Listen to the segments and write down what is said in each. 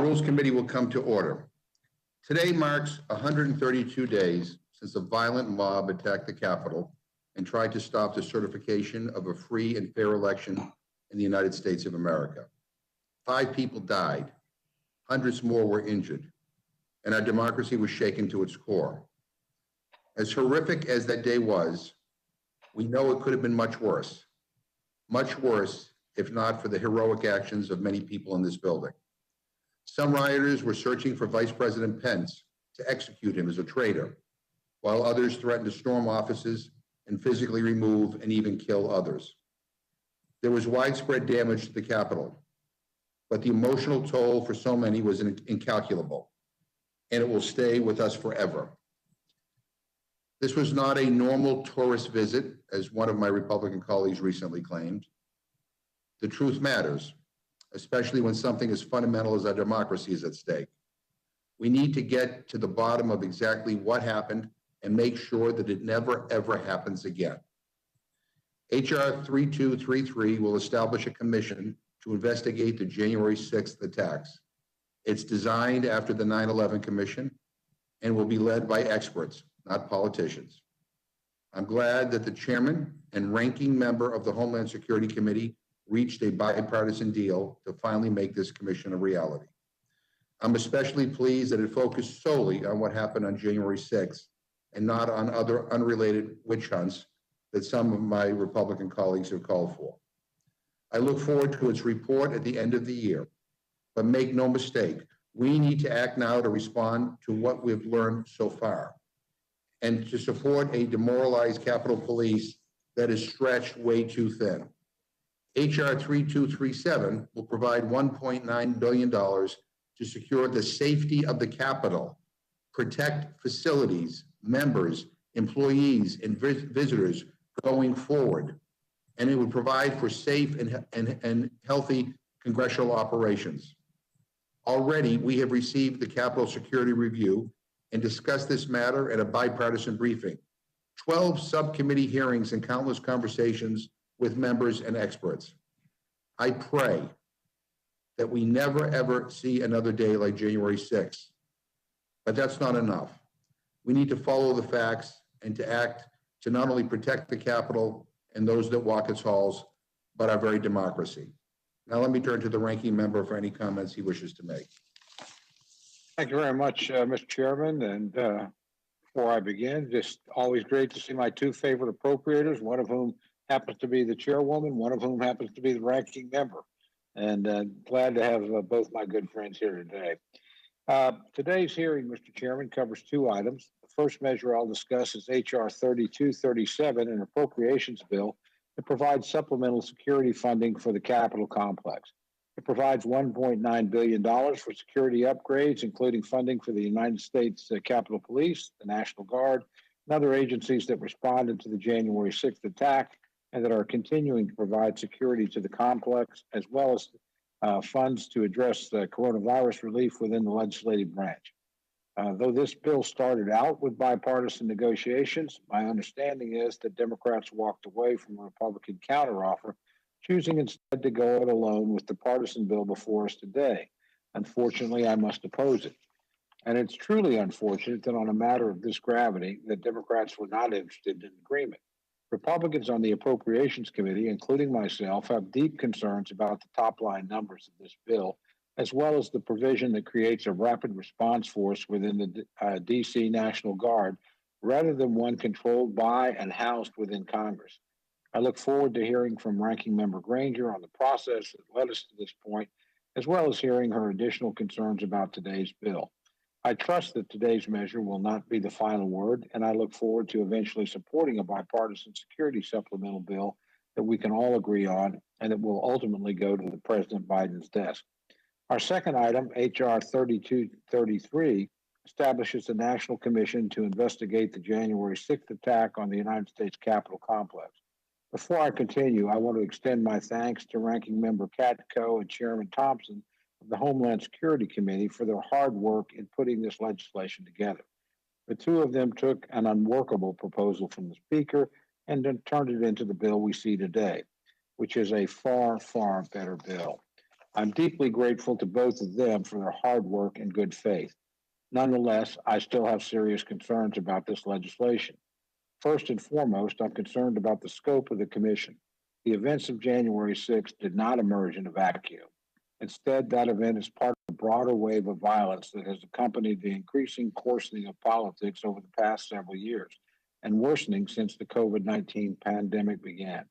Rules Committee will come to order. Today marks 132 days since a violent mob attacked the Capitol and tried to stop the certification of a free and fair election in the United States of America. 5 people died, hundreds more were injured, and our democracy was shaken to its core. As horrific as that day was, we know it could have been much worse if not for the heroic actions of many people in this building. Some rioters were searching for Vice President Pence to execute him as a traitor, while others threatened to storm offices and physically remove and even kill others. There was widespread damage to the Capitol, but the emotional toll for so many was incalculable, and it will stay with us forever. This was not a normal tourist visit, as one of my Republican colleagues recently claimed. The truth matters, especially when something as fundamental as our democracy is at stake. We need to get to the bottom of exactly what happened and make sure that it never, ever happens again. H.R. 3233 will establish a commission to investigate the January 6th attacks. It's designed after the 9/11 Commission and will be led by experts, not politicians. I'm glad that the chairman and ranking member of the Homeland Security Committee reached a bipartisan deal to finally make this commission a reality. I'm especially pleased that it focused solely on what happened on January 6th and not on other unrelated witch hunts that some of my Republican colleagues have called for. I look forward to its report at the end of the year, but make no mistake, we need to act now to respond to what we've learned so far and to support a demoralized Capitol Police that is stretched way too thin. H.R. 3237 will provide $1.9 billion to secure the safety of the Capitol, protect facilities, members, employees, and visitors going forward, and it would provide for safe and healthy congressional operations. Already, we have received the Capitol Security Review and discussed this matter at a bipartisan briefing, 12 subcommittee hearings and countless conversations with members and experts. I pray that we never, ever see another day like January 6th. But that's not enough. We need to follow the facts and to act to not only protect the Capitol and those that walk its halls, but our very democracy. Now let me turn to the ranking member for any comments he wishes to make. Thank you very much, Mr. Chairman. And before I begin, just always great to see my 2 favorite appropriators, one of whom happens to be the chairwoman, one of whom happens to be the ranking member. And glad to have both my good friends here today. Today's hearing, Mr. Chairman, covers 2 items. The first measure I'll discuss is H.R. 3237, an appropriations bill that provides supplemental security funding for the Capitol complex. It provides $1.9 billion for security upgrades, including funding for the United States Capitol Police, the National Guard, and other agencies that responded to the January 6th attack and that are continuing to provide security to the complex, as well as funds to address the coronavirus relief within the legislative branch. Though this bill started out with bipartisan negotiations, my understanding is that Democrats walked away from a Republican counteroffer, choosing instead to go it alone with the partisan bill before us today. Unfortunately, I must oppose it. And it's truly unfortunate that on a matter of this gravity, that Democrats were not interested in agreement. Republicans on the Appropriations Committee, including myself, have deep concerns about the top-line numbers of this bill, as well as the provision that creates a rapid response force within the D.C. National Guard, rather than one controlled by and housed within Congress. I look forward to hearing from Ranking Member Granger on the process that led us to this point, as well as hearing her additional concerns about today's bill. I trust that today's measure will not be the final word, and I look forward to eventually supporting a bipartisan security supplemental bill that we can all agree on and that will ultimately go to the President Biden's desk. Our second item, H.R. 3233, establishes a national commission to investigate the January 6th attack on the United States Capitol complex. Before I continue, I want to extend my thanks to Ranking Member Katko and Chairman Thompson of the Homeland Security Committee for their hard work in putting this legislation together. The 2 of them took an unworkable proposal from the Speaker and then turned it into the bill we see today, which is a far, far better bill. I'm deeply grateful to both of them for their hard work and good faith. Nonetheless, I still have serious concerns about this legislation. First and foremost, I'm concerned about the scope of the commission. The events of January 6th did not emerge in a vacuum. Instead, that event is part of a broader wave of violence that has accompanied the increasing coarsening of politics over the past several years and worsening since the COVID-19 pandemic began.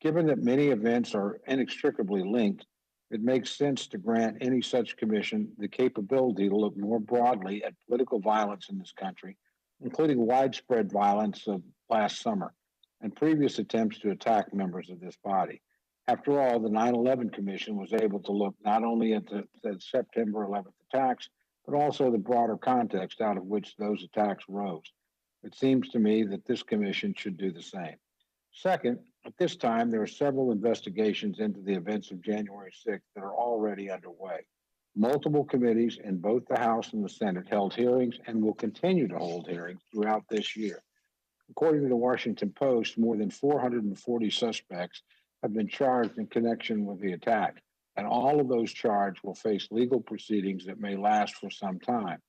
Given that many events are inextricably linked, it makes sense to grant any such commission the capability to look more broadly at political violence in this country, including widespread violence of last summer and previous attempts to attack members of this body. After all, the 9/11 Commission was able to look not only at the September 11th attacks, but also the broader context out of which those attacks rose. It seems to me that this commission should do the same. Second, at this time, there are several investigations into the events of January 6th that are already underway. Multiple committees in both the House and the Senate held hearings and will continue to hold hearings throughout this year. According to the Washington Post, more than 440 suspects have been charged in connection with the attack, and all of those charged will face legal proceedings that may last for some time.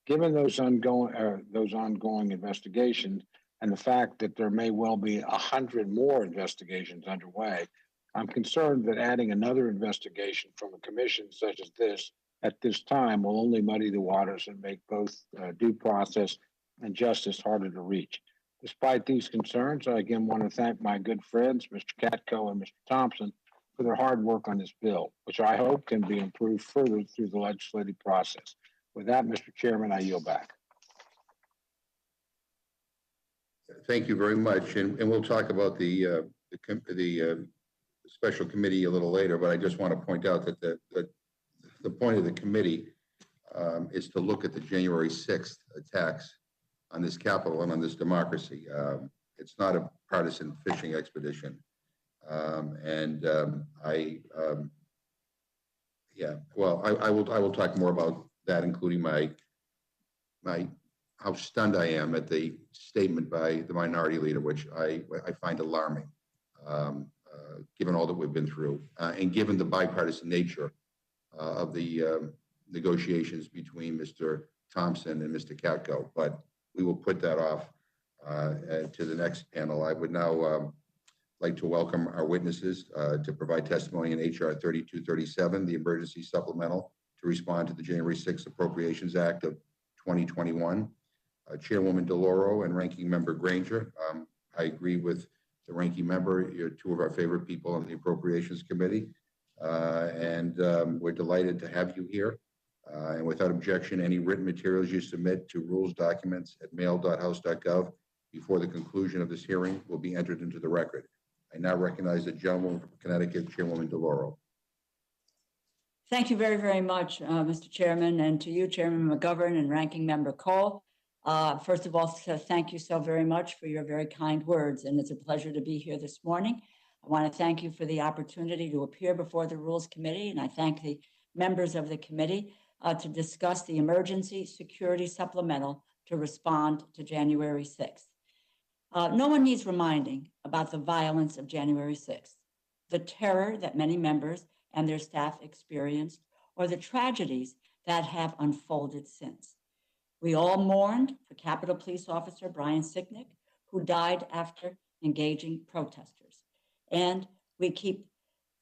Given those ongoing investigations and the fact that there may well be 100 more investigations underway, I'm concerned that adding another investigation from a commission such as this at this time will only muddy the waters and make both due process and justice harder to reach. Despite these concerns, I again want to thank my good friends, Mr. Katko and Mr. Thompson, for their hard work on this bill, which I hope can be improved further through the legislative process. With that, Mr. Chairman, I yield back. Thank you very much, and we'll talk about the special committee a little later. But I just want to point out that the point of the committee is to look at the January 6th attacks on this Capitol and on this democracy. It's not a partisan fishing expedition, I will talk more about that, including how stunned I am at the statement by the minority leader, which I find alarming, given all that we've been through, and given the bipartisan nature of the negotiations between Mr. Thompson and Mr. Katko. But we will put that off to the next panel. I would now like to welcome our witnesses to provide testimony in HR 3237, the emergency supplemental to respond to the January 6th Appropriations Act of 2021. Chairwoman DeLauro and Ranking Member Granger. I agree with the Ranking Member. You're two of our favorite people on the Appropriations Committee, and we're delighted to have you here. And without objection, any written materials you submit to rules documents at mail.house.gov before the conclusion of this hearing will be entered into the record. I now recognize the gentlewoman from Connecticut, Chairwoman DeLauro. Thank you very, very much, Mr. Chairman, and to you, Chairman McGovern and Ranking Member Cole. First of all, thank you so very much for your very kind words, and it's a pleasure to be here this morning. I want to thank you for the opportunity to appear before the Rules Committee, and I thank the members of the committee to discuss the emergency security supplemental to respond to January 6th. No one needs reminding about the violence of January 6th, the terror that many members and their staff experienced, or the tragedies that have unfolded since. We all mourned for Capitol Police Officer Brian Sicknick, who died after engaging protesters. And we keep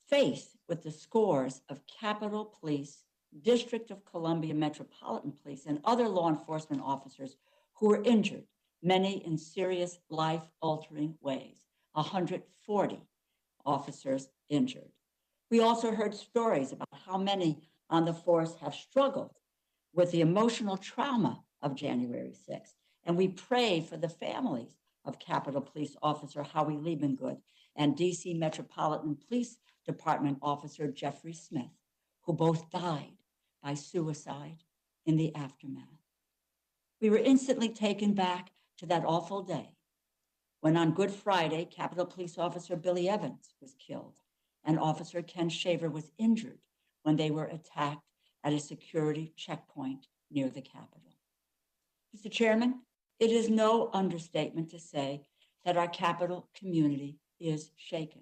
faith with the scores of Capitol Police, District of Columbia Metropolitan Police, and other law enforcement officers who were injured, many in serious life-altering ways, 140 officers injured. We also heard stories about how many on the force have struggled with the emotional trauma of January 6th. And we pray for the families of Capitol Police Officer Howie Liebengood and DC Metropolitan Police Department Officer Jeffrey Smith, who both died by suicide in the aftermath. We were instantly taken back to that awful day when on Good Friday, Capitol Police Officer Billy Evans was killed and Officer Ken Shaver was injured when they were attacked at a security checkpoint near the Capitol. Mr. Chairman, it is no understatement to say that our Capitol community is shaken.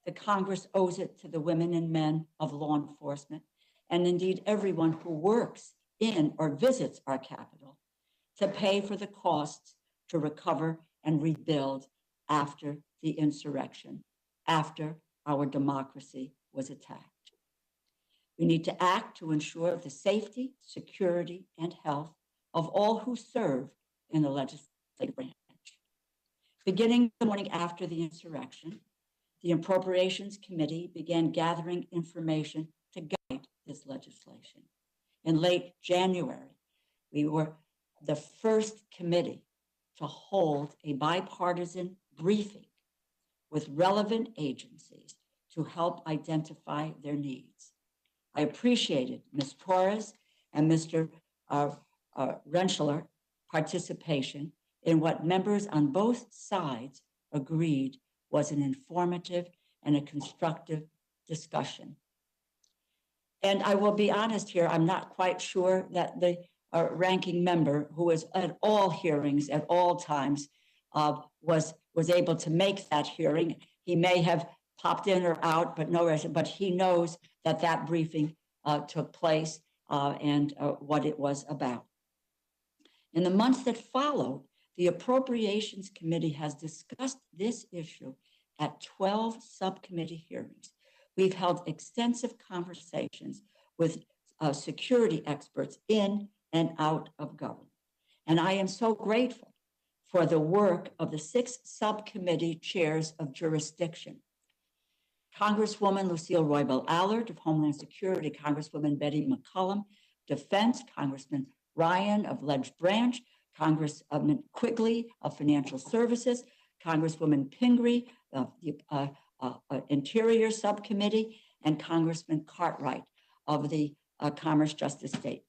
the Congress owes it to the women and men of law enforcement, and indeed everyone who works in or visits our Capitol, to pay for the costs to recover and rebuild after the insurrection, after our democracy was attacked. We need to act to ensure the safety, security, and health of all who serve in the legislative branch. Beginning the morning after the insurrection, the Appropriations Committee began gathering information to guide this legislation. In late January, we were the first committee to hold a bipartisan briefing with relevant agencies to help identify their needs. I appreciated Ms. Torres and Mr. Rentschler participation in what members on both sides agreed was an informative and a constructive discussion. And I will be honest here, I'm not quite sure that the ranking member, who was at all hearings at all times, was able to make that hearing. He may have popped in or out, but he knows that that briefing took place and what it was about. In the months that followed, the Appropriations Committee has discussed this issue at 12 subcommittee hearings. We've held extensive conversations with security experts in and out of government. And I am so grateful for the work of the 6 subcommittee chairs of jurisdiction. Congresswoman Lucille Roybal Allard of Homeland Security, Congresswoman Betty McCollum, Defense, Congressman Ryan of Ledge Branch, Congressman Quigley of Financial Services, Congresswoman Pingree of the Interior Subcommittee, and Congressman Cartwright of the Commerce Justice State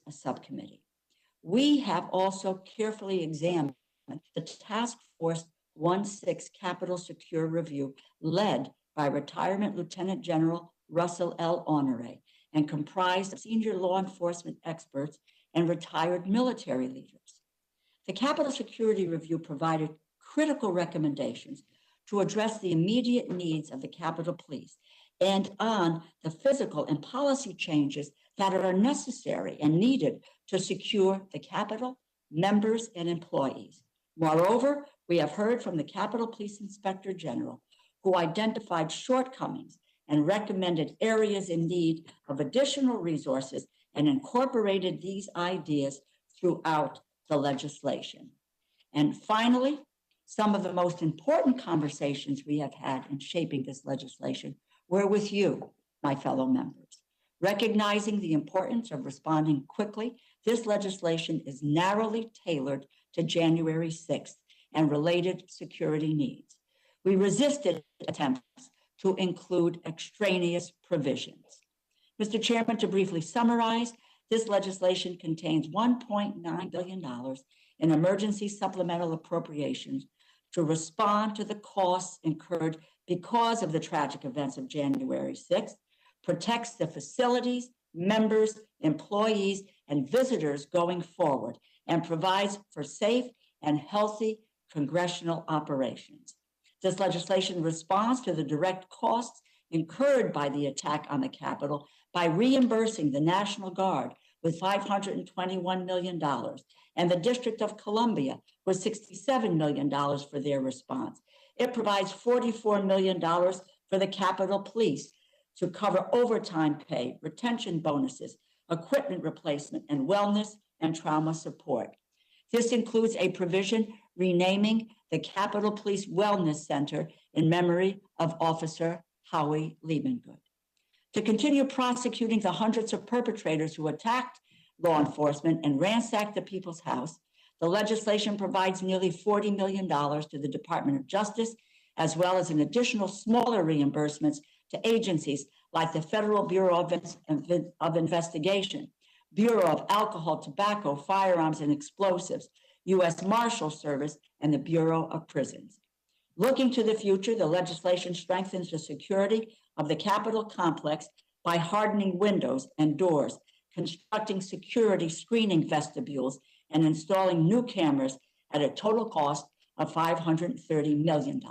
Subcommittee. We have also carefully examined the Task Force 16 Capitol Secure Review, led by Retirement Lieutenant General Russell L. Honore, and comprised of senior law enforcement experts and retired military leaders. The Capitol Security Review provided critical recommendations to address the immediate needs of the Capitol Police and on the physical and policy changes that are necessary and needed to secure the Capitol, members, and employees. Moreover, we have heard from the Capitol Police Inspector General, who identified shortcomings and recommended areas in need of additional resources and incorporated these ideas throughout the legislation. And finally, some of the most important conversations we have had in shaping this legislation were with you, my fellow members. Recognizing the importance of responding quickly, this legislation is narrowly tailored to January 6th and related security needs. We resisted attempts to include extraneous provisions. Mr. Chairman, to briefly summarize, this legislation contains $1.9 billion in emergency supplemental appropriations to respond to the costs incurred because of the tragic events of January 6th, protects the facilities, members, employees, and visitors going forward, and provides for safe and healthy congressional operations. This legislation responds to the direct costs incurred by the attack on the Capitol by reimbursing the National Guard with $521 million and the District of Columbia with $67 million for their response. It provides $44 million for the Capitol Police to cover overtime pay, retention bonuses, equipment replacement, and wellness and trauma support. This includes a provision renaming the Capitol Police Wellness Center in memory of Officer Howie Liebengood. To continue prosecuting the hundreds of perpetrators who attacked law enforcement and ransacked the People's House, the legislation provides nearly $40 million to the Department of Justice, as well as an additional smaller reimbursements to agencies like the Federal Bureau of Investigation, Bureau of Alcohol, Tobacco, Firearms, and Explosives, U.S. Marshal Service, and the Bureau of Prisons. Looking to the future, the legislation strengthens the security of the Capitol complex by hardening windows and doors, constructing security screening vestibules, and installing new cameras at a total cost of $530 million.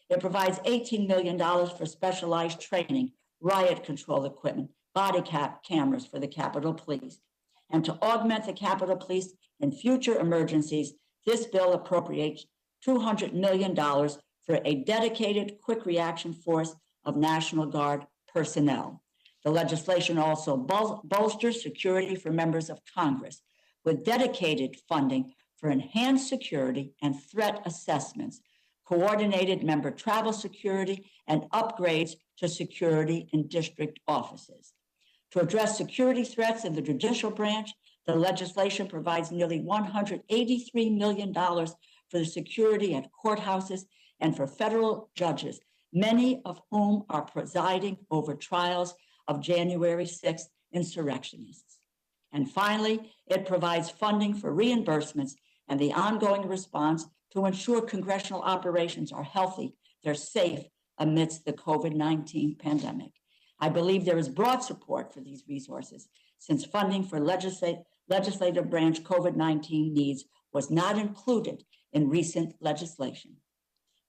It provides $18 million for specialized training, riot control equipment, body cameras for the Capitol Police. And to augment the Capitol Police in future emergencies, this bill appropriates $200 million for a dedicated quick reaction force of National Guard personnel. The legislation also bolsters security for members of Congress with dedicated funding for enhanced security and threat assessments, coordinated member travel security, and upgrades to security in district offices. To address security threats in the judicial branch, the legislation provides nearly $183 million for the security at courthouses and for federal judges, many of whom are presiding over trials of January 6th insurrectionists. And finally, it provides funding for reimbursements and the ongoing response to ensure congressional operations are healthy, they're safe amidst the COVID-19 pandemic. I believe there is broad support for these resources since funding for legislative branch COVID-19 needs was not included in recent legislation.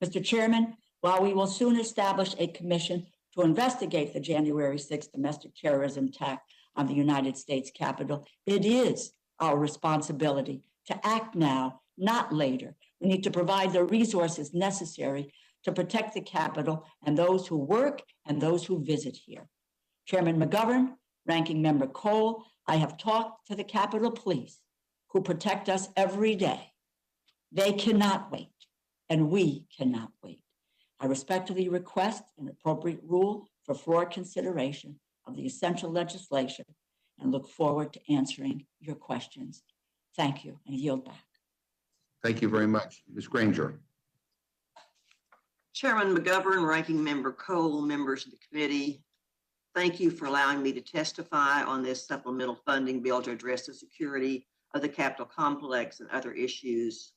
Mr. Chairman, while we will soon establish a commission to investigate the January 6th domestic terrorism attack on the United States Capitol, it is our responsibility to act now, not later. We need to provide the resources necessary to protect the Capitol and those who work and those who visit here. Chairman McGovern, Ranking Member Cole, I have talked to the Capitol Police who protect us every day. They cannot wait, and we cannot wait. I respectfully request an appropriate rule for floor consideration of the essential legislation and look forward to answering your questions. Thank you, and yield back. Thank you very much. Ms. Granger. Chairman McGovern, Ranking Member Cole, members of the committee, thank you for allowing me to testify on this supplemental funding bill to address the security of the Capitol complex and other issues.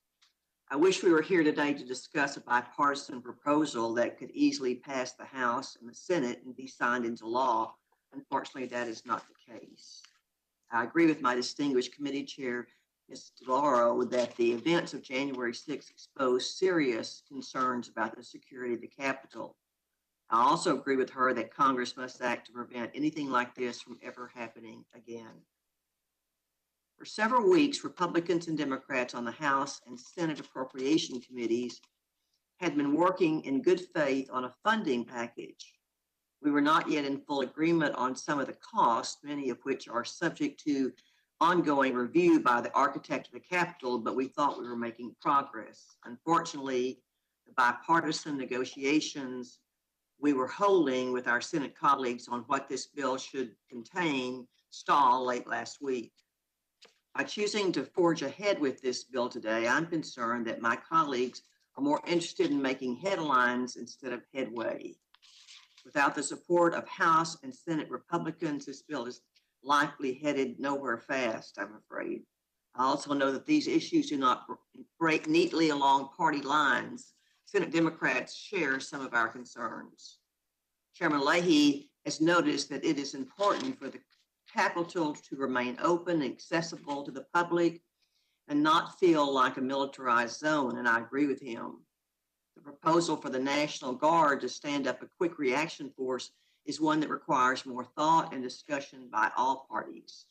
I wish we were here today to discuss a bipartisan proposal that could easily pass the House and the Senate and be signed into law. Unfortunately, that is not the case. I agree with my distinguished committee chair, Ms. DeLauro, that the events of January 6th exposed serious concerns about the security of the Capitol. I also agree with her that Congress must act to prevent anything like this from ever happening again. For several weeks, Republicans and Democrats on the House and Senate appropriation committees had been working in good faith on a funding package. We were not yet in full agreement on some of the costs, many of which are subject to ongoing review by the architect of the Capitol, but we thought we were making progress. Unfortunately, the bipartisan negotiations we were holding with our Senate colleagues on what this bill should contain stalled late last week. By choosing to forge ahead with this bill today, I'm concerned that my colleagues are more interested in making headlines instead of headway. Without the support of House and Senate Republicans, this bill is likely headed nowhere fast, I'm afraid. I also know that these issues do not break neatly along party lines. Senate Democrats share some of our concerns. Chairman Leahy has noticed that it is important for the Capitol to remain open and accessible to the public and not feel like a militarized zone, and I agree with him. The proposal for the National Guard to stand up a quick reaction force is one that requires more thought and discussion by all parties.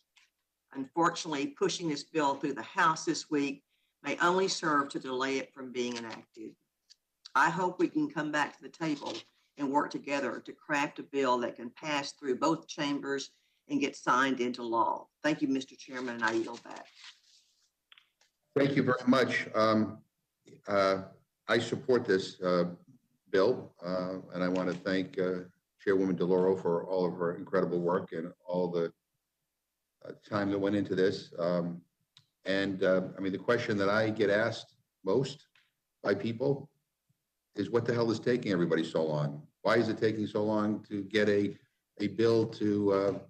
Unfortunately, pushing this bill through the House this week may only serve to delay it from being enacted. I hope we can come back to the table and work together to craft a bill that can pass through both chambers and get signed into law. Thank you, Mr. Chairman, and I yield back. Thank you very much. I support this bill, and I want to thank Chairwoman DeLauro for all of her incredible work and all the time that went into this. I mean, the question that I get asked most by people is, what the hell is taking everybody so long? Why is it taking so long to get a bill to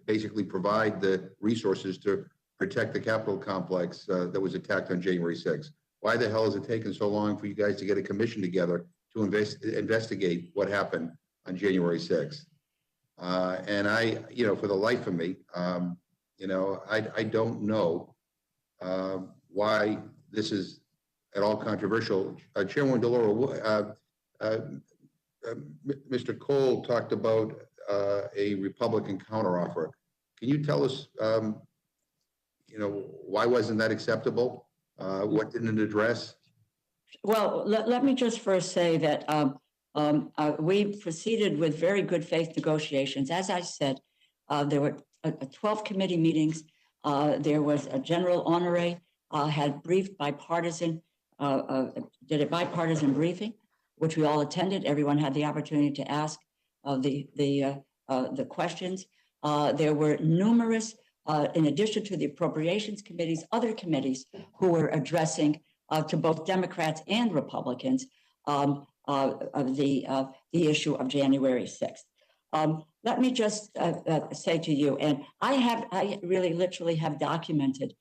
basically provide the resources to protect the Capitol complex that was attacked on January 6th? Why the hell is it taking so long for you guys to get a commission together to investigate what happened on January 6th? And I, for the life of me, I don't know why this is at all controversial. Chairwoman DeLauro, Mr. Cole talked about a Republican counteroffer. Can you tell us, why wasn't that acceptable? What didn't it address? Well, let me just first say that we proceeded with very good faith negotiations. As I said, there were 12 committee meetings. There was a general honoree had briefed bipartisan, did a bipartisan briefing, which we all attended. Everyone had the opportunity to ask the questions. There were numerous, in addition to the appropriations committees, other committees who were addressing to both Democrats and Republicans the issue of January 6th. Let me just say to you, and I really literally have documented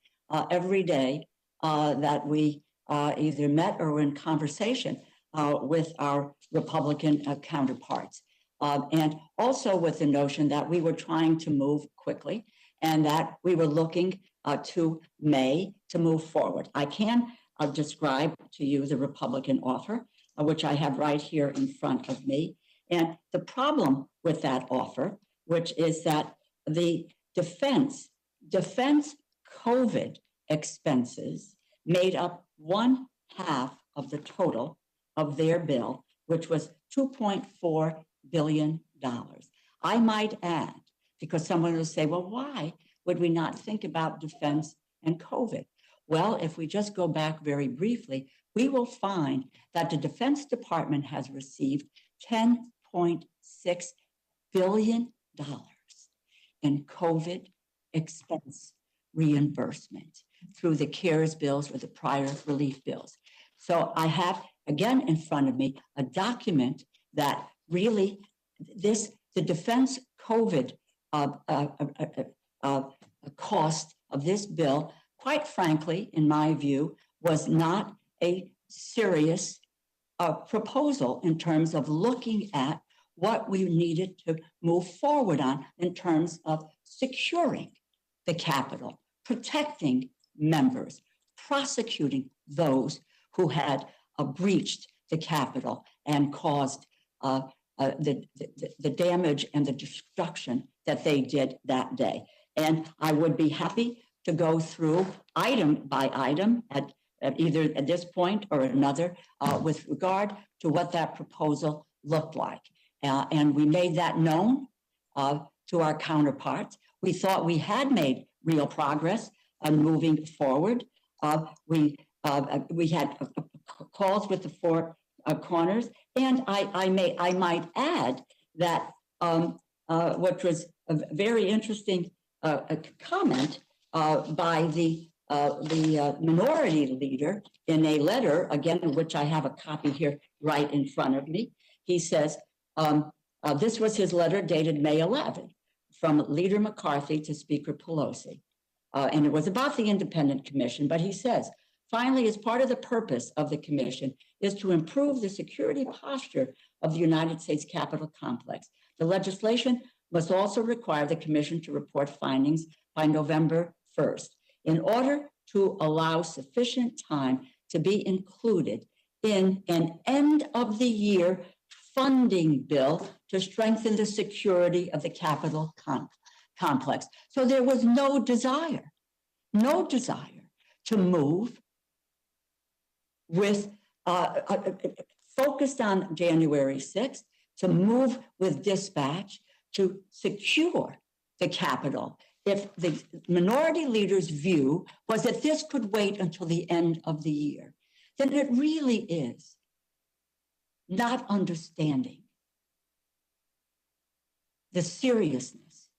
every day that we either met or were in conversation with our Republican counterparts. And also with the notion that we were trying to move quickly and that we were looking to May to move forward. I can describe to you the Republican offer, which I have right here in front of me. And the problem with that offer, which is that the defense COVID expenses made up 1/2 of the total of their bill, which was $2.4 billion. I might add, because someone will say, well, why would we not think about defense and COVID? Well, if we just go back very briefly, we will find that the Defense Department has received $10.6 billion in COVID expense reimbursement through the CARES bills or the prior relief bills. So I have, again, in front of me, a document that really the defense COVID cost of this bill, quite frankly, in my view, was not a serious proposal in terms of looking at what we needed to move forward on in terms of securing the Capitol, protecting members, prosecuting those who had breached the Capitol and caused the damage and the destruction that they did that day. And I would be happy to go through item by item at either at this point or another with regard to what that proposal looked like. And we made that known to our counterparts. We thought we had made real progress on moving forward. We had calls with the four corners, and I might add that what was a very interesting comment by the minority leader in a letter, again, which I have a copy here right in front of me. He says, this was his letter dated May 11 from Leader McCarthy to Speaker Pelosi. And it was about the Independent Commission, but he says, finally, as part of the purpose of the commission is to improve the security posture of the United States Capitol complex. The legislation must also require the commission to report findings by November 1st in order to allow sufficient time to be included in an end of the year funding bill to strengthen the security of the Capitol complex. So there was no desire to move with focused on January 6th, to move with dispatch to secure the Capitol. If the minority leader's view was that this could wait until the end of the year, then it really is not understanding the seriousness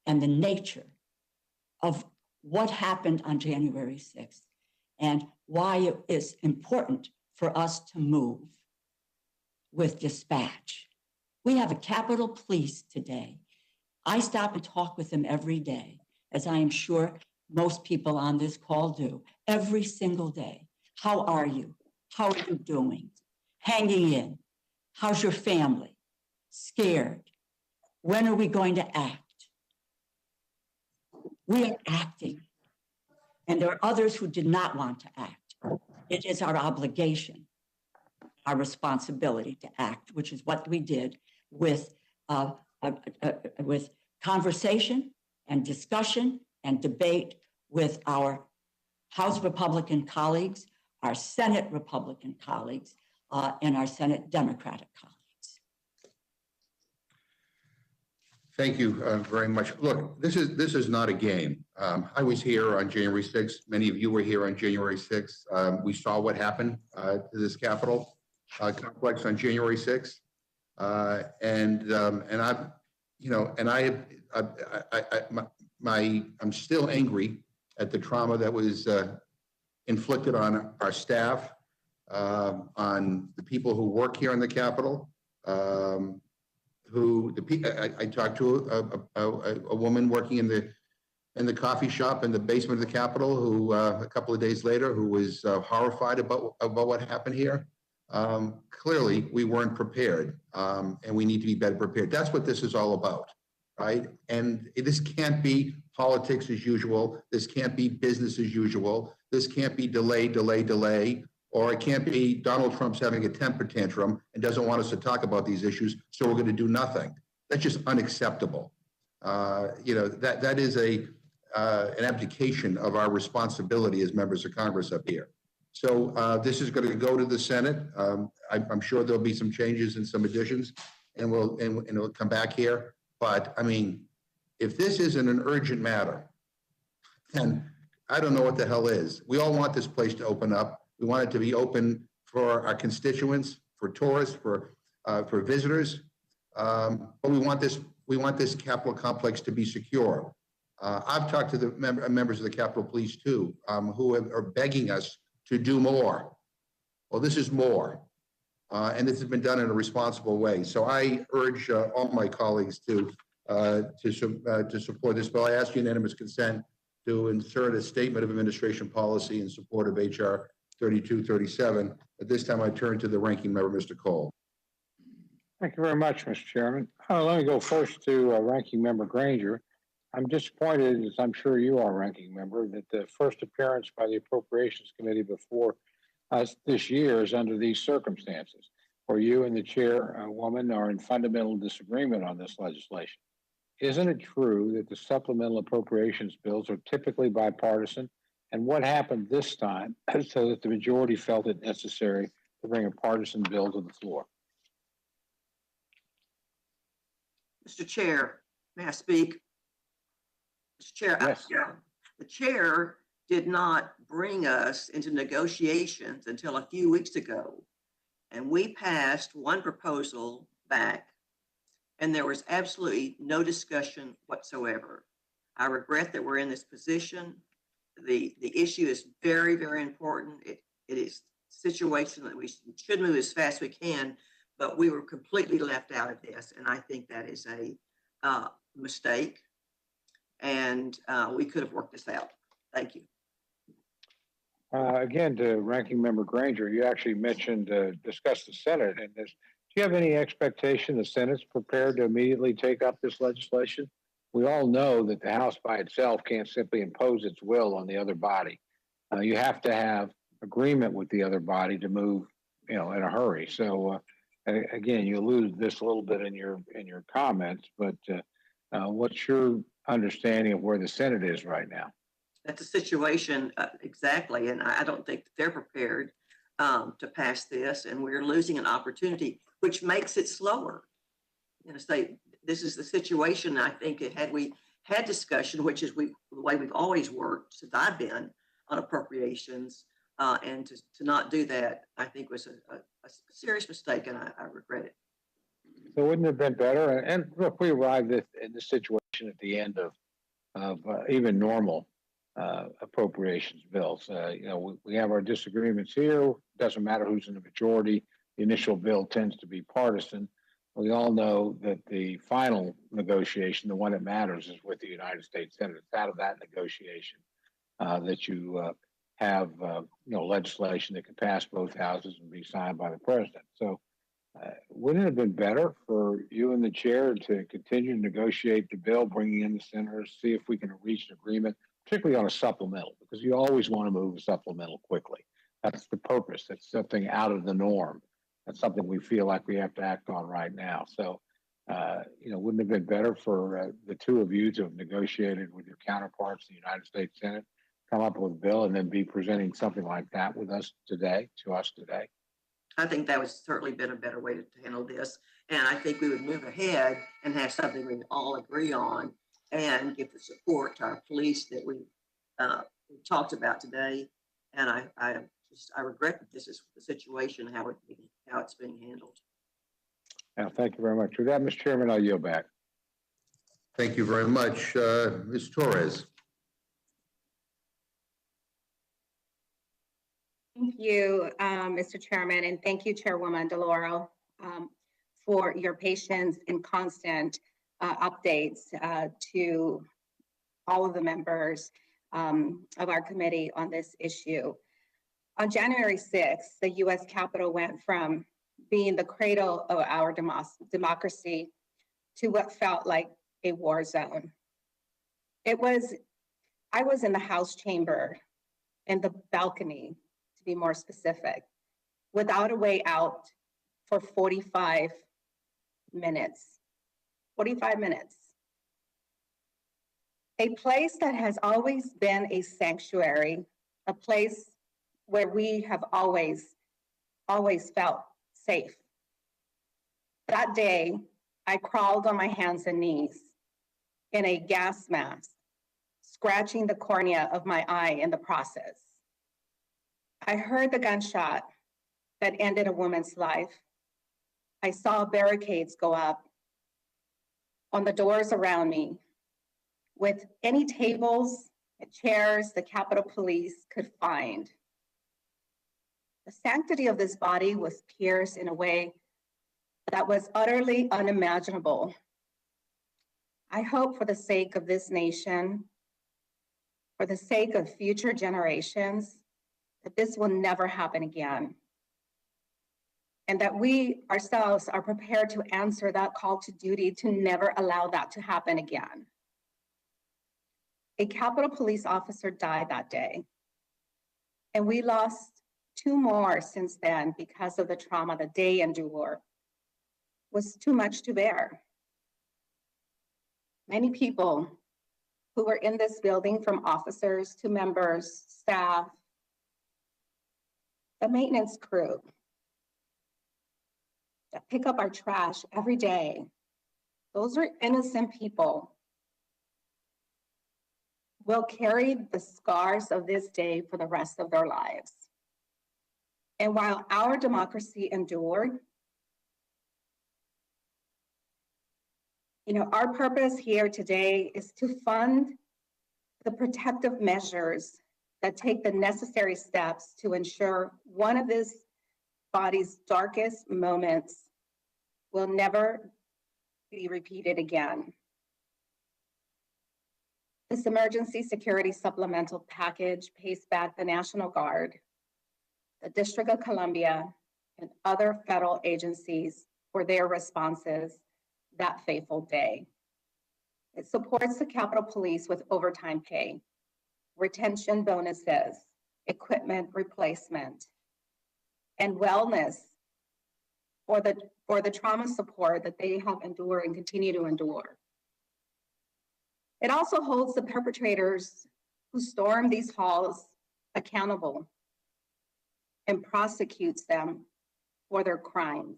and the nature of what happened on January 6th and why it is important for us to move with dispatch. We have a Capitol Police today. I stop and talk with them every day, as I am sure most people on this call do, every single day. How are you? How are you doing? Hanging in. How's your family? Scared. When are we going to act? We are acting. And there are others who did not want to act. It is our obligation, our responsibility to act, which is what we did with conversation and discussion and debate with our House Republican colleagues, our Senate Republican colleagues, and our Senate Democratic colleagues. Thank you very much. Look, this is not a game. I was here on January 6th. Many of you were here on January 6th. We saw what happened to this Capitol complex on January 6th, I'm still angry at the trauma that was inflicted on our staff, on the people who work here in the Capitol. I talked to a woman working in the coffee shop in the basement of the Capitol who a couple of days later who was horrified about what happened here. Clearly, we weren't prepared, and we need to be better prepared. That's what this is all about, right? And this can't be politics as usual. This can't be business as usual. This can't be delay. Or it can't be Donald Trump's having a temper tantrum and doesn't want us to talk about these issues, so we're going to do nothing. That's just unacceptable. That is an abdication of our responsibility as members of Congress up here. So this is going to go to the Senate. I'm sure there'll be some changes and some additions, and it'll come back here. But I mean, if this isn't an urgent matter, then I don't know what the hell is. We all want this place to open up. We want it to be open for our constituents, for tourists, for visitors. But we want this Capitol complex to be secure. I've talked to the members of the Capitol Police too, who are begging us to do more. Well, this is more, and this has been done in a responsible way. So I urge all my colleagues to support this bill. I ask unanimous consent to insert a statement of administration policy in support of HR 3237. At this time, I turn to the ranking member, Mr. Cole. Thank you very much, Mr. Chairman. Let me go first to Ranking Member Granger. I'm disappointed, as I'm sure you are, Ranking Member, that the first appearance by the Appropriations Committee before us this year is under these circumstances, where you and the chairwoman are in fundamental disagreement on this legislation. Isn't it true that the supplemental appropriations bills are typically bipartisan? And what happened this time so that the majority felt it necessary to bring a partisan bill to the floor? Mr. Chair, may I speak? Mr. Chair, yes. The chair did not bring us into negotiations until a few weeks ago. And we passed one proposal back, and there was absolutely no discussion whatsoever. I regret that we're in this position. The issue is very, very important. It is a situation that we should move as fast as we can, but we were completely left out of this. And I think that is a mistake. And we could have worked this out. Thank you. Again, to Ranking Member Granger, you actually mentioned discuss the Senate. And do you have any expectation the Senate's prepared to immediately take up this legislation? We all know that the House by itself can't simply impose its will on the other body. You have to have agreement with the other body to move, in a hurry. So again, you alluded to this a little bit in your comments, but what's your understanding of where the Senate is right now? That's a situation exactly, and I don't think that they're prepared to pass this, and we're losing an opportunity, which makes it slower. Say this is the situation. I think had we had discussion, which is the way we've always worked since I've been on appropriations, and to not do that, I think was a serious mistake, and I regret it. So wouldn't it have been better? And look, we arrived in this situation at the end of even normal appropriations bills. We have our disagreements here. Doesn't matter who's in the majority. The initial bill tends to be partisan. We all know that the final negotiation, the one that matters, is with the United States Senate. It's out of that negotiation that you have legislation that can pass both houses and be signed by the president. So wouldn't it have been better for you and the chair to continue to negotiate the bill, bringing in the senators, see if we can reach an agreement, particularly on a supplemental, because you always want to move a supplemental quickly. That's the purpose. That's something out of the norm. That's something we feel like we have to act on right now. So, wouldn't it have been better for the two of you to have negotiated with your counterparts in the United States Senate, come up with a bill, and then be presenting something like that with us today, to us today? I think that would certainly been a better way to handle this. And I think we would move ahead and have something we all agree on and give the support to our police that we talked about today. And I regret that this is the situation, how it's being handled. Now, thank you very much. With that, Mr. Chairman, I'll yield back. Thank you very much. Ms. Torres. Thank you, Mr. Chairman, and thank you, Chairwoman DeLauro, for your patience and constant updates to all of the members of our committee on this issue. On January 6th, the U.S. Capitol went from being the cradle of our democracy to what felt like a war zone. I was in the House chamber, in the balcony, to be more specific, without a way out for 45 minutes. 45 minutes. A place that has always been a sanctuary, a place where we have always felt safe. That day, I crawled on my hands and knees in a gas mask, scratching the cornea of my eye in the process. I heard the gunshot that ended a woman's life. I saw barricades go up on the doors around me with any tables and chairs the Capitol Police could find. The sanctity of this body was pierced in a way that was utterly unimaginable. I hope for the sake of this nation, for the sake of future generations, that this will never happen again. And that we ourselves are prepared to answer that call to duty to never allow that to happen again. A Capitol Police officer died that day, and we lost 2 more since then because of the trauma that they endured. Was too much to bear. Many people who were in this building, from officers to members, staff, the maintenance crew that pick up our trash every day, those are innocent people, will carry the scars of this day for the rest of their lives. And while our democracy endured, our purpose here today is to fund the protective measures that take the necessary steps to ensure one of this body's darkest moments will never be repeated again. This emergency security supplemental package pays back the National Guard, the District of Columbia, and other federal agencies for their responses that fateful day. It supports the Capitol Police with overtime pay, retention bonuses, equipment replacement, and wellness for the trauma support that they have endured and continue to endure. It also holds the perpetrators who storm these halls accountable and prosecutes them for their crimes.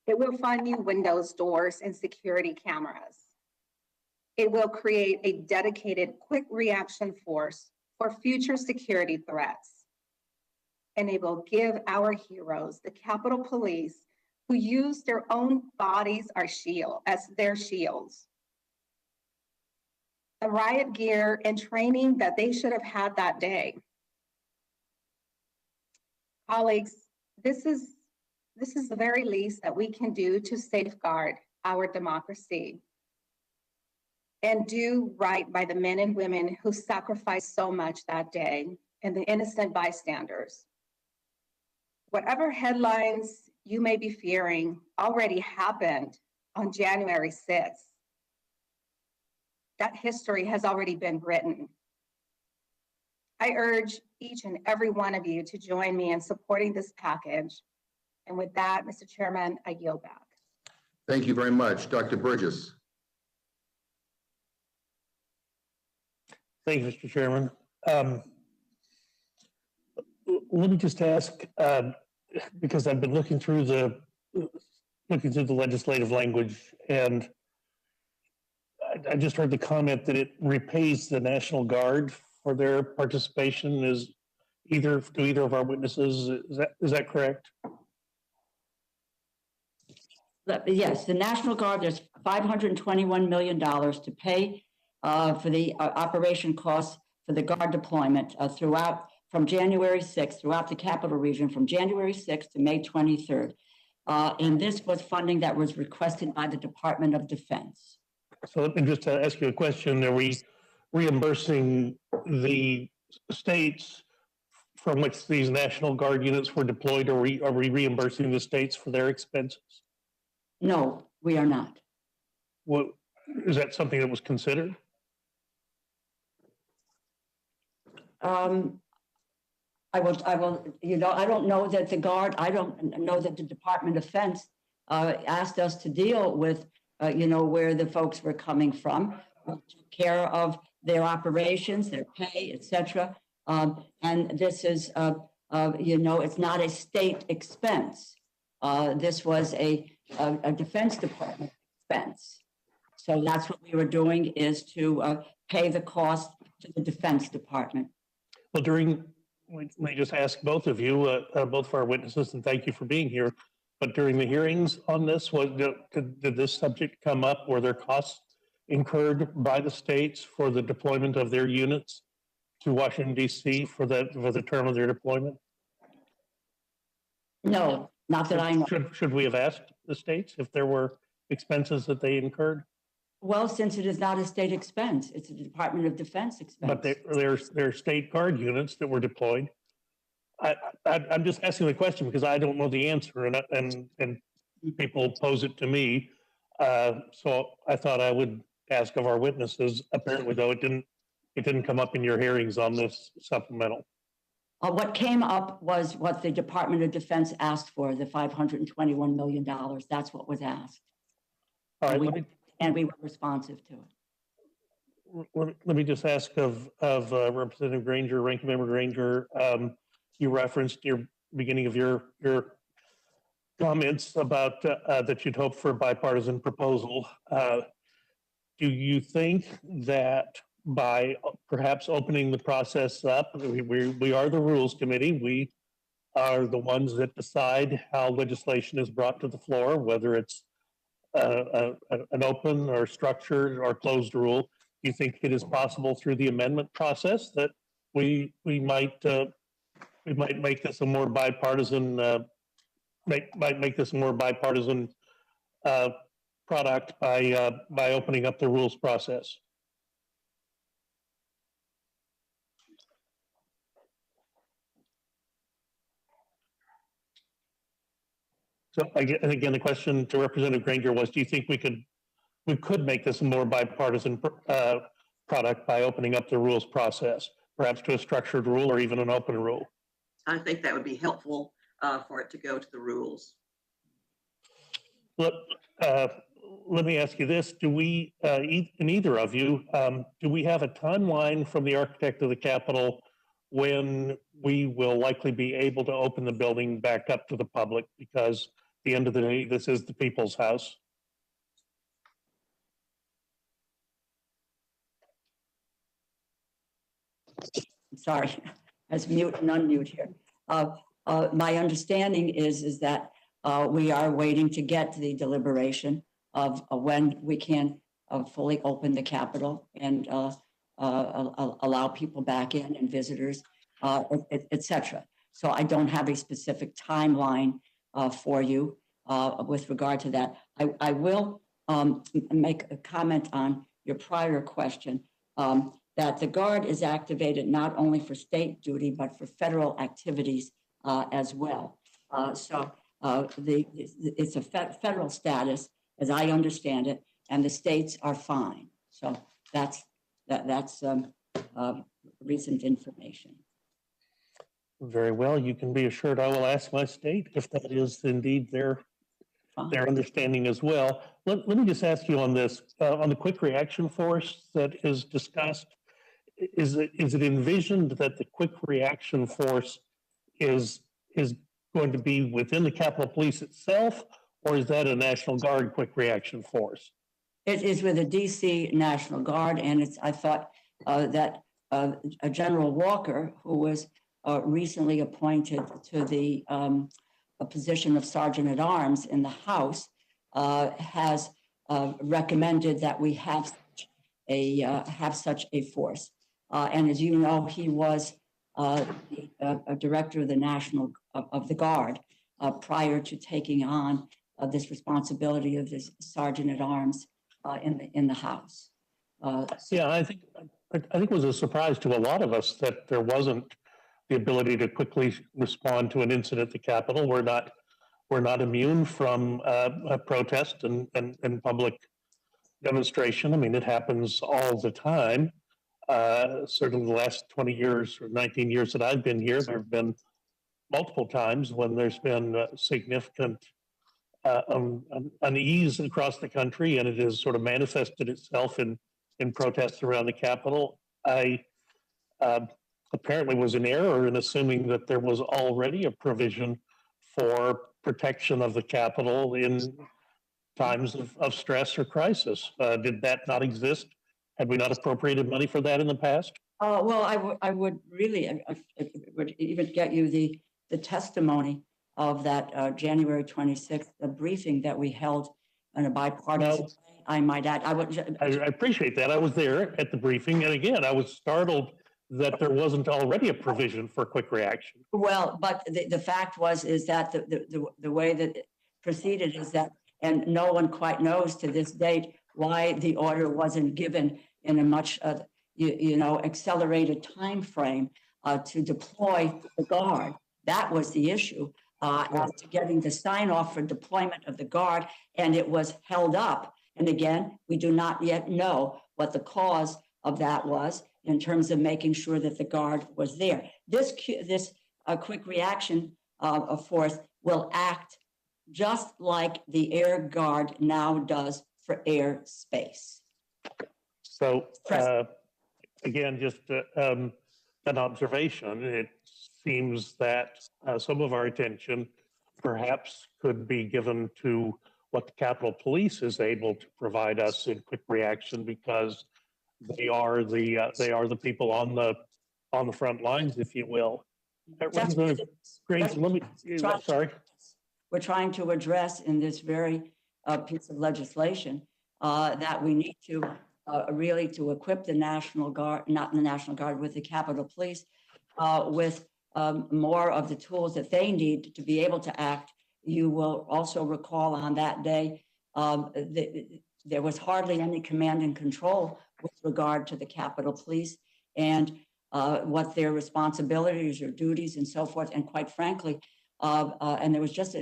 It will fund new windows, doors, and security cameras. It will create a dedicated quick reaction force for future security threats. And it will give our heroes, the Capitol Police, who use their own bodies as their shields, the riot gear and training that they should have had that day. Colleagues, this is the very least that we can do to safeguard our democracy and do right by the men and women who sacrificed so much that day and the innocent bystanders. Whatever headlines you may be fearing already happened on January 6th. That history has already been written. I urge each and every one of you to join me in supporting this package. And with that, Mr. Chairman, I yield back. Thank you very much. Dr. Burgess. Thank you, Mr. Chairman. Let me just ask, because I've been looking through the legislative language, and I just heard the comment that it repays the National Guard for their participation to either of our witnesses. Is that correct? Yes, the National Guard, there's $521 million to pay for the operation costs for the Guard deployment from January 6th throughout the Capital Region from January 6th to May 23rd. And this was funding that was requested by the Department of Defense. So let me just ask you a question. Are we reimbursing the states from which these National Guard units were deployed, or are we reimbursing the states for their expenses? No, we are not. What, is that something that was considered? I will, I don't know that the Guard, I don't know that the Department of Defense asked us to deal with, where the folks were coming from. We took care of their operations, their pay, et cetera. And this is, it's not a state expense. This was a Defense Department expense. So that's what we were doing, is to pay the cost to the Defense Department. Well, let me just ask both of you, both of our witnesses, and thank you for being here. But during the hearings on this, did this subject come up? Were there costs incurred by the states for the deployment of their units to Washington, D.C. for the term of their deployment? No, not that I know. Should we have asked the states if there were expenses that they incurred? Well, since it is not a state expense, it's a Department of Defense expense. But they're state Guard units that were deployed. I'm just asking the question because I don't know the answer, and people pose it to me. So I thought I would ask of our witnesses. Apparently, though, it didn't come up in your hearings on this supplemental. What came up was what the Department of Defense asked for, the $521 million. That's what was asked. All right, and we were responsive to it. Let me just ask of Representative Granger, Ranking Member Granger. You referenced your beginning of your comments about that you'd hope for a bipartisan proposal. Do you think that by perhaps opening the process up, we are the Rules Committee, we are the ones that decide how legislation is brought to the floor, whether it's an open or structured or closed rule? Do you think it is possible through the amendment process that we might make this a more bipartisan make this a more bipartisan product by opening up the rules process? So again, the question to Representative Granger was, do you think we could make this a more bipartisan product by opening up the rules process, perhaps to a structured rule or even an open rule? I think that would be helpful for it to go to the rules. Look, let me ask you this. Do we, in either of you, do we have a timeline from the architect of the Capitol when we will likely be able to open the building back up to the public? Because at the end of the day, this is the people's house. Sorry, let's mute and unmute here. My understanding is that we are waiting to get to the deliberation of when we can fully open the Capitol and allow people back in and visitors, et cetera. So I don't have a specific timeline for you with regard to that. I will make a comment on your prior question that the Guard is activated not only for state duty, but for federal activities as well. So it's a federal status, as I understand it, and the states are fine. So that's recent information. Very well. You can be assured I will ask my state if that is indeed their understanding as well. Let me just ask you on this, on the quick reaction force that is discussed, is it envisioned that the quick reaction force is going to be within the Capitol Police itself, or is that a National Guard quick reaction force? It is with the DC National Guard, and I thought that General Walker, who was recently appointed to the a position of Sergeant at Arms in the House, has recommended that we have such a force. And as you know, he was a director of the Guard prior to taking on this responsibility of this Sergeant at Arms in the House. Yeah, I think it was a surprise to a lot of us that there wasn't the ability to quickly respond to an incident at the Capitol. We're not immune from a protest and public demonstration. I mean, it happens all the time. Certainly the last 20 years or 19 years that I've been here, there have been multiple times when there's been significant unease across the country, and it has sort of manifested itself in protests around the Capitol. I apparently was in error in assuming that there was already a provision for protection of the Capitol in times of stress or crisis. Did that not exist? Had we not appropriated money for that in the past? Well, I would really, it would even get you the testimony of that January 26th briefing that we held on a bipartisan way, I might add. I appreciate that. I was there at the briefing, and again, I was startled that there wasn't already a provision for quick reaction. Well, but the fact is that the way that it proceeded is that, and no one quite knows to this date why the order wasn't given in a much accelerated time frame to deploy the Guard. That was the issue as to getting the sign off for deployment of the Guard, and it was held up. And again, we do not yet know what the cause of that was in terms of making sure that the Guard was there. This quick reaction force will act just like the Air Guard now does for airspace. So again, just an observation. It seems that some of our attention perhaps could be given to what the Capitol Police is able to provide us in quick reaction, because they are the people on the front lines, if you will. We're trying to address in this very piece of legislation that we need to really to equip the National Guard, not the National Guard, with the Capitol Police with more of the tools that they need to be able to act. You will also recall on that day, there was hardly any command and control with regard to the Capitol Police and what their responsibilities or duties and so forth. And quite frankly, and there was just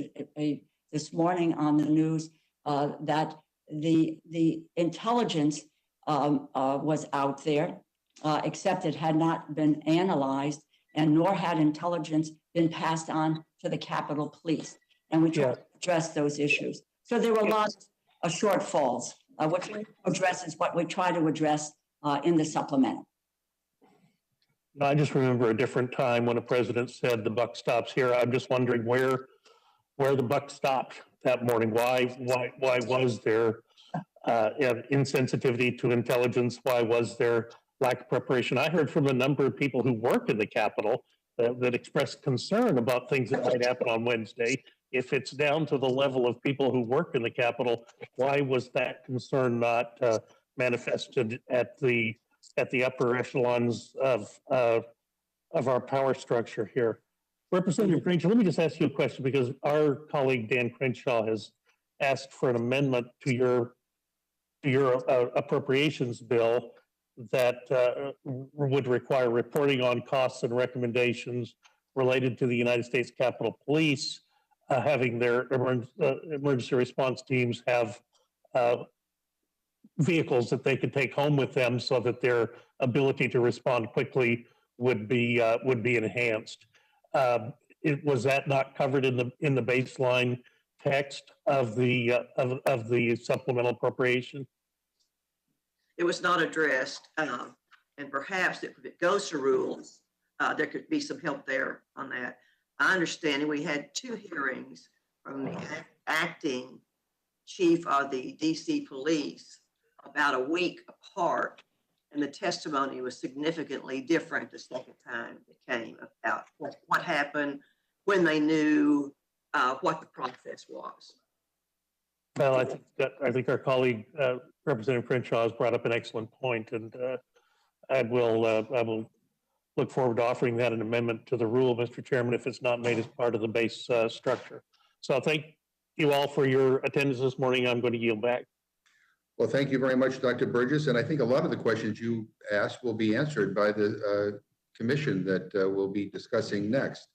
this morning on the news that the intelligence was out there, except it had not been analyzed, and nor had intelligence been passed on to the Capitol Police. And we tried to address those issues. So there were lots of shortfalls, which addresses what we try to address in the supplemental. I just remember a different time when a president said the buck stops here. I'm just wondering where the buck stopped that morning. Why was there insensitivity to intelligence? Why was there lack of preparation? I heard from a number of people who work in the Capitol that expressed concern about things that might happen on Wednesday. If it's down to the level of people who work in the Capitol, why was that concern not manifested at the upper echelons of our power structure here? Representative Crenshaw, let me just ask you a question, because our colleague Dan Crenshaw has asked for an amendment to your appropriations bill that would require reporting on costs and recommendations related to the United States Capitol Police having their emergency response teams have vehicles that they could take home with them so that their ability to respond quickly would be enhanced. Was that not covered in the baseline text of the supplemental appropriation? It was not addressed, and perhaps if it goes to rules, there could be some help there on that. I understand we had 2 hearings from the acting chief of the DC police about a week apart, and the testimony was significantly different the second time it came about what happened, when they knew, what the process was. Well, I think our colleague Representative Crenshaw has brought up an excellent point, and I will look forward to offering that an amendment to the rule, Mr. Chairman, if it's not made as part of the base structure. So thank you all for your attendance this morning. I'm going to yield back. Well, thank you very much, Dr. Burgess. And I think a lot of the questions you asked will be answered by the commission that we'll be discussing next.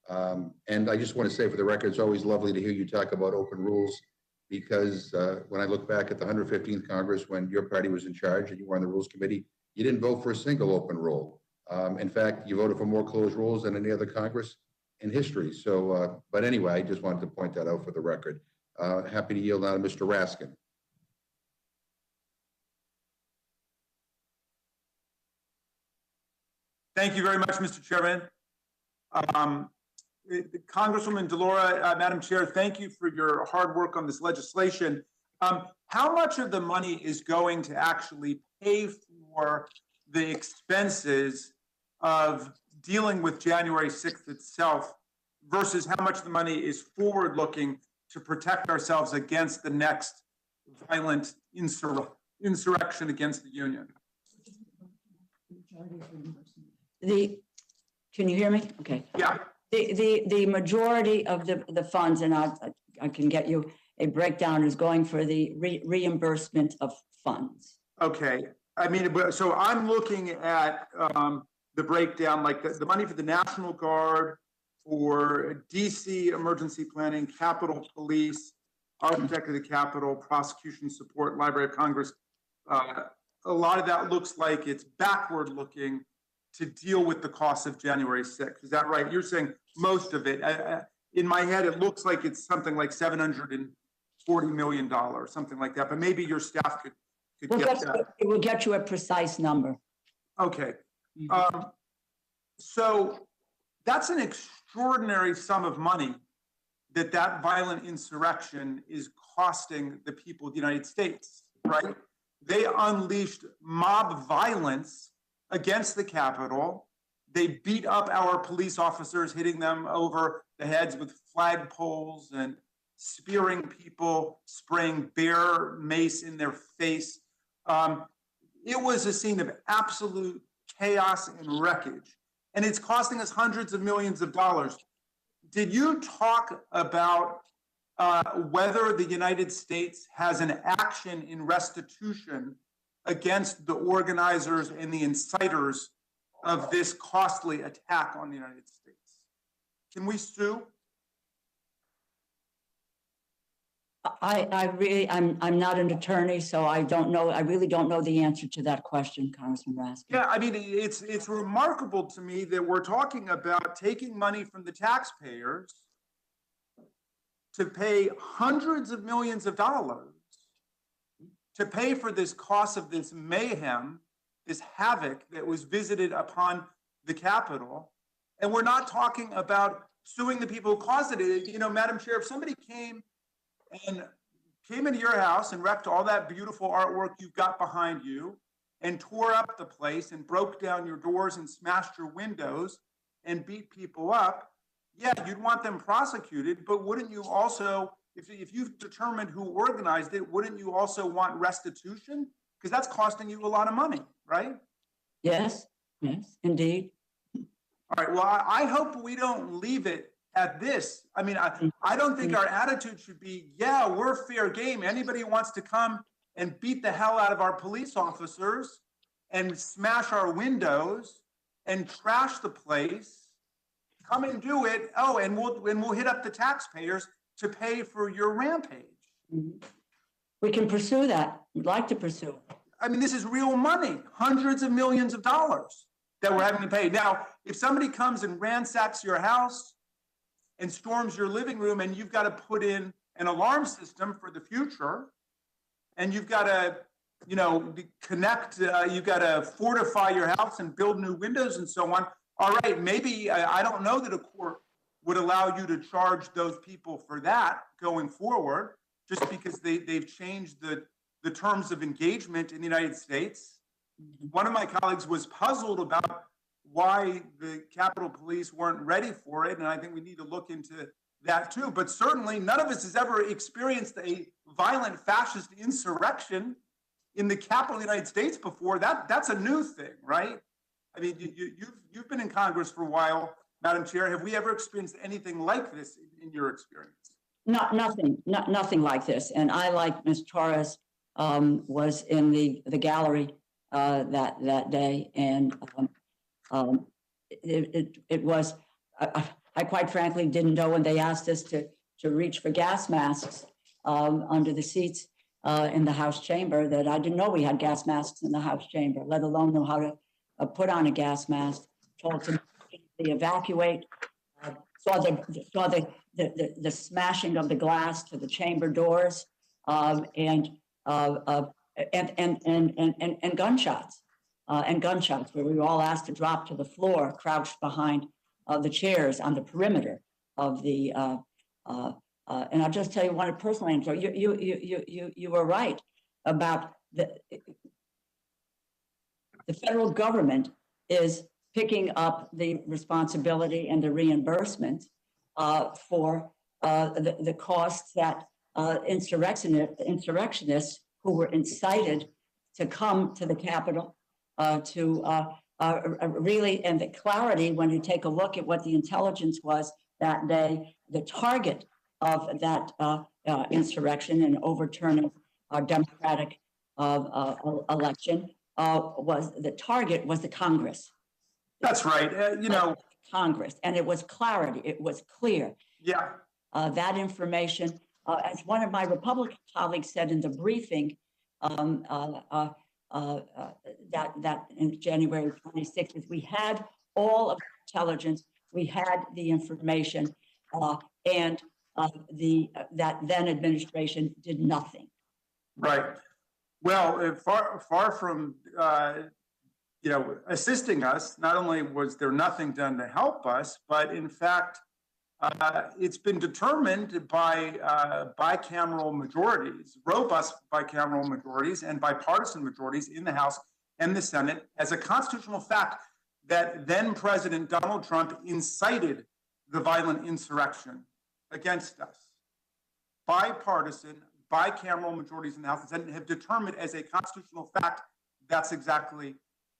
And I just want to say for the record, it's always lovely to hear you talk about open rules, because when I look back at the 115th Congress, when your party was in charge and you were on the Rules Committee, you didn't vote for a single open rule. In fact, you voted for more closed rules than any other Congress in history. So, but anyway, I just wanted to point that out for the record. Happy to yield now to Mr. Raskin. Thank you very much, Mr. Chairman. Congresswoman DeLaura, Madam Chair, thank you for your hard work on this legislation. How much of the money is going to actually pay for the expenses of dealing with January 6th itself versus how much the money is forward-looking to protect ourselves against the next violent insurrection against the Union? Can you hear me? Okay. Yeah. The majority of the funds, and I can get you a breakdown, is going for the reimbursement of funds. Okay. I mean, so I'm looking at the breakdown, like the money for the National Guard, for DC emergency planning, Capitol Police, Architect of the Capitol, prosecution support, Library of Congress. A lot of that looks like it's backward looking to deal with the cost of January 6th. Is that right? You're saying most of it. In my head, it looks like it's something like $740 million, something like that. But maybe your staff could get that. It will get you a precise number. Okay. So that's an extraordinary sum of money that violent insurrection is costing the people of the United States, right? They unleashed mob violence against the Capitol. They beat up our police officers, hitting them over the heads with flagpoles and spearing people, spraying bear mace in their face. It was a scene of absolute chaos and wreckage, and it's costing us hundreds of millions of dollars. Did you talk about whether the United States has an action in restitution against the organizers and the inciters of this costly attack on the United States? Can we sue? I'm not an attorney, so I don't know. I really don't know the answer to that question, Congressman Raskin. Yeah, I mean, it's remarkable to me that we're talking about taking money from the taxpayers to pay hundreds of millions of dollars to pay for this cost of this mayhem, this havoc that was visited upon the Capitol. And we're not talking about suing the people who caused it. You know, Madam Chair, if somebody came into your house and wrecked all that beautiful artwork you've got behind you and tore up the place and broke down your doors and smashed your windows and beat people up, yeah, you'd want them prosecuted, but wouldn't you also, if you've determined who organized it, wouldn't you also want restitution? Because that's costing you a lot of money, right? Yes, indeed. All right, well, I hope we don't leave it at this. I mean, I don't think our attitude should be, yeah, we're fair game. Anybody who wants to come and beat the hell out of our police officers and smash our windows and trash the place, come and do it. Oh, and we'll hit up the taxpayers to pay for your rampage. We can pursue that. We'd like to pursue. I mean, this is real money, hundreds of millions of dollars that we're having to pay. Now, if somebody comes and ransacks your house and storms your living room, and you've got to put in an alarm system for the future, and you've got to, you know, connect, you've got to fortify your house and build new windows and so on. All right, maybe, I don't know that a court would allow you to charge those people for that going forward, just because they've changed the terms of engagement in the United States. One of my colleagues was puzzled about why the Capitol Police weren't ready for it, and I think we need to look into that too. But certainly none of us has ever experienced a violent fascist insurrection in the capital of the United States before. That's a new thing, right? I mean, you've been in Congress for a while, Madam Chair. Have we ever experienced anything like this in your experience? Nothing like this. And I, like Ms. Torres, was in the gallery that day, and it was. I quite frankly didn't know when they asked us to reach for gas masks under the seats in the House chamber, that I didn't know we had gas masks in the House chamber, let alone know how to put on a gas mask. Told to evacuate. Saw the smashing of the glass to the chamber doors, and gunshots, where we were all asked to drop to the floor, crouched behind the chairs on the perimeter of the. And I'll just tell you one personal answer. You were right about the federal government is picking up the responsibility and the reimbursement for the costs that insurrectionists who were incited to come to the Capitol to really, and the clarity when you take a look at what the intelligence was that day, the target of that insurrection and overturning our democratic election was the Congress. That's right. You know, Congress, and it was clarity. It was clear. Yeah. That information, as one of my Republican colleagues said in the briefing, that in January 26th, is we had all of the intelligence, we had the information, and that then administration did nothing. Right. Well, far from assisting us, not only was there nothing done to help us, but in fact, it's been determined by bicameral majorities, robust bicameral majorities and bipartisan majorities in the House and the Senate as a constitutional fact that then President Donald Trump incited the violent insurrection against us. Bipartisan, bicameral majorities in the House and Senate have determined as a constitutional fact that's exactly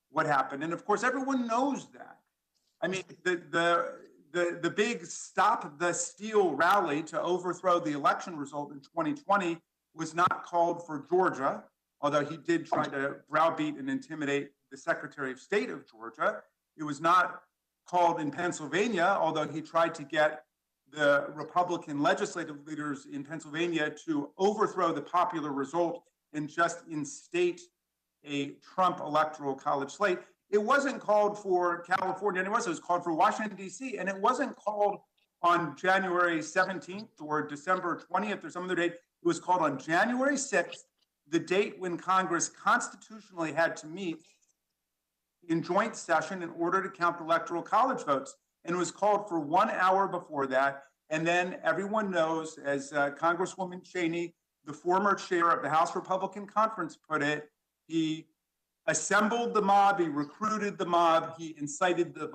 what happened. And of course, everyone knows that. I mean, the big Stop the Steal rally to overthrow the election result in 2020 was not called for Georgia, although he did try to browbeat and intimidate the Secretary of State of Georgia. It was not called in Pennsylvania, although he tried to get the Republican legislative leaders in Pennsylvania to overthrow the popular result and just instate a Trump electoral college slate. It wasn't called for California, and it was called for Washington, D.C., and it wasn't called on January 17th or December 20th or some other date. It was called on January 6th, the date when Congress constitutionally had to meet in joint session in order to count the electoral college votes. And it was called for 1 hour before that. And then everyone knows, as Congresswoman Cheney, the former chair of the House Republican Conference, put it, he assembled the mob, he recruited the mob, he incited the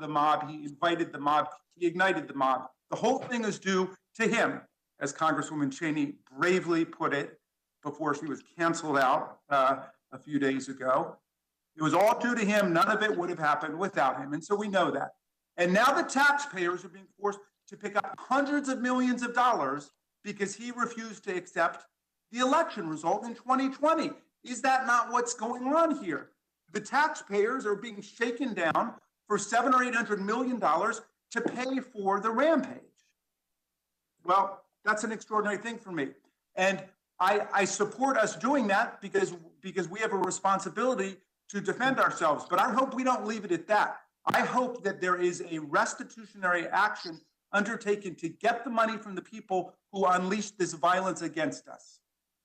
mob, he invited the mob, he ignited the mob. The whole thing is due to him, as Congresswoman Cheney bravely put it before she was canceled out a few days ago. It was all due to him. None of it would have happened without him. And so we know that. And now the taxpayers are being forced to pick up hundreds of millions of dollars because he refused to accept the election result in 2020. Is that not what's going on here? The taxpayers are being shaken down for $700 or $800 million to pay for the rampage. Well, that's an extraordinary thing for me. And I support us doing that because we have a responsibility to defend ourselves. But I hope we don't leave it at that. I hope that there is a restitutionary action undertaken to get the money from the people who unleashed this violence against us.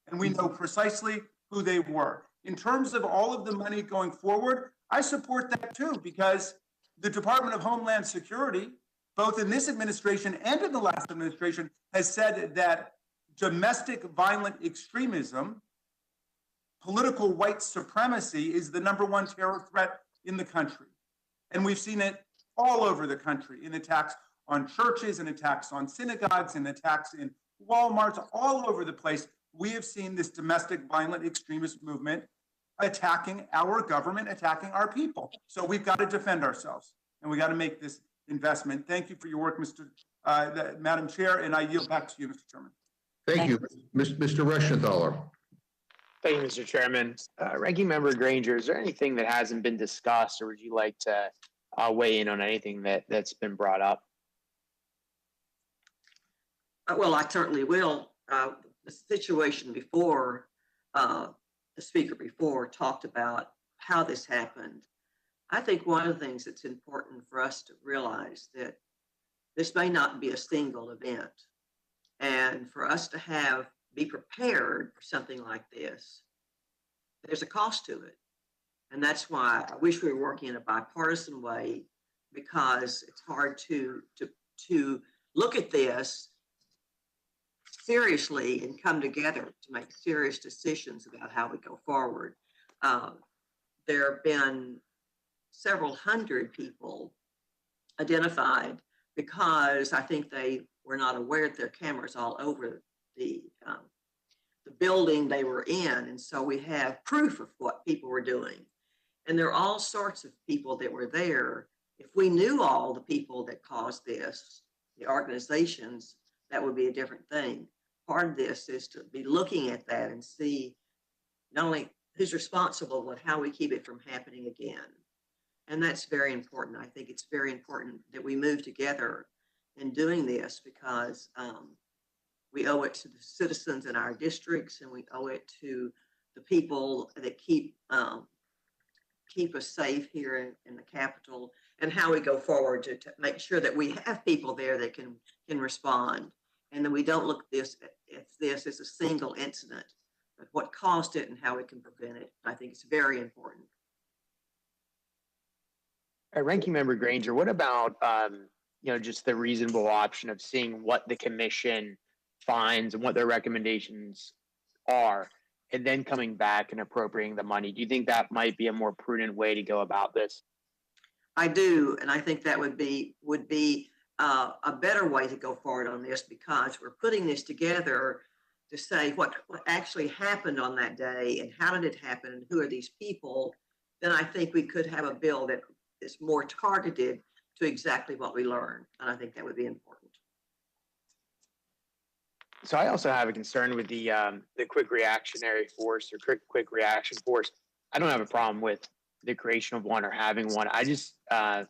And we know precisely who they were. In terms of all of the money going forward, I support that too, because the Department of Homeland Security, both in this administration and in the last administration, has said that domestic violent extremism, political white supremacy is the #1 terror threat in the country. And we've seen it all over the country in attacks on churches and attacks on synagogues and attacks in Walmarts, all over the place. We have seen this domestic violent extremist movement attacking our government, attacking our people. So we've got to defend ourselves and we got to make this investment. Thank you for your work, Madam Chair, and I yield back to you, Mr. Chairman. Thank you. Mr. Reschenthaler. Thank you, Mr. Chairman. Ranking Member Granger, is there anything that hasn't been discussed, or would you like to weigh in on anything that's been brought up? Well, I certainly will. The situation before, the speaker before talked about how this happened. I think one of the things that's important for us to realize that this may not be a single event. And for us to be prepared for something like this, there's a cost to it. And that's why I wish we were working in a bipartisan way, because it's hard to look at this seriously and come together to make serious decisions about how we go forward. There have been several hundred people identified because I think they were not aware that there are cameras all over the building they were in. And so we have proof of what people were doing. And there are all sorts of people that were there. If we knew all the people that caused this, the organizations, that would be a different thing. Part of this is to be looking at that and see not only who's responsible, but how we keep it from happening again. And that's very important. I think it's very important that we move together in doing this, because we owe it to the citizens in our districts, and we owe it to the people that keep us safe here in the Capitol, and how we go forward to make sure that we have people there that can respond, and that we don't look at this as a single incident, but what caused it and how we can prevent it. I think it's very important. Ranking Member Granger, what about just the reasonable option of seeing what the commission finds and what their recommendations are, and then coming back and appropriating the money? Do you think that might be a more prudent way to go about this? I do, and I think that would be a better way to go forward on this, because we're putting this together to say what actually happened on that day and how did it happen and who are these people. Then I think we could have a bill that is more targeted to exactly what we learned, and I think that would be important. So I also have a concern with the quick reactionary force, or quick reaction force. I don't have a problem with the creation of one or having one. I just have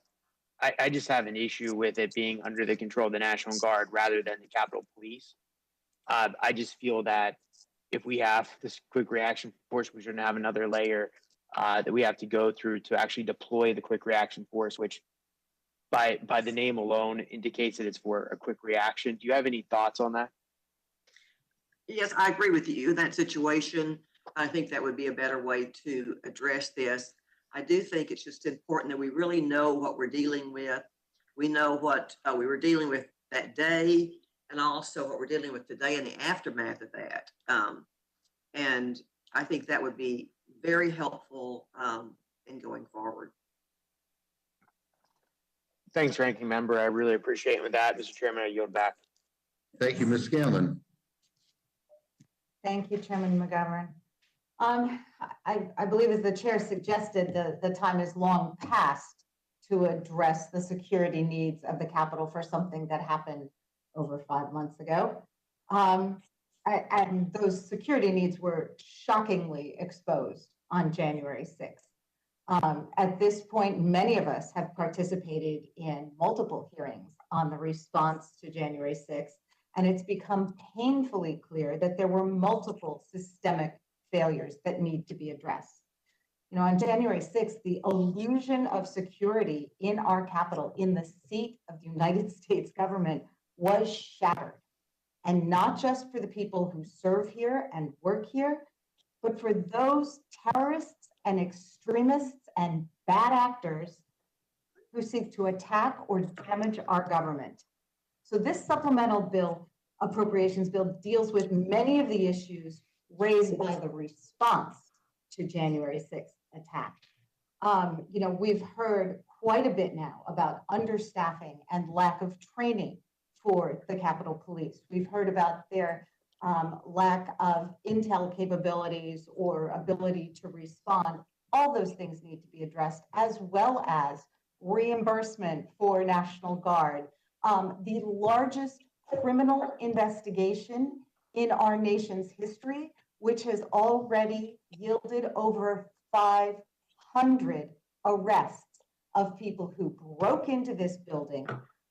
an issue with it being under the control of the National Guard rather than the Capitol Police. I just feel that if we have this quick reaction force, we shouldn't have another layer that we have to go through to actually deploy the quick reaction force, which by the name alone indicates that it's for a quick reaction. Do you have any thoughts on that? Yes, I agree with you in that situation. I think that would be a better way to address this. I do think it's just important that we really know what we're dealing with. We know what we were dealing with that day, and also what we're dealing with today in the aftermath of that. And I think that would be very helpful in going forward. Thanks, Ranking Member. I really appreciate it with that. Mr. Chairman, I yield back. Thank you, Ms. Scanlon. Thank you, Chairman McGovern. I believe, as the chair suggested, the time is long past to address the security needs of the Capitol for something that happened over 5 months ago. And those security needs were shockingly exposed on January 6th. At this point, many of us have participated in multiple hearings on the response to January 6th, And it's become painfully clear that there were multiple systemic failures that need to be addressed. You know, on January 6th, the illusion of security in our capital, in the seat of the United States government, was shattered. And not just for the people who serve here and work here, but for those terrorists and extremists and bad actors who seek to attack or damage our government. So this supplemental bill, appropriations bill, deals with many of the issues raised by the response to January 6th attack. You know, we've heard quite a bit now about understaffing and lack of training for the Capitol Police. We've heard about their lack of intel capabilities or ability to respond. All those things need to be addressed, as well as reimbursement for National Guard. The largest criminal investigation in our nation's history, which has already yielded over 500 arrests of people who broke into this building,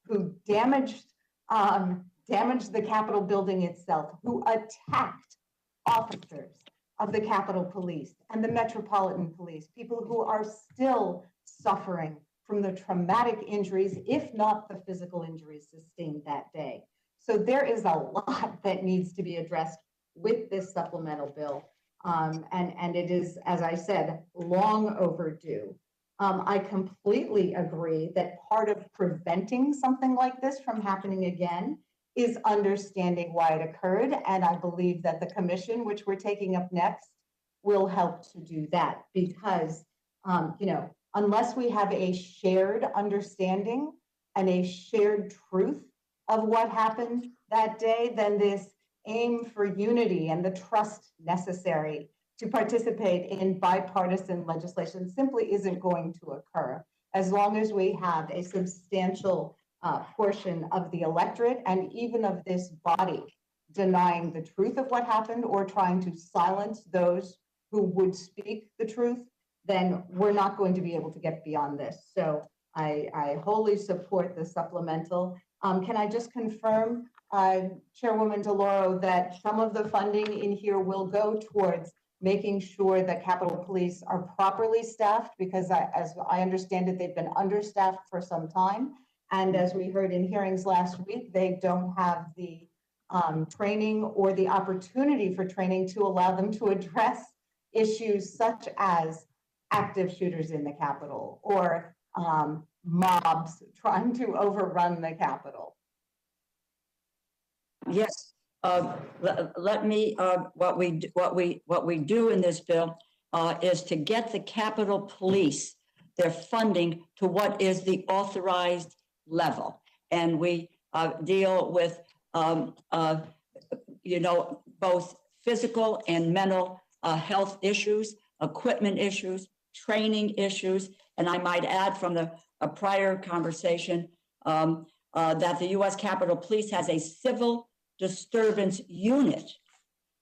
who damaged the Capitol building itself, who attacked officers of the Capitol Police and the Metropolitan Police, people who are still suffering from the traumatic injuries, if not the physical injuries sustained that day. So there is a lot that needs to be addressed with this supplemental bill. And it is, as I said, long overdue. I completely agree that part of preventing something like this from happening again is understanding why it occurred. And I believe that the commission, which we're taking up next, will help to do that because, you know, unless we have a shared understanding and a shared truth of what happened that day, then this aim for unity and the trust necessary to participate in bipartisan legislation simply isn't going to occur as long as we have a substantial portion of the electorate and even of this body denying the truth of what happened or trying to silence those who would speak the truth, then we're not going to be able to get beyond this. So I wholly support the supplemental. Can I just confirm, Chairwoman DeLauro, that some of the funding in here will go towards making sure that Capitol Police are properly staffed, because as I understand it, they've been understaffed for some time. And as we heard in hearings last week, they don't have the training or the opportunity for training to allow them to address issues such as active shooters in the Capitol or mobs trying to overrun the Capitol. Yes, let me, what we do in this bill is to get the Capitol Police their funding to what is the authorized level. And we deal with, you know, both physical and mental health issues, equipment issues, training issues. And I might add from a prior conversation that the U.S. Capitol Police has a civil disturbance unit,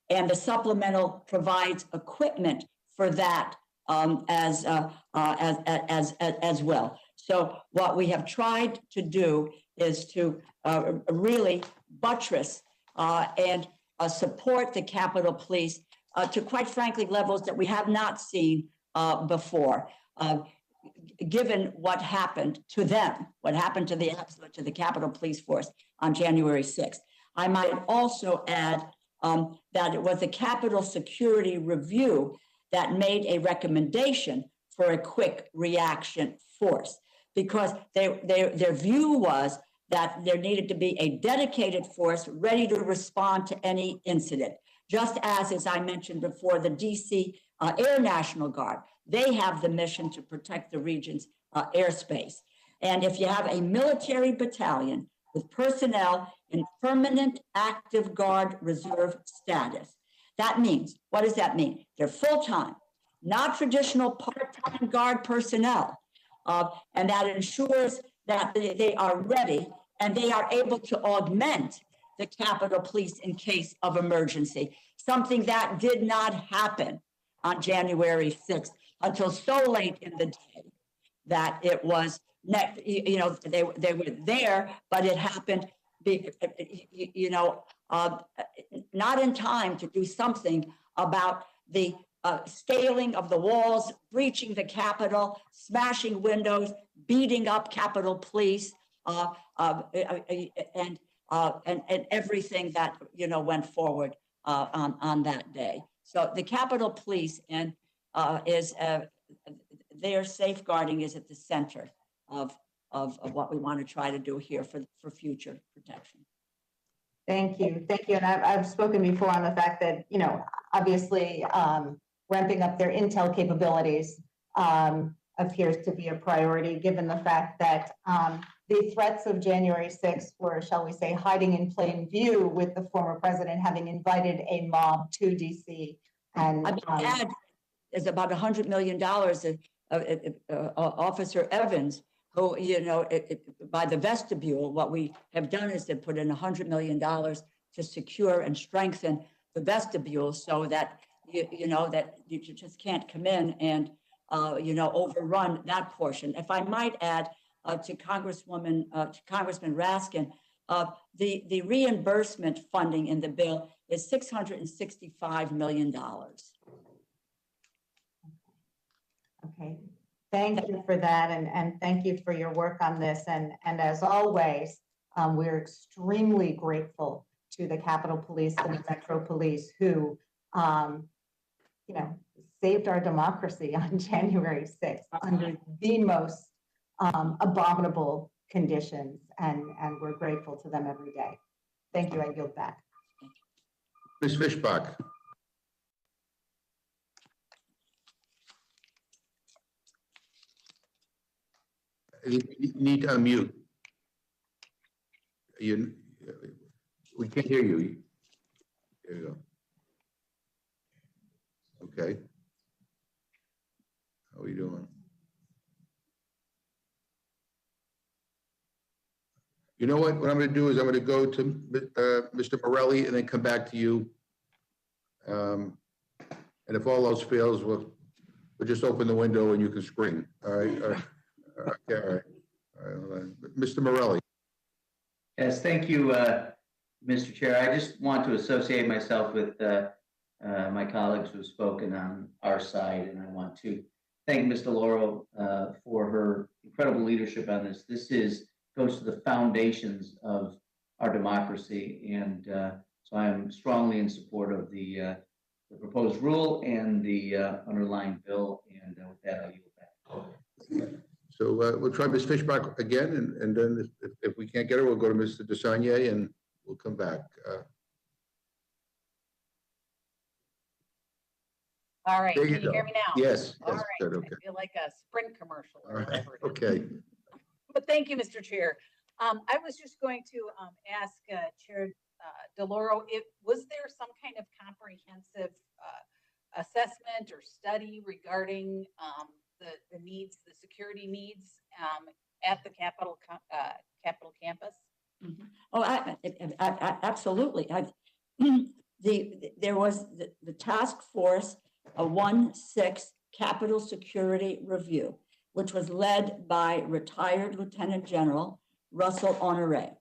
and the supplemental provides equipment for that as well. So what we have tried to do is to really buttress and support the Capitol Police to, quite frankly, levels that we have not seen before. Given what happened to them, what happened to the Capitol Police Force on January 6th. I might also add that it was the Capitol Security Review that made a recommendation for a quick reaction force, because their view was that there needed to be a dedicated force ready to respond to any incident. Just as I mentioned before, the DC Air National Guard, they have the mission to protect the region's airspace. And if you have a military battalion with personnel in permanent active guard reserve status, that means, what does that mean? They're full-time, not traditional part-time guard personnel. And that ensures that they are ready and they are able to augment the Capitol Police in case of emergency, something that did not happen on January 6th until so late in the day that it was, you know, they were there, but it happened not in time to do something about the scaling of the walls, breaching the Capitol, smashing windows, beating up Capitol Police, and everything that went forward on that day. So the Capitol Police and their safeguarding is at the center of what we want to try to do here for future protection. Thank you. And I've spoken before on the fact that, obviously ramping up their intel capabilities appears to be a priority, given the fact that the threats of January 6th were, shall we say, hiding in plain view, with the former president having invited a mob to DC. And add is about $100 million. Officer Evans, who, by the vestibule, what we have done is to put in $100 million to secure and strengthen the vestibule, so that that you just can't come in and overrun that portion. If I might add to Congressman Raskin, the reimbursement funding in the bill is $665 million. Okay, thank you for that, and thank you for your work on this. And as always, we're extremely grateful to the Capitol Police and the Metro Police, who saved our democracy on January 6th under the most abominable conditions, and we're grateful to them every day. Thank you. I yield back. Ms. Fishbach. You need to unmute. We can't hear you. There you go. Okay. How are you doing? You know what? What I'm going to do is I'm going to go to Mr. Morelli and then come back to you. And if all else fails, we'll just open the window and you can scream. All right. All right. Okay. All right. All right. Mr. Morelli. Yes, thank you, Mr. Chair. I just want to associate myself with my colleagues who have spoken on our side, and I want to thank Ms. DeLauro for her incredible leadership on this. This goes to the foundations of our democracy, and so I am strongly in support of the proposed rule and the underlying bill. And with that, I'll yield back. So we'll try Ms. Fishbach again, and then if we can't get her, we'll go to Mr. DeSagne and we'll come back. All right, can you hear me now? Yes. All right, good, okay. I feel like a Sprint commercial. Or whatever. Okay. But thank you, Mr. Chair. I was just going to ask Chair DeLauro, was there some kind of comprehensive assessment or study regarding the needs, the security needs at the Capitol campus? Mm-hmm. Oh, absolutely. There was the task force, a 1-6 Capitol Security Review, which was led by retired Lieutenant General Russell Honoré.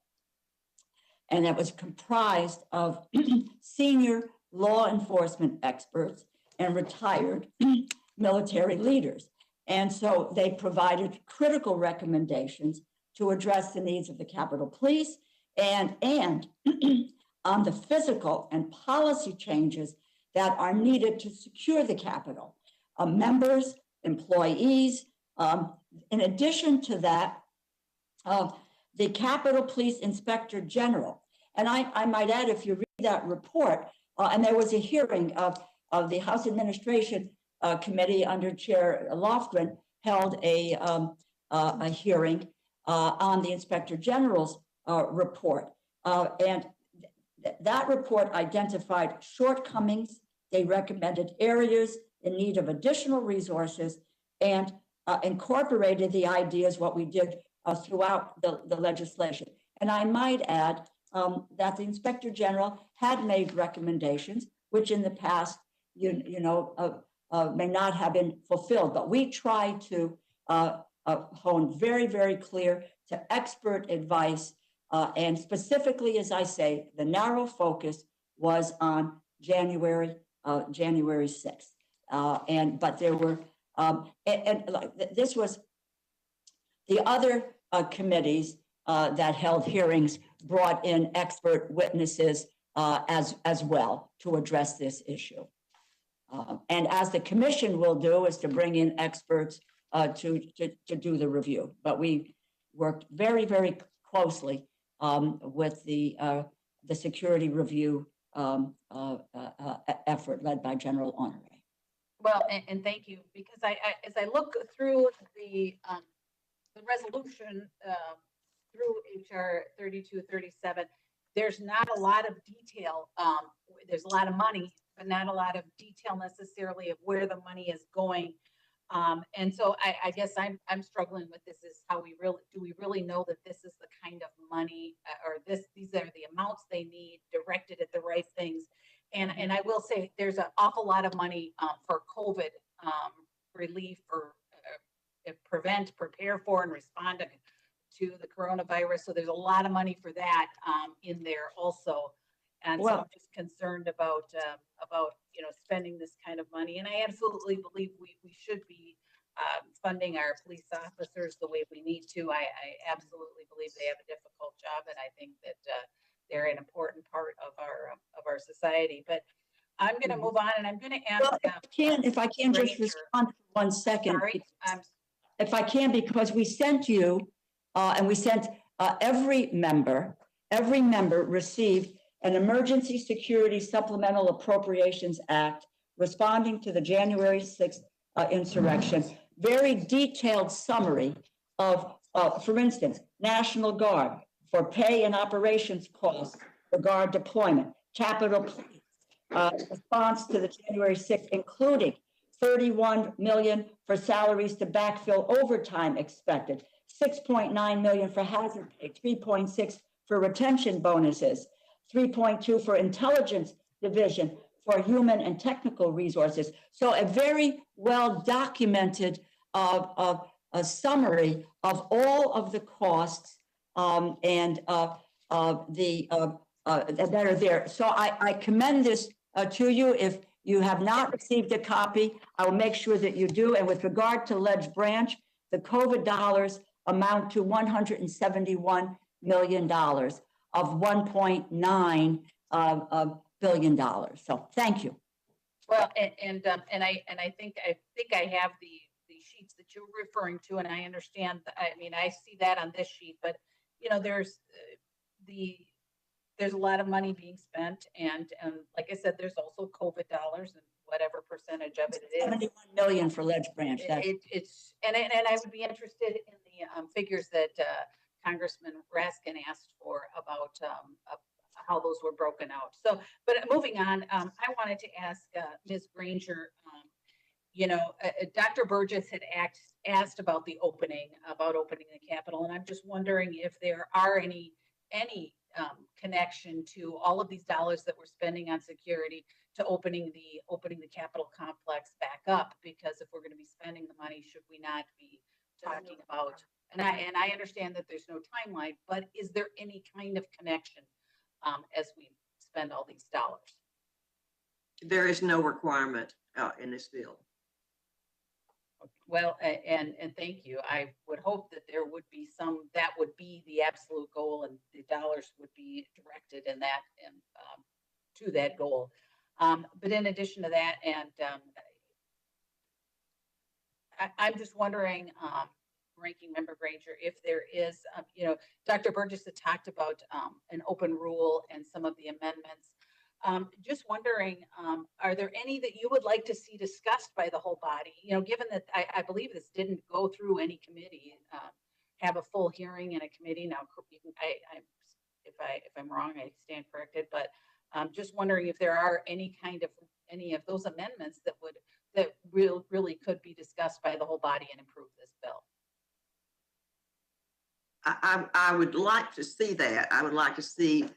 And it was comprised of senior law enforcement experts and retired military leaders. And so they provided critical recommendations to address the needs of the Capitol Police and on the physical and policy changes that are needed to secure the Capitol. Members, employees. In addition to that, the Capitol Police Inspector General. And I might add, if you read that report, and there was a hearing of the House Administration Committee under Chair Lofgren held a hearing on the Inspector General's report. And that report identified shortcomings. They recommended areas in need of additional resources and incorporated the ideas, what we did throughout the legislation. And I might add that the Inspector General had made recommendations, which in the past, may not have been fulfilled, but we try to hone very, very clear to expert advice And specifically, as I say, the narrow focus was on January 6th. But there were, this was the other committees that held hearings brought in expert witnesses as well to address this issue. And as the commission will do, is to bring in experts to do the review. But we worked very, very closely with the security review effort led by General Honore. Well, and thank you, because as I look through the resolution through HR 3237, there's not a lot of detail. There's a lot of money, but not a lot of detail necessarily of where the money is going. And so I guess I'm struggling with this, is how do we really know that this is the kind of money or these are the amounts they need directed at the right things. And I will say there's an awful lot of money for COVID relief or prevent, prepare for, and respond to the coronavirus. So there's a lot of money for that in there also. And so I'm just concerned about spending this kind of money. And I absolutely believe we should be funding our police officers the way we need to. I absolutely believe they have a difficult job, and I think that they're an important part of our society. But I'm going to move on, and I'm going to ask. Well, if I can just respond for 1 second. Sorry, if I can, because we sent you, and we sent every member received an Emergency Security Supplemental Appropriations Act responding to the January 6th insurrection. Very detailed summary of, for instance, National Guard for pay and operations costs for Guard deployment, Capitol Police response to the January 6th, including $31 million for salaries to backfill overtime expected, $6.9 million for hazard pay, $3.6 for retention bonuses, $3.2 for intelligence division for human and technical resources. So a very well documented a summary of all of the costs that are there. So I commend this to you. If you have not received a copy, I will make sure that you do. And with regard to Ledge Branch, the COVID dollars amount to $171 million of $1.9 billion. So thank you. well, and I think I have the sheets that you're referring to, and I understand. I mean, I see that on this sheet, but there's a lot of money being spent, and like I said, there's also COVID dollars and whatever percentage of it is. 71 million for Ledge Branch. It's and I would be interested in the figures that Congressman Raskin asked for about how those were broken out. So, but moving on, I wanted to ask Ms. Granger. Dr. Burgess had asked about opening the Capitol, and I'm just wondering if there are any connection to all of these dollars that we're spending on security to opening the Capitol complex back up. Because if we're going to be spending the money, should we not be talking about? And I understand that there's no timeline, but is there any kind of connection as we spend all these dollars? There is no requirement in this bill. Well, and thank you. I would hope that there would be that would be the absolute goal, and the dollars would be directed in that and to that goal. But in addition to that, and I'm just wondering, Ranking Member Granger, if there is, Dr. Burgess had talked about an open rule and some of the amendments. Just wondering, are there any that you would like to see discussed by the whole body? Given that I believe this didn't go through any committee, have a full hearing in a committee. Now, if I'm wrong, I stand corrected. But just wondering if there are any of those amendments that really could be discussed by the whole body and improve this bill. I would like to see that. I would like to see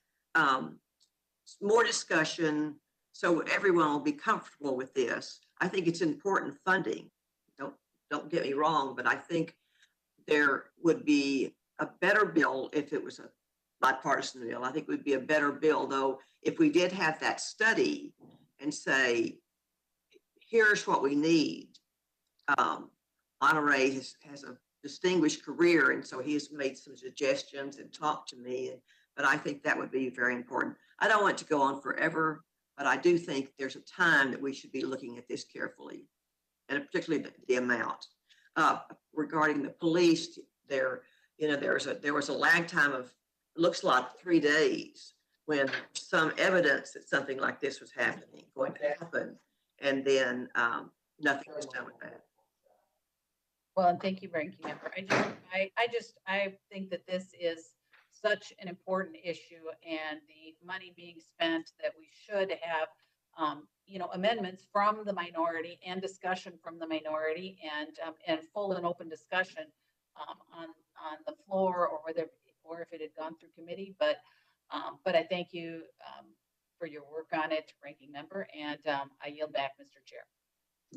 more discussion so everyone will be comfortable with this. I think it's important funding. Don't get me wrong, but I think there would be a better bill if it was bipartisan bill. I think it would be a better bill, though, if we did have that study and say, here's what we need. Monterey has a distinguished career, and so he has made some suggestions and talked to me, but I think that would be very important. I don't want it to go on forever, but I do think there's a time that we should be looking at this carefully, and particularly the amount. Regarding the police, there was a lag time of, looks like 3 days when some evidence that something like this was going to happen, and then nothing was done with that. Well, and thank you, Ranking Member. I think that this is such an important issue, and the money being spent, that we should have, amendments from the minority and discussion from the minority, and full and open discussion on the floor, or if it had gone through committee. But I thank you for your work on it, Ranking Member, and I yield back, Mr. Chair.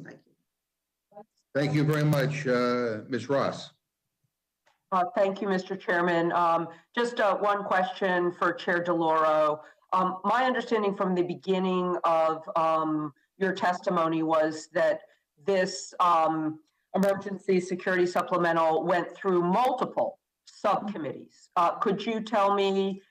Thank you. Thank you very much, Ms. Ross. Thank you, Mr. Chairman. Just one question for Chair DeLauro. My understanding from the beginning of your testimony was that this emergency security supplemental went through multiple subcommittees. Could you tell me,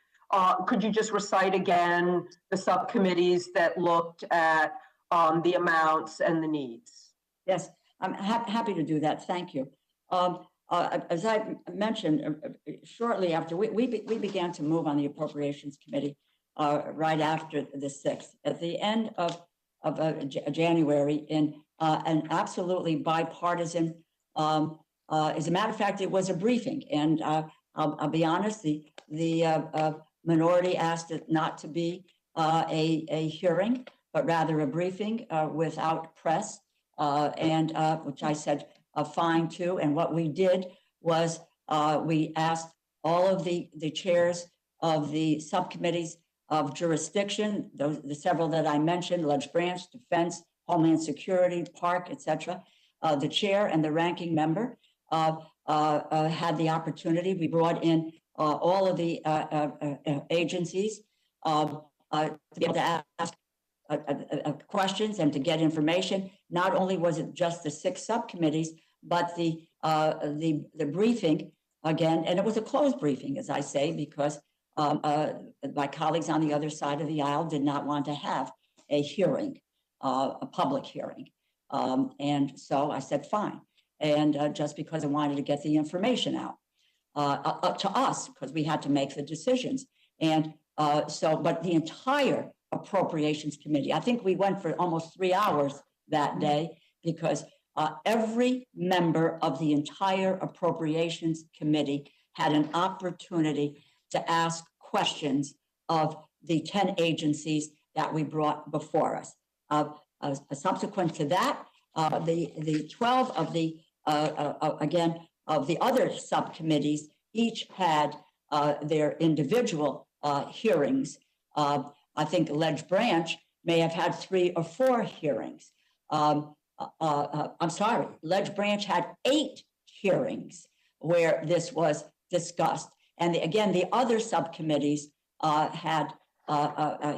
could you just recite again the subcommittees that looked at the amounts and the needs? Yes, I'm happy to do that. Thank you. As I mentioned, shortly after we began to move on the Appropriations Committee right after the 6th, at the end of January, in an absolutely bipartisan, as a matter of fact, it was a briefing. And I'll be honest, the minority asked it not to be a hearing, but rather a briefing without press, and which I said fine too. And what we did was we asked all of the chairs of the subcommittees of jurisdiction, the several that I mentioned, Ledge Branch, Defense, Homeland Security, Park, etc. The chair and the ranking member had the opportunity. We brought in all of the agencies to be able to ask questions and to get information. Not only was it just the 6 subcommittees, but the briefing again, and it was a closed briefing, as I say, because my colleagues on the other side of the aisle did not want to have a hearing, a public hearing. And so I said, fine. And just because I wanted to get the information out up to us, because we had to make the decisions. And but the entire Appropriations Committee, I think we went for almost 3 hours that day, because every member of the entire Appropriations Committee had an opportunity to ask questions of the 10 agencies that we brought before us. Subsequent to that, the 12 of the, again, of the other subcommittees each had their individual hearings. I think Ledge Branch may have had 3 or 4 hearings. I'm sorry, Ledge Branch had 8 hearings where this was discussed. And again, the other subcommittees had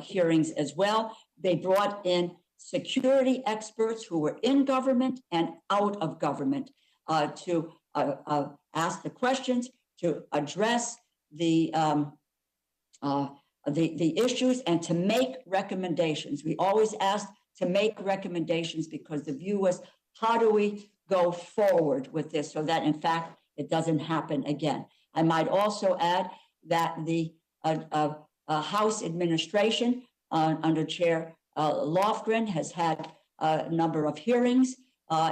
hearings as well. They brought in security experts who were in government and out of government to ask the questions, to address the issues, and to make recommendations. We always asked to make recommendations because the view was, how do we go forward with this so that, in fact, it doesn't happen again? I might also add that the House administration under Chair Lofgren has had a number of hearings,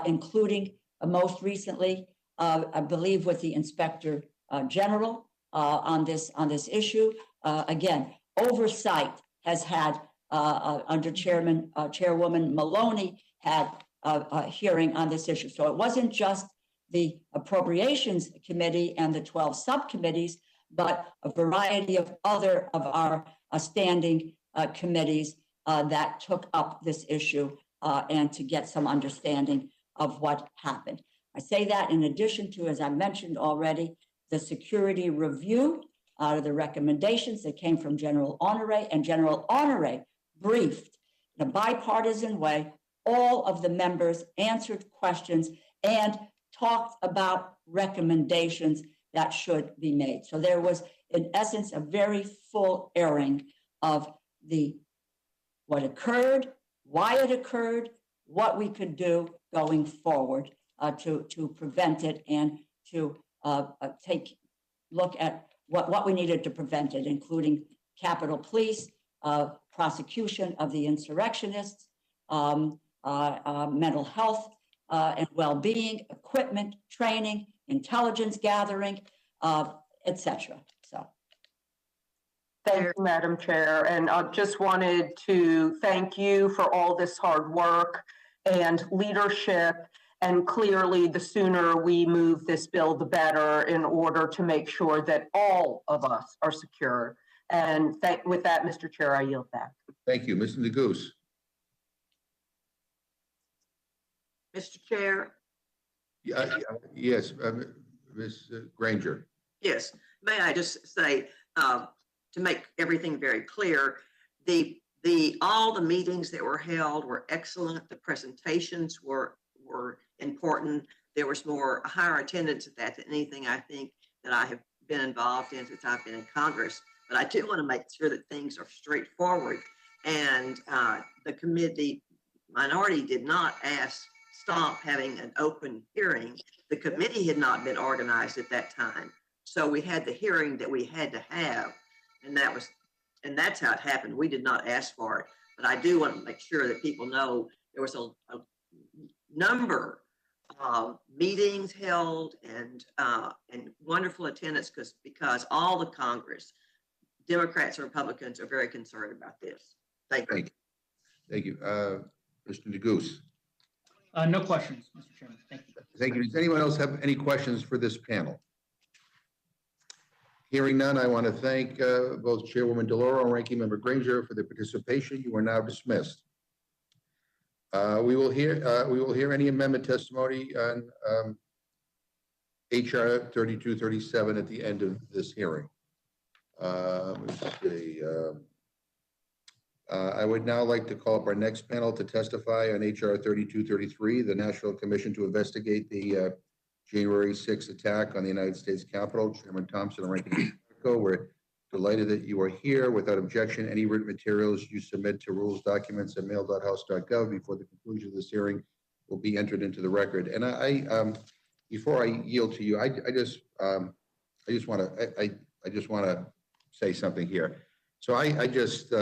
including most recently, I believe, with the Inspector General on this issue. Again, oversight has had under Chairwoman Maloney had a hearing on this issue. So it wasn't just the Appropriations Committee and the 12 subcommittees, but a variety of other of our standing committees that took up this issue and to get some understanding of what happened. I say that in addition to, as I mentioned already, the security review out of the recommendations that came from General Honore, and General Honore briefed in a bipartisan way. All of the members answered questions and talked about recommendations that should be made. So there was, in essence, a very full airing of what occurred, why it occurred, what we could do going forward to prevent it and to look at what we needed to prevent it, including Capitol Police, prosecution of the insurrectionists, mental health and well-being, equipment, training, intelligence gathering, etc. So. Thank you, Madam Chair. And I just wanted to thank you for all this hard work and leadership. And clearly, the sooner we move this bill, the better, in order to make sure that all of us are secure. And with that, Mr. Chair, I yield back. Thank you. Mr. Neguse. Mr. Chair, Yes, Ms. Granger. yes, may I just say, to make everything very clear, all the meetings that were held were excellent. The presentations were important. There was higher attendance at that than anything I think that I have been involved in since I've been in Congress. But I do want to make sure that things are straightforward. And the minority did not stop having an open hearing. The committee had not been organized at that time. So we had the hearing that we had to have. And that's how it happened. We did not ask for it. But I do want to make sure that people know there was a number of meetings held and wonderful attendance because all the Congress, Democrats and Republicans, are very concerned about this. Thank you. Thank you. Mr. Neguse. No questions, Mr. Chairman. Thank you. Thank you. Does anyone else have any questions for this panel? Hearing none, I want to thank both Chairwoman DeLauro and Ranking Member Granger for their participation. You are now dismissed. We will hear any amendment testimony on HR 3237 at the end of this hearing. Let's see. I would now like to call up our next panel to testify on HR 3233, the National Commission to investigate the January 6th attack on the United States Capitol. Chairman Thompson and Ranking Member, we're delighted that you are here. Without objection, any written materials you submit to rules documents at mail.house.gov before the conclusion of this hearing will be entered into the record. And I before I yield to you, I just want to say something here. So I just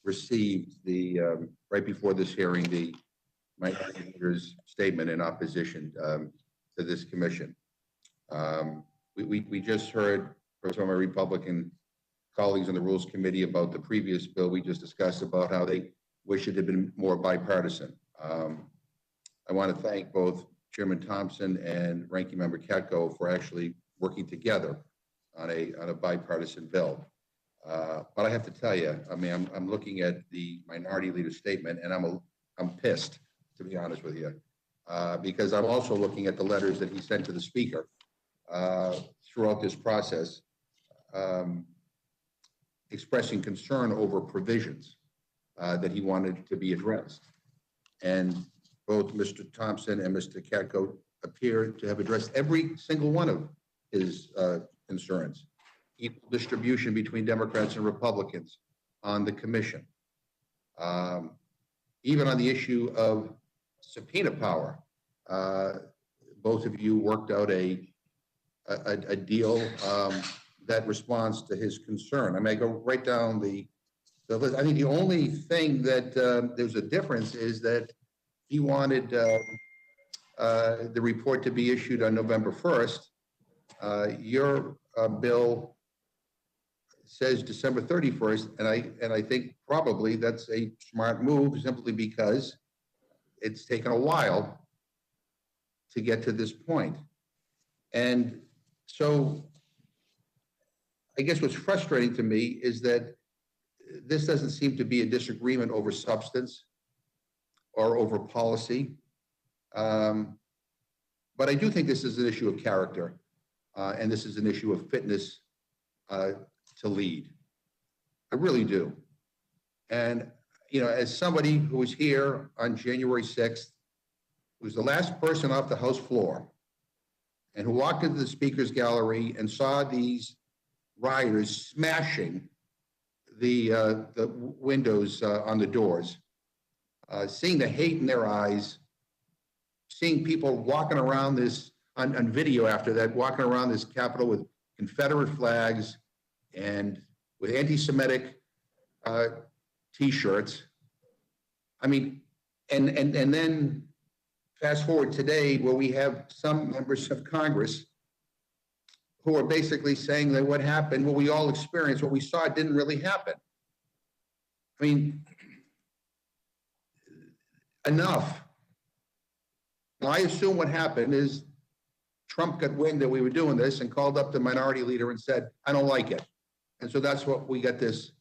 received right before this hearing, the minority leader's statement in opposition to this commission. We just heard from my Republican colleagues on the Rules Committee about the previous bill we just discussed, about how they wish it had been more bipartisan. I want to thank both Chairman Thompson and Ranking Member Katko for actually working together on a bipartisan bill. But I have to tell you, I mean, I'm looking at the minority leader statement, and I'm pissed, to be honest with you, because I'm also looking at the letters that he sent to the Speaker throughout this process, expressing concern over provisions that he wanted to be addressed. And both Mr. Thompson and Mr. Katko appear to have addressed every single one of his concerns. Equal distribution between Democrats and Republicans on the commission. Even on the issue of subpoena power, both of you worked out a deal that responds to his concern. I may go right down the list. I think the only thing that there's a difference is that he wanted the report to be issued on November 1st. Your bill says December 31st, and I think probably that's a smart move, simply because it's taken a while to get to this point. And so I guess what's frustrating to me is that this doesn't seem to be a disagreement over substance or over policy. But I do think this is an issue of character, and this is an issue of fitness to lead. I really do. And, you know, as somebody who was here on January 6th, who was the last person off the House floor, and who walked into the speaker's gallery and saw these rioters smashing the windows on the doors, seeing the hate in their eyes, seeing people walking around this, on video after that, walking around this Capitol with Confederate flags and with anti-Semitic T-shirts. I mean, and then fast forward today, where we have some members of Congress who are basically saying that what happened, what we all experienced, what we saw, didn't really happen. I mean, enough. Now, I assume what happened is Trump got wind that we were doing this and called up the minority leader and said, I don't like it. And so that's what we got this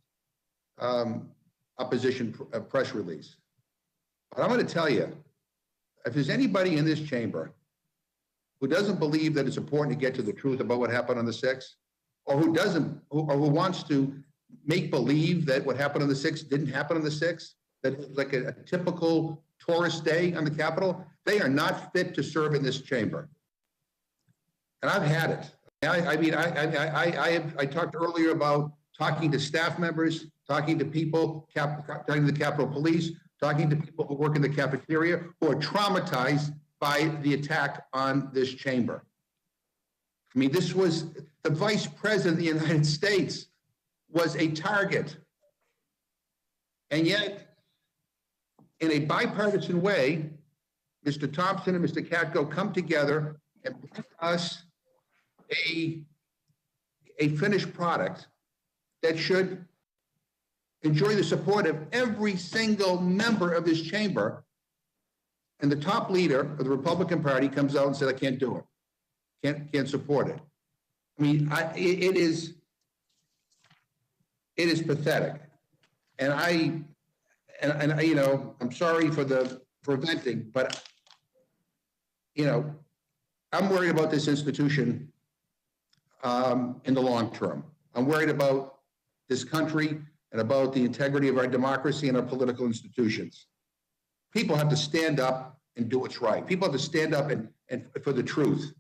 opposition press release. But I'm going to tell you, if there's anybody in this chamber who doesn't believe that it's important to get to the truth about what happened on the 6th, or who doesn't, or who wants to make believe that what happened on the 6th didn't happen on the 6th, that it's like a typical tourist day on the Capitol, they are not fit to serve in this chamber. And I've had it. I talked earlier about talking to staff members, talking to people, talking to the Capitol Police, talking to people who work in the cafeteria who are traumatized by the attack on this chamber. I mean, this was the Vice President of the United States was a target. And yet, in a bipartisan way, Mr. Thompson and Mr. Katko come together and bring us a finished product that should enjoy the support of every single member of this chamber. And the top leader of the Republican Party comes out and said, I can't do it, can't support it. I mean, it is pathetic. And I, you know, I'm sorry for venting, but, you know, I'm worried about this institution in the long term. I'm worried about this country and about the integrity of our democracy and our political institutions. People have to stand up and do what's right. People have to stand up and for the truth.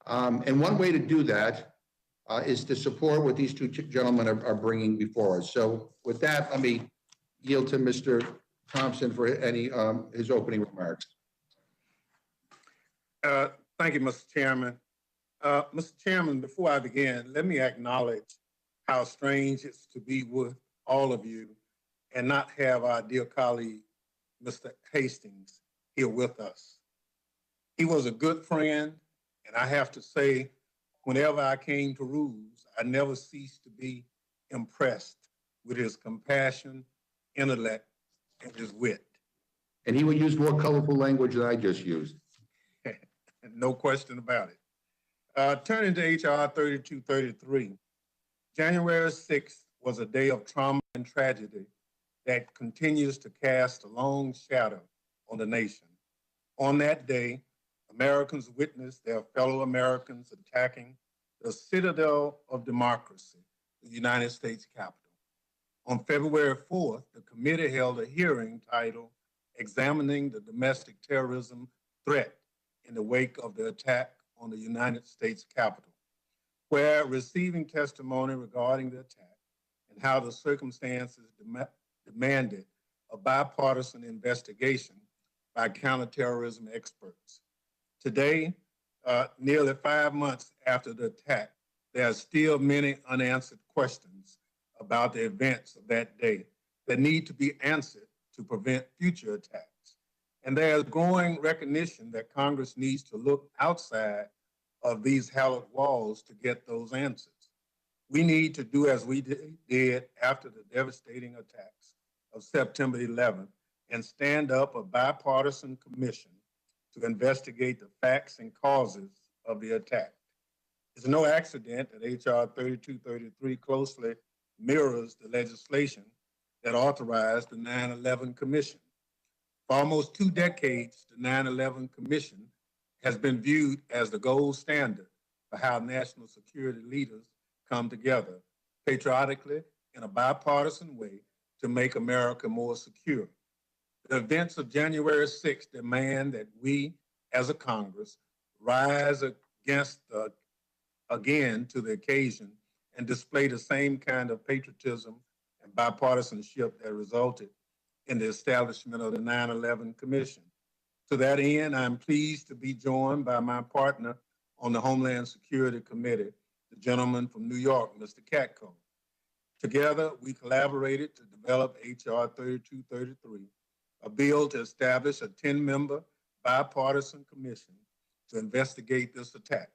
And one way to do that is to support what these two gentlemen are bringing before us. So with that, let me yield to Mr. Thompson for any his opening remarks. Thank you, Mr. Chairman. Mr. Chairman, before I begin, let me acknowledge how strange it's to be with all of you and not have our dear colleague, Mr. Hastings, here with us. He was a good friend, and I have to say, whenever I came to Rules, I never ceased to be impressed with his compassion, intellect, and his wit. And he would use more colorful language than I just used. No question about it. Turning to H.R. 3233, January 6th was a day of trauma and tragedy that continues to cast a long shadow on the nation. On that day, Americans witnessed their fellow Americans attacking the citadel of democracy, the United States Capitol. On February 4th, the committee held a hearing titled Examining the Domestic Terrorism Threat in the Wake of the Attack on the United States Capitol, where receiving testimony regarding the attack and how the circumstances demanded a bipartisan investigation by counterterrorism experts. Today, nearly 5 months after the attack, there are still many unanswered questions about the events of that day that need to be answered to prevent future attacks. And there is growing recognition that Congress needs to look outside of these hallowed walls to get those answers. We need to do as we did after the devastating attacks of September 11th and stand up a bipartisan commission to investigate the facts and causes of the attack. It's no accident that H.R. 3233 closely mirrors the legislation that authorized the 9/11 Commission. For almost 2 decades, the 9/11 Commission has been viewed as the gold standard for how national security leaders come together patriotically in a bipartisan way to make America more secure. The events of January 6th demand that we, as a Congress, rise again to the occasion and display the same kind of patriotism and bipartisanship that resulted in the establishment of the 9/11 Commission. To that end, I'm pleased to be joined by my partner on the Homeland Security Committee, the gentleman from New York, Mr. Katko. Together, we collaborated to develop H.R. 3233, a bill to establish a 10-member bipartisan commission to investigate this attack.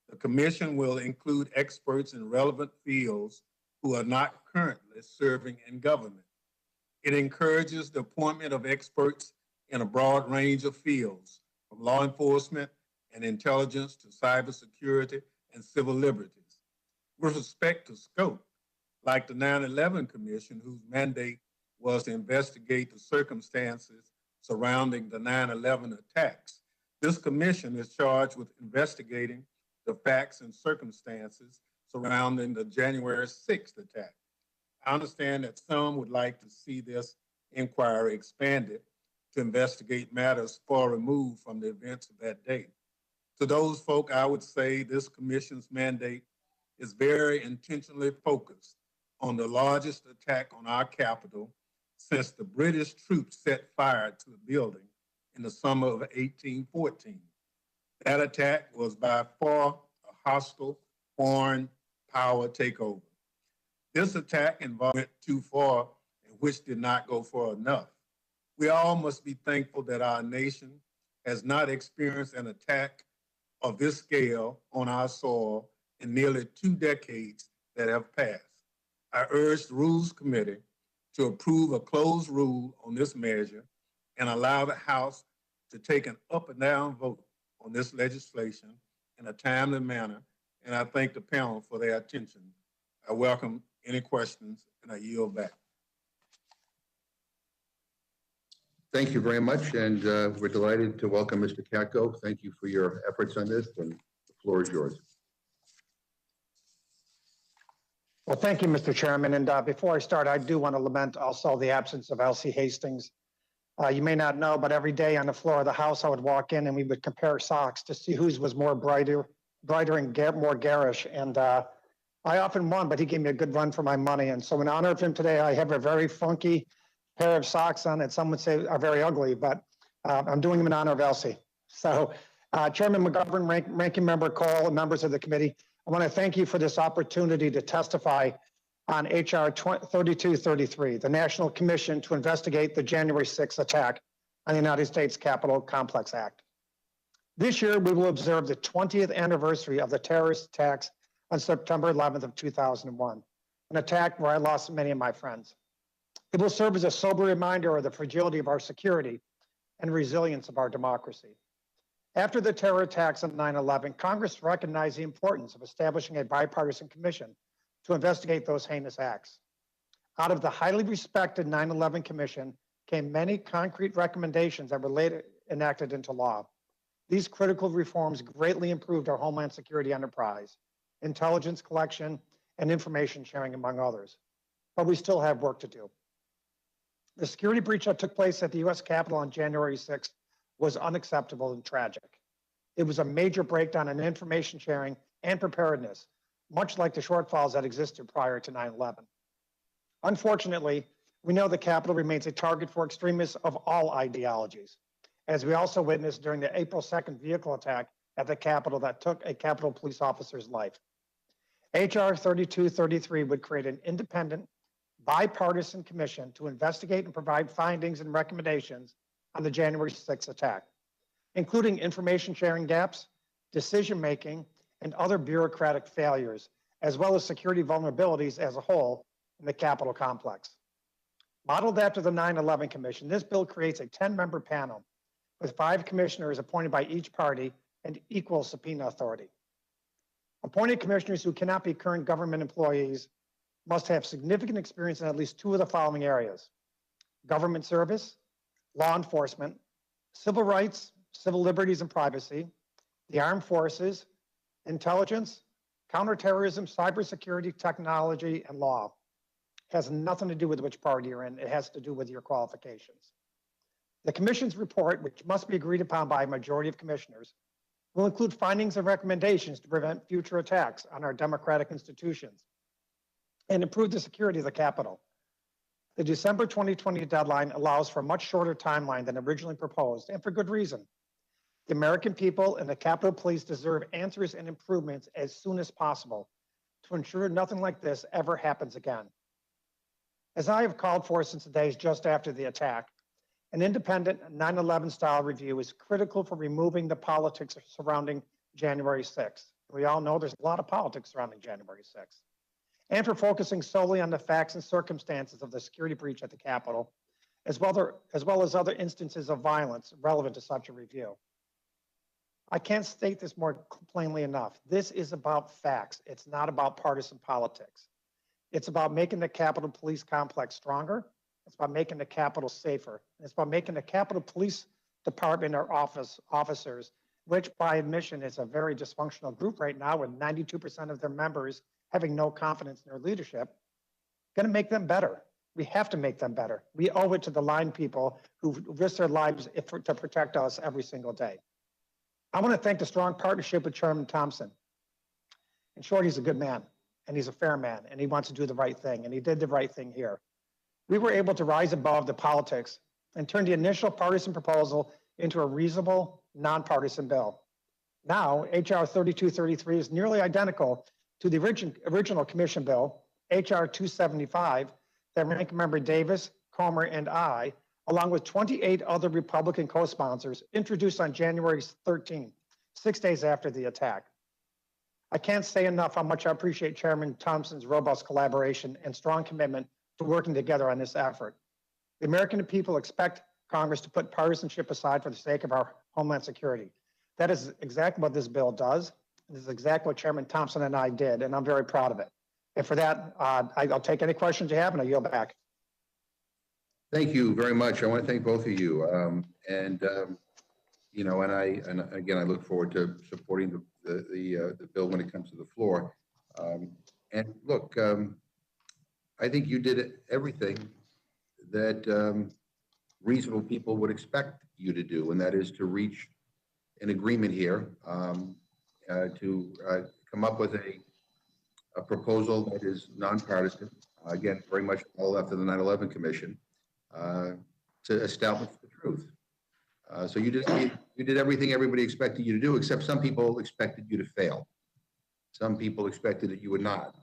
The commission will include experts in relevant fields who are not currently serving in government. It encourages the appointment of experts in a broad range of fields, from law enforcement and intelligence to cybersecurity and civil liberties. With respect to scope, like the 9/11 Commission, whose mandate was to investigate the circumstances surrounding the 9/11 attacks, this commission is charged with investigating the facts and circumstances surrounding the January 6th attack. I understand that some would like to see this inquiry expanded to investigate matters far removed from the events of that day. To those folk, I would say this commission's mandate is very intentionally focused on the largest attack on our capital since the British troops set fire to the building in the summer of 1814. That attack was by far a hostile foreign power takeover. This attack went too far and which did not go far enough. We all must be thankful that our nation has not experienced an attack of this scale on our soil in nearly 2 decades that have passed. I urge the Rules Committee to approve a closed rule on this measure and allow the House to take an up and down vote on this legislation in a timely manner, and I thank the panel for their attention. I welcome any questions, and I yield back. Thank you very much, and we're delighted to welcome Mr. Katko. Thank you for your efforts on this, and the floor is yours. Well, thank you, Mr. Chairman. And before I start, I do want to lament also the absence of Elsie Hastings. You may not know, but every day on the floor of the House, I would walk in and we would compare socks to see whose was more brighter and more garish. And I often won, but he gave me a good run for my money. And so in honor of him today, I have a very funky pair of socks on that some would say are very ugly, but I'm doing them in honor of Elsie. So Chairman McGovern, Ranking Member Cole, and members of the committee, I want to thank you for this opportunity to testify on H.R. 3233, the National Commission to investigate the January 6th attack on the United States Capitol Complex Act. This year, we will observe the 20th anniversary of the terrorist attacks on September 11th of 2001, an attack where I lost many of my friends. It will serve as a sober reminder of the fragility of our security and resilience of our democracy. After the terror attacks on 9/11, Congress recognized the importance of establishing a bipartisan commission to investigate those heinous acts. Out of the highly respected 9/11 Commission came many concrete recommendations that were later enacted into law. These critical reforms greatly improved our Homeland Security enterprise, intelligence collection, and information sharing, among others. But we still have work to do. The security breach that took place at the U.S. Capitol on January 6th was unacceptable and tragic. It was a major breakdown in information sharing and preparedness, much like the shortfalls that existed prior to 9/11. Unfortunately, we know the Capitol remains a target for extremists of all ideologies, as we also witnessed during the April 2nd vehicle attack at the Capitol that took a Capitol police officer's life. H.R. 3233 would create an independent, bipartisan commission to investigate and provide findings and recommendations on the January 6th attack, including information sharing gaps, decision-making, and other bureaucratic failures, as well as security vulnerabilities as a whole in the Capitol complex. Modeled after the 9/11 Commission, this bill creates a 10-member panel with 5 commissioners appointed by each party and equal subpoena authority. Appointed commissioners who cannot be current government employees must have significant experience in at least 2 of the following areas: government service, law enforcement, civil rights, civil liberties and privacy, the armed forces, intelligence, Counterterrorism, cybersecurity, technology, and law has nothing to do with which party you're in. It has to do with your qualifications. The commission's report, which must be agreed upon by a majority of commissioners, will include findings and recommendations to prevent future attacks on our democratic institutions and improve the security of the Capitol. The December 2020 deadline allows for a much shorter timeline than originally proposed, and for good reason. The American people and the Capitol Police deserve answers and improvements as soon as possible to ensure nothing like this ever happens again. As I have called for since the days just after the attack, an independent 9/11 style review is critical for removing the politics surrounding January 6th. We all know there's a lot of politics surrounding January 6th. And for focusing solely on the facts and circumstances of the security breach at the Capitol, as well as other instances of violence relevant to such a review. I can't state this more plainly enough. This is about facts. It's not about partisan politics. It's about making the Capitol Police Complex stronger. It's about making the Capitol safer. It's about making the Capitol Police Department or officers, which by admission is a very dysfunctional group right now with 92% of their members having no confidence in their leadership, going to make them better. We have to make them better. We owe it to the line people who risk their lives to protect us every single day. I want to thank the strong partnership with Chairman Thompson. In short, he's a good man, and he's a fair man, and he wants to do the right thing, and he did the right thing here. We were able to rise above the politics and turn the initial partisan proposal into a reasonable, nonpartisan bill. Now, H.R. 3233 is nearly identical to the original commission bill, H.R. 275, that Ranking Member Davis, Comer, and I, along with 28 other Republican co-sponsors, introduced on January 13, 6 days after the attack. I can't say enough how much I appreciate Chairman Thompson's robust collaboration and strong commitment to working together on this effort. The American people expect Congress to put partisanship aside for the sake of our homeland security. That is exactly what this bill does. This is exactly what Chairman Thompson and I did, and I'm very proud of it. And for that, I'll take any questions you have, and I yield back. Thank you very much. I want to thank both of you. You know, and again, I look forward to supporting the bill when it comes to the floor. And look, I think you did everything that reasonable people would expect you to do, and that is to reach an agreement here, to come up with a proposal that is nonpartisan. Again, very much all after the 9/11 Commission, to establish the truth. So you did everything everybody expected you to do, except some people expected you to fail. Some people expected that you would not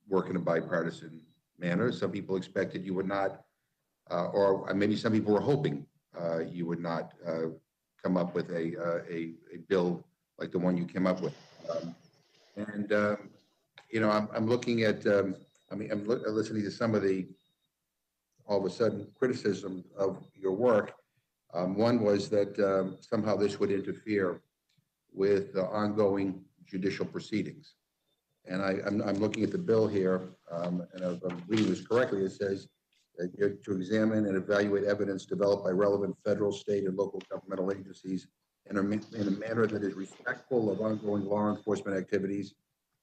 work in a bipartisan manner. Some people expected you would not, or maybe some people were hoping you would not come up with a bill like the one you came up with. You know, I'm looking at, I'm listening to some of the, all of a sudden, criticism of your work. One was that somehow this would interfere with the ongoing judicial proceedings. And I'm looking at the bill here, and if I'm reading this correctly, it says that you're to examine and evaluate evidence developed by relevant federal, state, and local governmental agencies in a manner that is respectful of ongoing law enforcement activities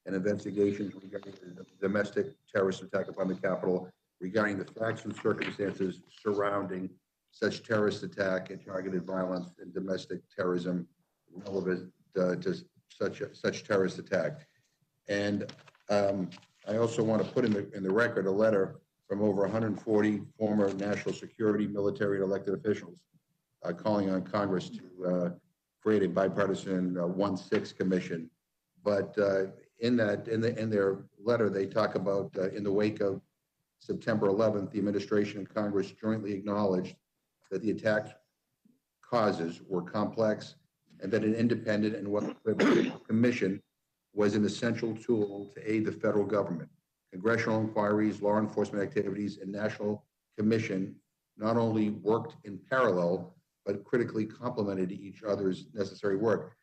and investigations regarding the domestic terrorist attack upon the Capitol, regarding the facts and circumstances surrounding such terrorist attack and targeted violence and domestic terrorism relevant to such terrorist attack. And I also want to put in the record a letter from over 140 former national security, military, and elected officials calling on Congress to create a bipartisan 1-6 commission. But in their letter, they talk about in the wake of September 11th, the administration and Congress jointly acknowledged that the attack causes were complex and that an independent and well-equipped commission was an essential tool to aid the federal government. Congressional inquiries, law enforcement activities, and national commission not only worked in parallel, but critically complemented each other's necessary work.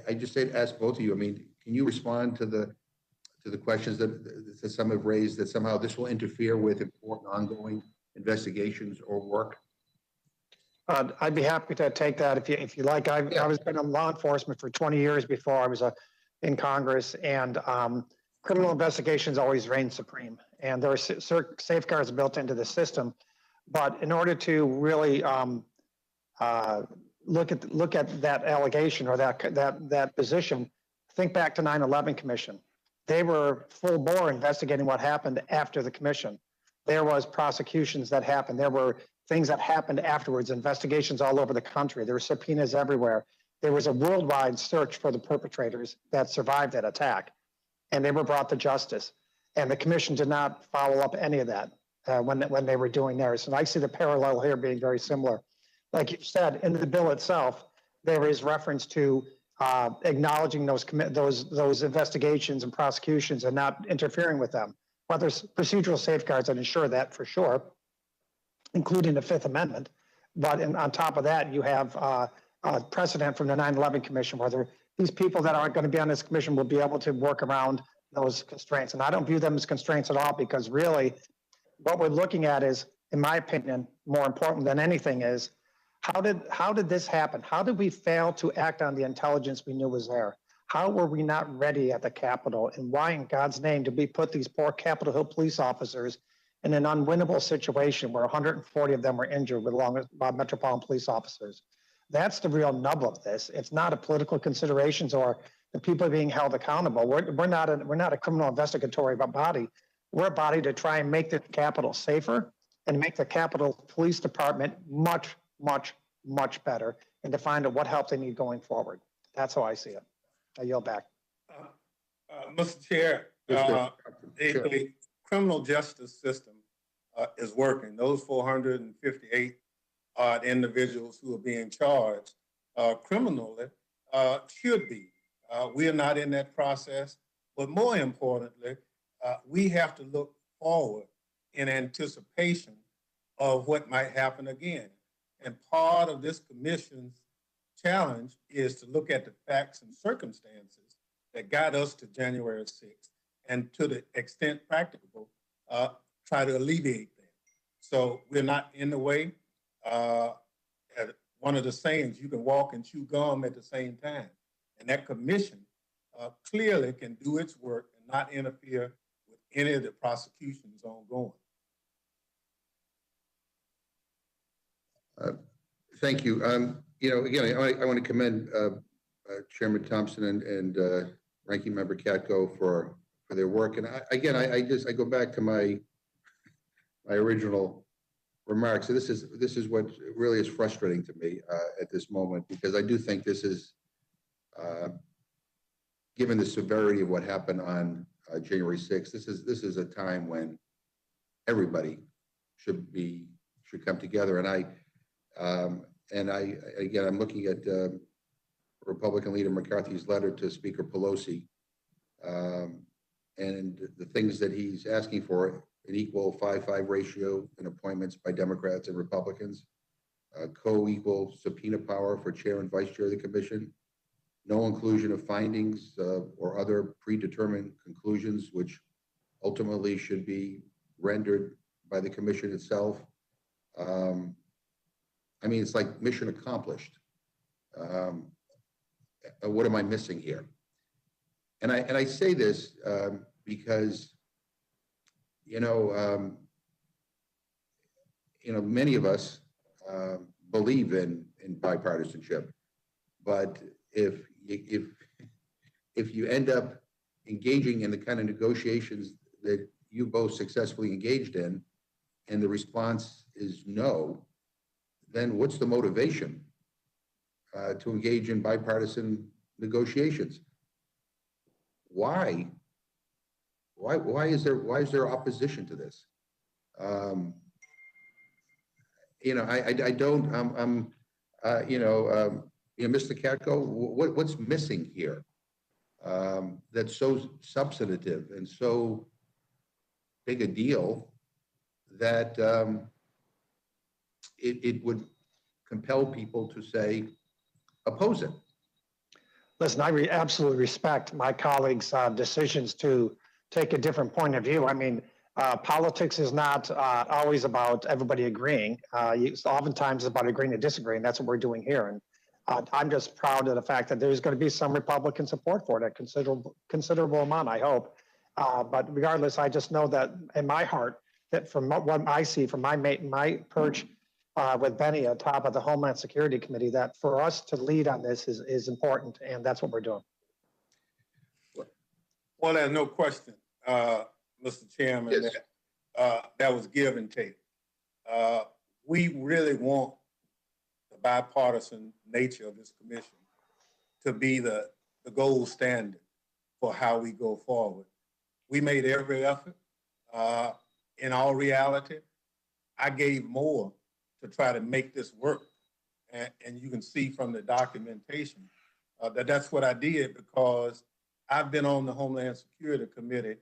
I just say to ask both of you, I mean, can you respond to the questions that some have raised that somehow this will interfere with important ongoing investigations or work? I'd be happy to take that if you like. I was been in law enforcement for 20 years before I was a in Congress, and criminal investigations always reign supreme. And there are safeguards built into the system. But in order to really look at that allegation or that position, think back to 9/11 Commission. They were full bore investigating what happened after the commission. There was prosecutions that happened. There were things that happened afterwards, investigations all over the country. There were subpoenas everywhere. There was a worldwide search for the perpetrators that survived that attack, and they were brought to justice. And the commission did not follow up any of that when they were doing theirs. And I see the parallel here being very similar. Like you said, in the bill itself, there is reference to acknowledging those investigations and prosecutions and not interfering with them. Well, there's procedural safeguards that ensure that for sure, including the Fifth Amendment. But on top of that, you have precedent from the 9/11 Commission, where these people that aren't going to be on this commission will be able to work around those constraints. And I don't view them as constraints at all, because really what we're looking at is, in my opinion, more important than anything is, how did this happen? How did we fail to act on the intelligence we knew was there? How were we not ready at the Capitol? And why in God's name did we put these poor Capitol Hill police officers in an unwinnable situation where 140 of them were injured with Metropolitan Police officers? That's the real nub of this. It's not a political considerations or the people being held accountable. We're not a criminal investigatory body. We're a body to try and make the Capitol safer and make the Capitol Police Department much, much, much better, and to find out what help they need going forward. That's how I see it. I yield back. Mr. Chair, the criminal justice system is working. Those 458 odd individuals who are being charged criminally should be. We are not in that process, but more importantly, we have to look forward in anticipation of what might happen again. And part of this commission's challenge is to look at the facts and circumstances that got us to January 6th, and to the extent practicable, try to alleviate them. So we're not in the way. One of the sayings, you can walk and chew gum at the same time. And that commission clearly can do its work and not interfere with any of the prosecutions ongoing. Thank you. Again, I want to commend Chairman Thompson and Ranking Member Katko for their work. And I go back to my original remarks. So this is what really is frustrating to me at this moment, because I do think this is, given the severity of what happened on January 6th, this is a time when everybody should come together. And I'm looking at Republican Leader McCarthy's letter to Speaker Pelosi, and the things that he's asking for: an equal 5-5 ratio in appointments by Democrats and Republicans, co-equal subpoena power for chair and vice chair of the commission, no inclusion of findings or other predetermined conclusions, which ultimately should be rendered by the commission itself. It's like mission accomplished. What am I missing here? And I say this because many of us believe in bipartisanship, but if you end up engaging in the kind of negotiations that you both successfully engaged in, and the response is no, then what's the motivation to engage in bipartisan negotiations? Why is there opposition to this? Mr. Katko, what's missing here that's so substantive and so big a deal that it would compel people to say, oppose it? Listen, I absolutely respect my colleagues' decisions to take a different point of view. Politics is not always about everybody agreeing. Oftentimes it's about agreeing to disagree, and that's what we're doing here. And I'm just proud of the fact that there's going to be some Republican support for it, a considerable amount, I hope. But regardless, I just know that in my heart, that from what I see from my perch with Benny at top of the Homeland Security Committee, that for us to lead on this is important, and that's what we're doing. Well, there's no question, Mr. Chairman, Yes. that was give and take. We really want the bipartisan nature of this commission to be the gold standard for how we go forward. We made every effort. In all reality, I gave more to try to make this work. And you can see from the documentation that that's what I did, because I've been on the Homeland Security Committee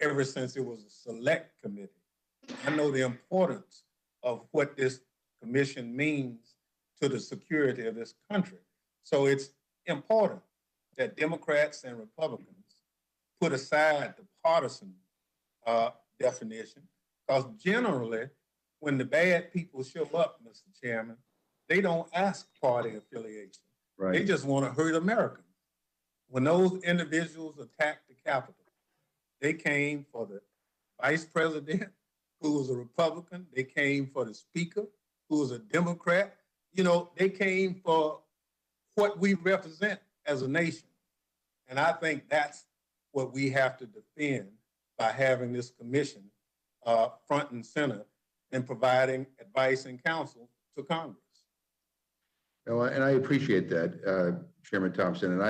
ever since it was a select committee. I know the importance of what this commission means to the security of this country. So it's important that Democrats and Republicans put aside the partisan definition, because generally, when the bad people show up, Mr. Chairman, they don't ask party affiliation. Right. They just want to hurt Americans. When those individuals attacked the Capitol, they came for the vice president, who was a Republican. They came for the speaker, who was a Democrat. You know, they came for what we represent as a nation. And I think that's what we have to defend by having this commission front and center and providing advice and counsel to Congress. No, and I appreciate that, Chairman Thompson. And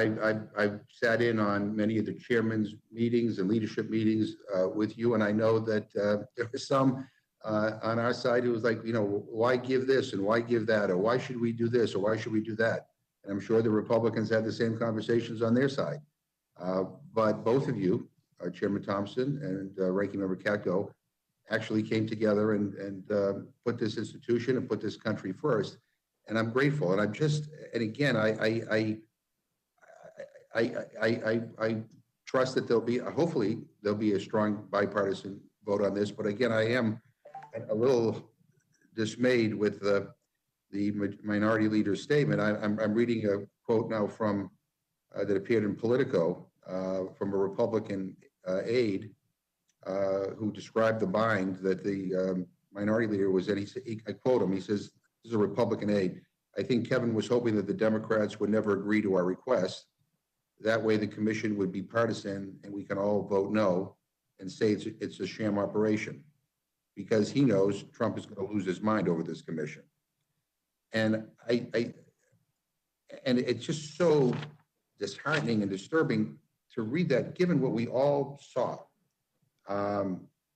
I've sat in on many of the chairman's meetings and leadership meetings with you. And I know that there was some on our side who was like, you know, why give this and why give that? Or why should we do this? Or why should we do that? And I'm sure the Republicans had the same conversations on their side. But both of you, Chairman Thompson and Ranking Member Katko, actually came together and put this institution and put this country first. And I'm grateful. And I'm just, and again, I trust that hopefully there'll be a strong bipartisan vote on this. But again, I am a little dismayed with the minority leader's statement. I'm reading a quote now from that appeared in Politico from a Republican aide who described the bind that the minority leader was in. I quote him, he says, "This is a Republican aide. I think Kevin was hoping that the Democrats would never agree to our request. That way the commission would be partisan and we can all vote no and say it's a sham operation, because he knows Trump is going to lose his mind over this commission." And and it's just so disheartening and disturbing to read that, given what we all saw.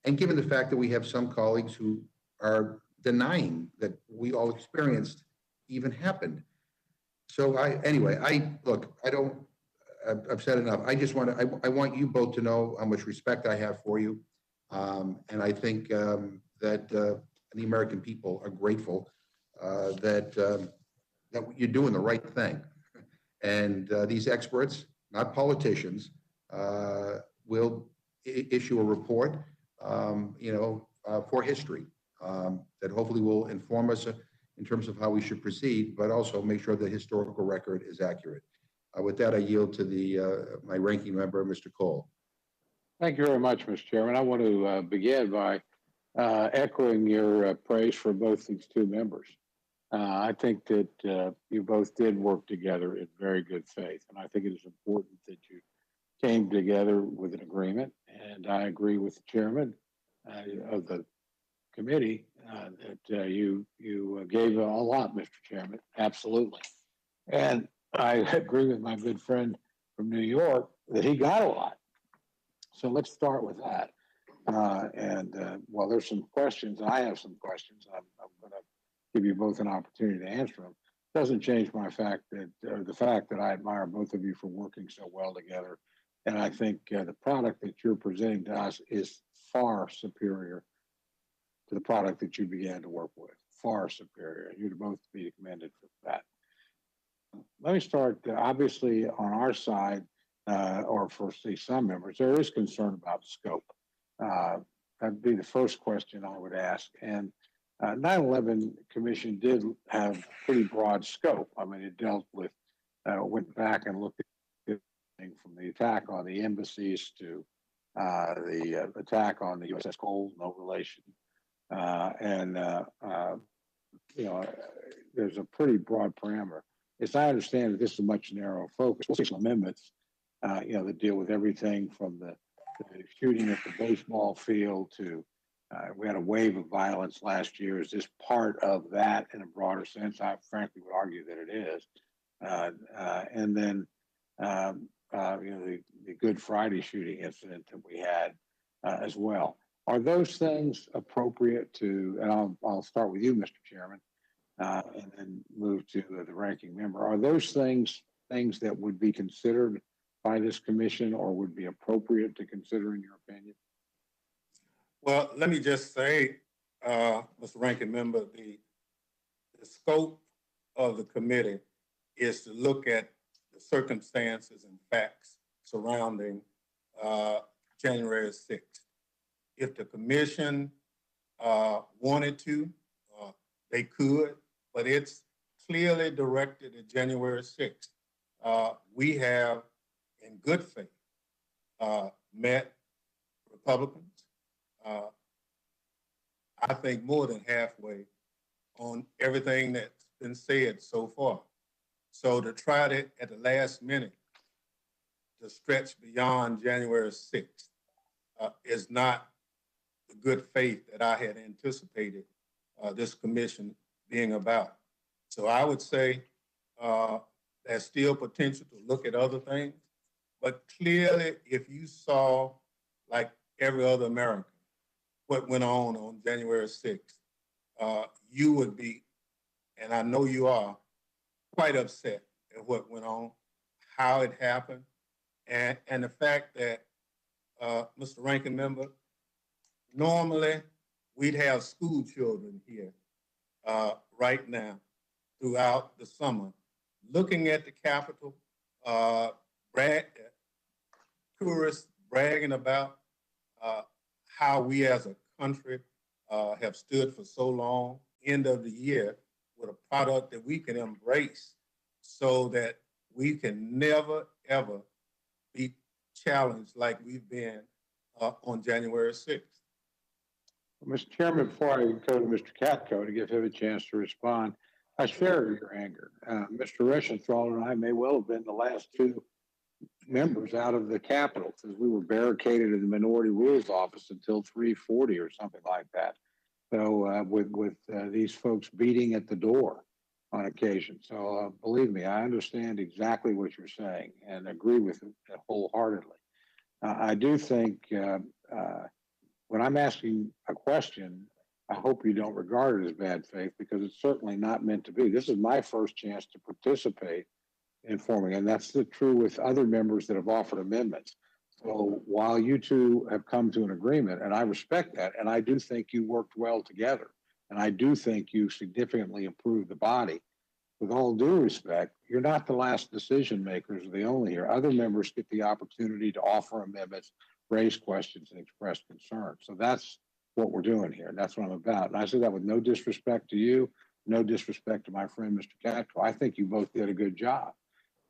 And given the fact that we have some colleagues who are denying that we all experienced even happened. So I've said enough. I just I want you both to know how much respect I have for you. And I think that the American people are grateful that you're doing the right thing. And these experts, not politicians, will issue a report, for history that hopefully will inform us in terms of how we should proceed, but also make sure the historical record is accurate. With that, I yield to my ranking member, Mr. Cole. Thank you very much, Mr. Chairman. I want to begin by echoing your praise for both these two members. I think that you both did work together in very good faith, and I think it is important that you came together with an agreement. And I agree with the chairman of the committee that you gave a lot, Mr. Chairman. Absolutely. And I agree with my good friend from New York that he got a lot. So let's start with that. While there's some questions, I have some questions. I'm going to give you both an opportunity to answer them. Doesn't change the fact that I admire both of you for working so well together. And I think the product that you're presenting to us is far superior to the product that you began to work with. Far superior. You'd both be commended for that. Let me start, obviously, on our side, or for some members, there is concern about scope. That'd be the first question I would ask. And 9/11 Commission did have pretty broad scope. I mean, it dealt with, went back and looked at everything from the attack on the embassies to the attack on the USS Cole, no relation. You know, there's a pretty broad parameter. As I understand it, this is a much narrower focus. We'll see some amendments, you know, that deal with everything from the shooting at the baseball field to we had a wave of violence last year. Is this part of that in a broader sense? I frankly would argue that it is. And then, you know, the Good Friday shooting incident that we had as well. Are those things appropriate to, and I'll start with you, Mr. Chairman, and then move to the ranking member. Are those things that would be considered by this commission or would be appropriate to consider in your opinion? Well, let me just say, Mr. Ranking Member, the scope of the committee is to look at the circumstances and facts surrounding January 6th. If the commission wanted to, they could, but it's clearly directed at January 6th. We have, in good faith, met Republicans, I think more than halfway on everything that's been said so far. So to try to, at the last minute, to stretch beyond January 6th is not the good faith that I had anticipated this commission being about. So I would say there's still potential to look at other things, but clearly if you saw, like every other American, what went on January 6th, you would be, and I know you are, quite upset at what went on, how it happened, and the fact that, Mr. Ranking Member, normally we'd have school children here right now throughout the summer, looking at the Capitol, tourists bragging about how we as a country have stood for so long, end of the year, with a product that we can embrace so that we can never, ever be challenged like we've been on January 6th. Mr. Chairman, before I go to Mr. Katko to give him a chance to respond, I share your anger. Mr. Reschenthaler and I may well have been the last two members out of the Capitol because we were barricaded in the Minority Rules office until 3:40 or something like that. So with these folks beating at the door on occasion. So believe me, I understand exactly what you're saying and agree with it wholeheartedly. I do think when I'm asking a question, I hope you don't regard it as bad faith because it's certainly not meant to be. This is my first chance to participate in forming, and that's true with other members that have offered amendments. So while you two have come to an agreement, and I respect that, and I do think you worked well together, and I do think you significantly improved the body, with all due respect, you're not the last decision makers or the only here. Other members get the opportunity to offer amendments, raise questions, and express concern. So that's what we're doing here. And that's what I'm about. And I say that with no disrespect to you, no disrespect to my friend, Mr. Katko. I think you both did a good job.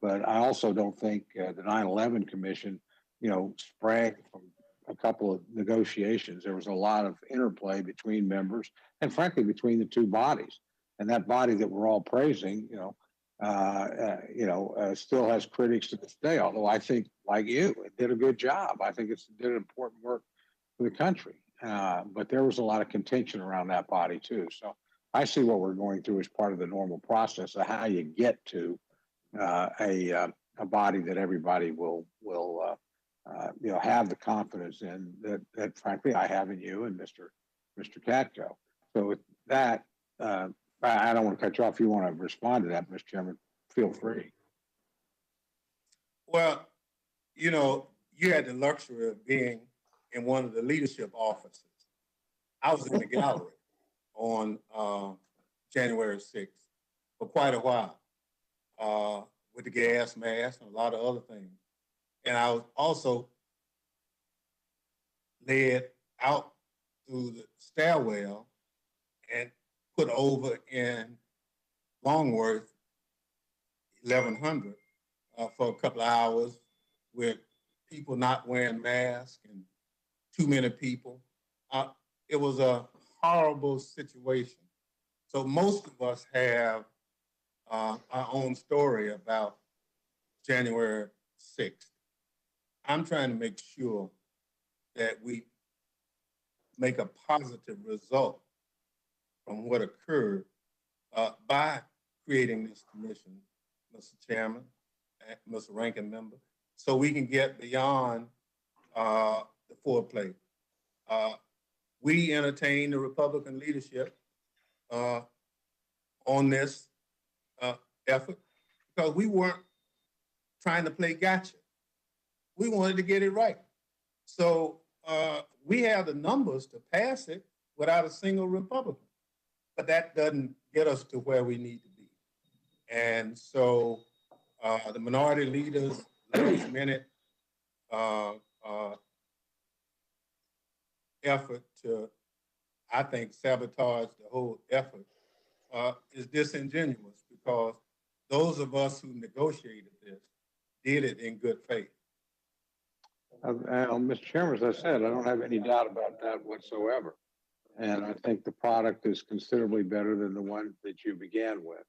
But I also don't think the 9/11 Commission, you know, sprang from a couple of negotiations. There was a lot of interplay between members and frankly, between the two bodies. And that body that we're all praising, still has critics to this day, although I think, like you, it did a good job. I think it did important work for the country. But there was a lot of contention around that body too. So I see what we're going through as part of the normal process of how you get to a body that everybody will have the confidence in that frankly I have in you and Mr. Katko. So with that, I don't want to cut you off. If you want to respond to that, Mr. Chairman, feel free. Well, you had the luxury of being in one of the leadership offices. I was in the gallery on January 6th for quite a while with the gas mask and a lot of other things. And I was also led out through the stairwell and put over in Longworth, 1100, for a couple of hours with people not wearing masks and too many people. It was a horrible situation. So most of us have our own story about January 6th. I'm trying to make sure that we make a positive result from what occurred by creating this commission, Mr. Chairman, Mr. Ranking Member, so we can get beyond the foreplay. We entertain the Republican leadership on this effort because we weren't trying to play gotcha. We wanted to get it right. So we have the numbers to pass it without a single Republican, but that doesn't get us to where we need to be. And so the minority leaders' last minute effort to, I think, sabotage the whole effort is disingenuous because those of us who negotiated this did it in good faith. Mr. Chairman, as I said, I don't have any doubt about that whatsoever. And I think the product is considerably better than the one that you began with.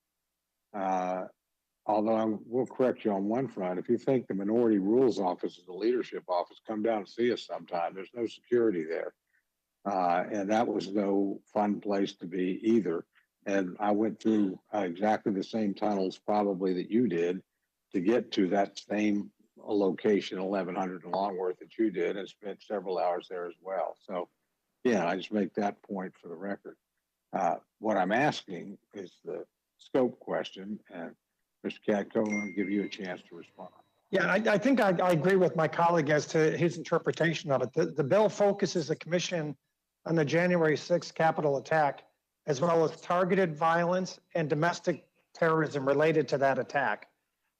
Although I will correct you on one front, if you think the Minority Rules Office is the leadership office, come down and see us sometime. There's no security there. And that was no fun place to be either. And I went through exactly the same tunnels probably that you did to get to that same location, 1100 in Longworth, that you did, and spent several hours there as well. So, yeah, I just make that point for the record. What I'm asking is the scope question, and Mr. Katko, I'm going to give you a chance to respond. Yeah, I think I agree with my colleague as to his interpretation of it. The bill focuses the commission on the January 6th Capitol attack, as well as targeted violence and domestic terrorism related to that attack,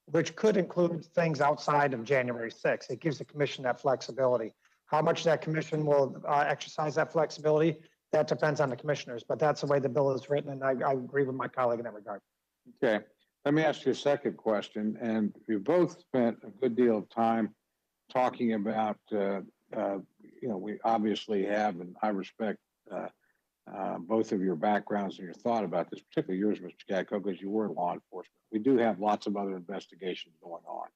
which could include things outside of January 6th. It gives the commission that flexibility. How much that commission will exercise that flexibility, that depends on the commissioners, but that's the way the bill is written, and I agree with my colleague in that regard. Okay, let me ask you a second question, and you both spent a good deal of time talking about, we obviously have, and I respect both of your backgrounds and your thought about this, particularly yours, Mr. Katko, because you were in law enforcement. We do have lots of other investigations going on.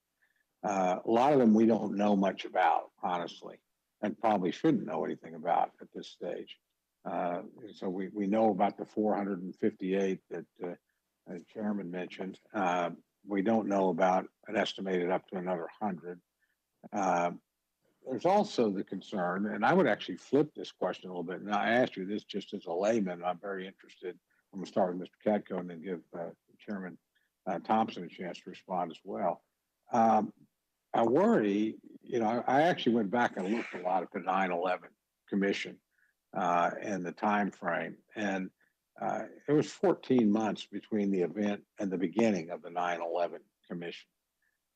A lot of them we don't know much about, honestly, and probably shouldn't know anything about at this stage. So we know about the 458 that the chairman mentioned. We don't know about an estimated up to another 100. There's also the concern, and I would actually flip this question a little bit. Now, I asked you this just as a layman. I'm very interested. I'm going to start with Mr. Katko and then give Chairman Thompson a chance to respond as well. I worry, I actually went back and looked a lot at the 9/11 Commission and the time frame, and it was 14 months between the event and the beginning of the 9/11 Commission.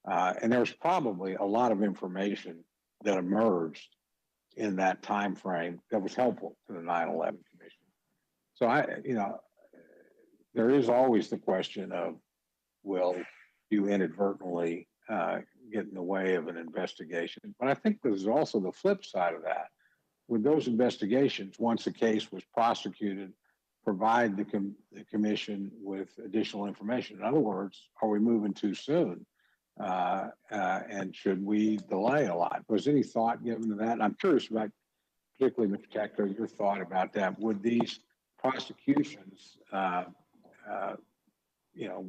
And there was probably a lot of information that emerged in that time frame that was helpful to the 9/11 Commission. So there is always the question of, will you inadvertently get in the way of an investigation? But I think there's also the flip side of that. With those investigations, once a case was prosecuted, provide the commission with additional information. In other words, are we moving too soon? And should we delay a lot? Was any thought given to that? And I'm curious about, particularly Mr. Katko, your thought about that. Would these prosecutions,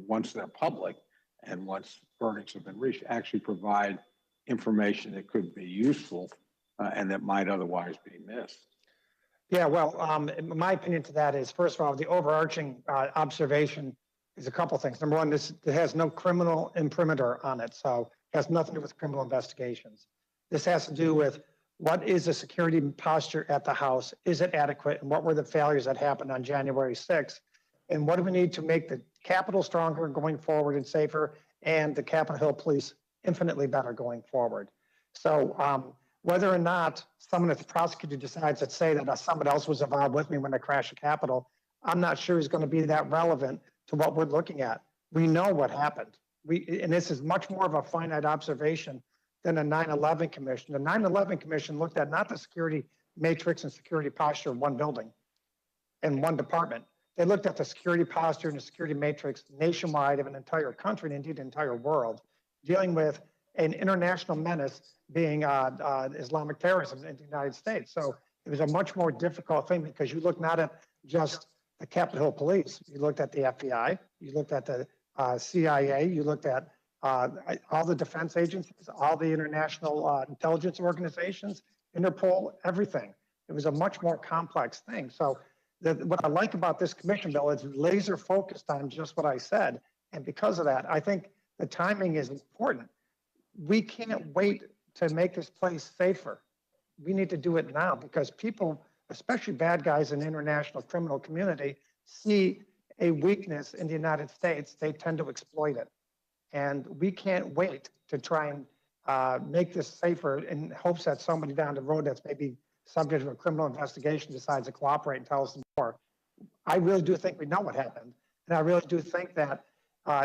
once they're public and once verdicts have been reached, actually provide information that could be useful and that might otherwise be missed? Yeah, well, my opinion to that is, first of all, the overarching observation is a couple things. Number one, it has no criminal imprimatur on it, so it has nothing to do with criminal investigations. This has to do with what is the security posture at the House? Is it adequate? And what were the failures that happened on January 6th? And what do we need to make the Capitol stronger going forward and safer, and the Capitol Hill Police infinitely better going forward? So whether or not someone that's prosecuted decides to say that someone else was involved with me when I crashed the Capitol, I'm not sure is going to be that relevant to what we're looking at. We know what happened. And this is much more of a finite observation than a 9/11 commission. The 9/11 commission looked at not the security matrix and security posture of one building and one department. They looked at the security posture and the security matrix nationwide of an entire country and indeed the entire world, dealing with an international menace being Islamic terrorism in the United States. So it was a much more difficult thing because you look not at just the Capitol Hill Police, you looked at the FBI, you looked at the CIA, you looked at all the defense agencies, all the international intelligence organizations, Interpol, everything. It was a much more complex thing. So what I like about this commission bill is laser focused on just what I said. And because of that, I think the timing is important. We can't wait to make this place safer. We need to do it now because people, especially bad guys in the international criminal community, see a weakness in the United States, they tend to exploit it. And we can't wait to try and make this safer in hopes that somebody down the road that's maybe subject to a criminal investigation decides to cooperate and tell us more. I really do think we know what happened. And I really do think that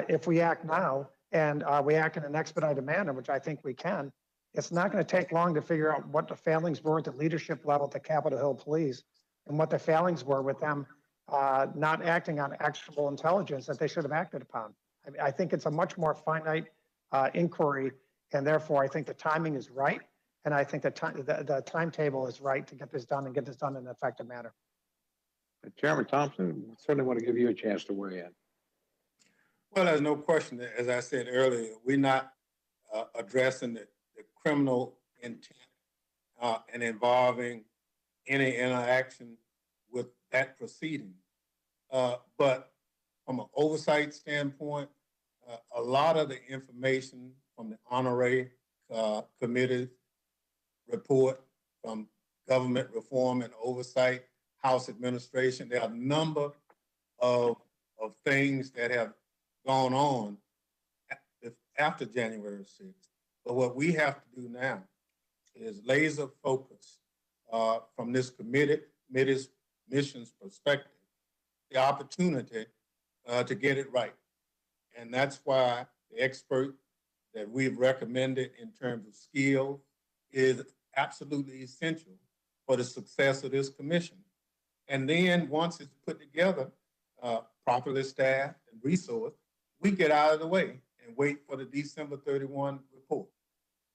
if we act now and we act in an expedited manner, which I think we can, it's not going to take long to figure out what the failings were at the leadership level at the Capitol Hill Police and what the failings were with them not acting on actual intelligence that they should have acted upon. I think it's a much more finite inquiry, and therefore I think the timing is right, and I think the timetable is right to get this done and get this done in an effective manner. Chairman Thompson, certainly want to give you a chance to weigh in. Well, there's no question that, as I said earlier, we're not addressing the criminal intent and involving any interaction with that proceeding. But from an oversight standpoint, a lot of the information from the Honorary Committee report from Government Reform and Oversight, House Administration, there are a number of things that have gone on after January 6th. But what we have to do now is laser focus from this committee's mission's perspective, the opportunity to get it right. And that's why the expert that we've recommended in terms of skill is absolutely essential for the success of this commission. And then once it's put together, properly staffed and resourced, we get out of the way and wait for the December 31 report.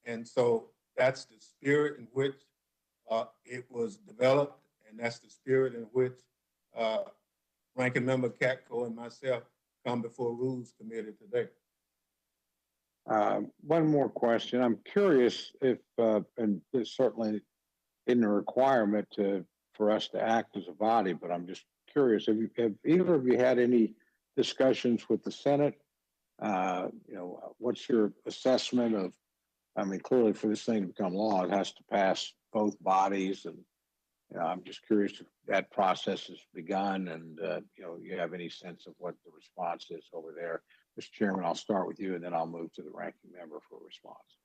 And so that's the spirit in which it was developed, and that's the spirit in which Ranking Member Katko and myself come before Rules Committee today. One more question. I'm curious if, and this certainly isn't a requirement for us to act as a body, but I'm just curious, have either of you had any discussions with the Senate? What's your assessment of, I mean, clearly for this thing to become law, it has to pass both bodies. And I'm just curious if that process has begun and, you have any sense of what the response is over there. Mr. Chairman, I'll start with you and then I'll move to the ranking member for a response.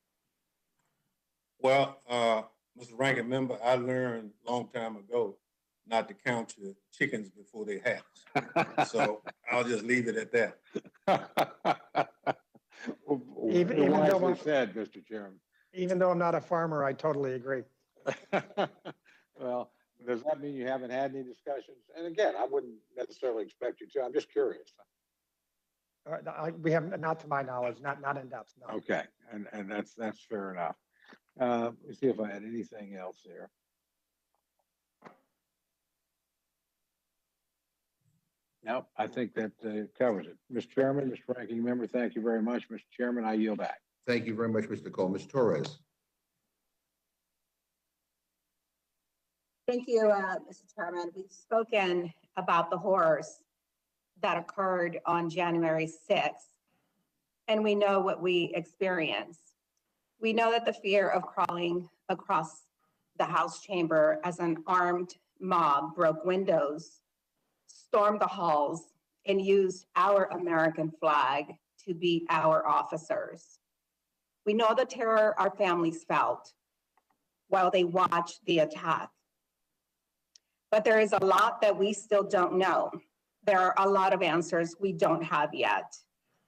Well, Mr. Ranking Member, I learned a long time ago not to count your chickens before they hatch. So I'll just leave it at that. Even though said, Mr. Chairman. Even though I'm not a farmer, I totally agree. Well, does that mean you haven't had any discussions? And again, I wouldn't necessarily expect you to. I'm just curious. We have, not to my knowledge, not in depth. No. Okay, and that's fair enough. Let's see if I had anything else there. Nope, I think that covers it. Mr. Chairman, Mr. Ranking Member, thank you very much. Mr. Chairman, I yield back. Thank you very much, Mr. Cole. Ms. Torres. Thank you, Mr. Chairman. We've spoken about the horrors that occurred on January 6th, and we know what we experienced. We know that the fear of crawling across the House chamber as an armed mob broke windows, stormed the halls, and used our American flag to beat our officers. We know the terror our families felt while they watched the attack. But there is a lot that we still don't know. there are a lot of answers we don't have yet.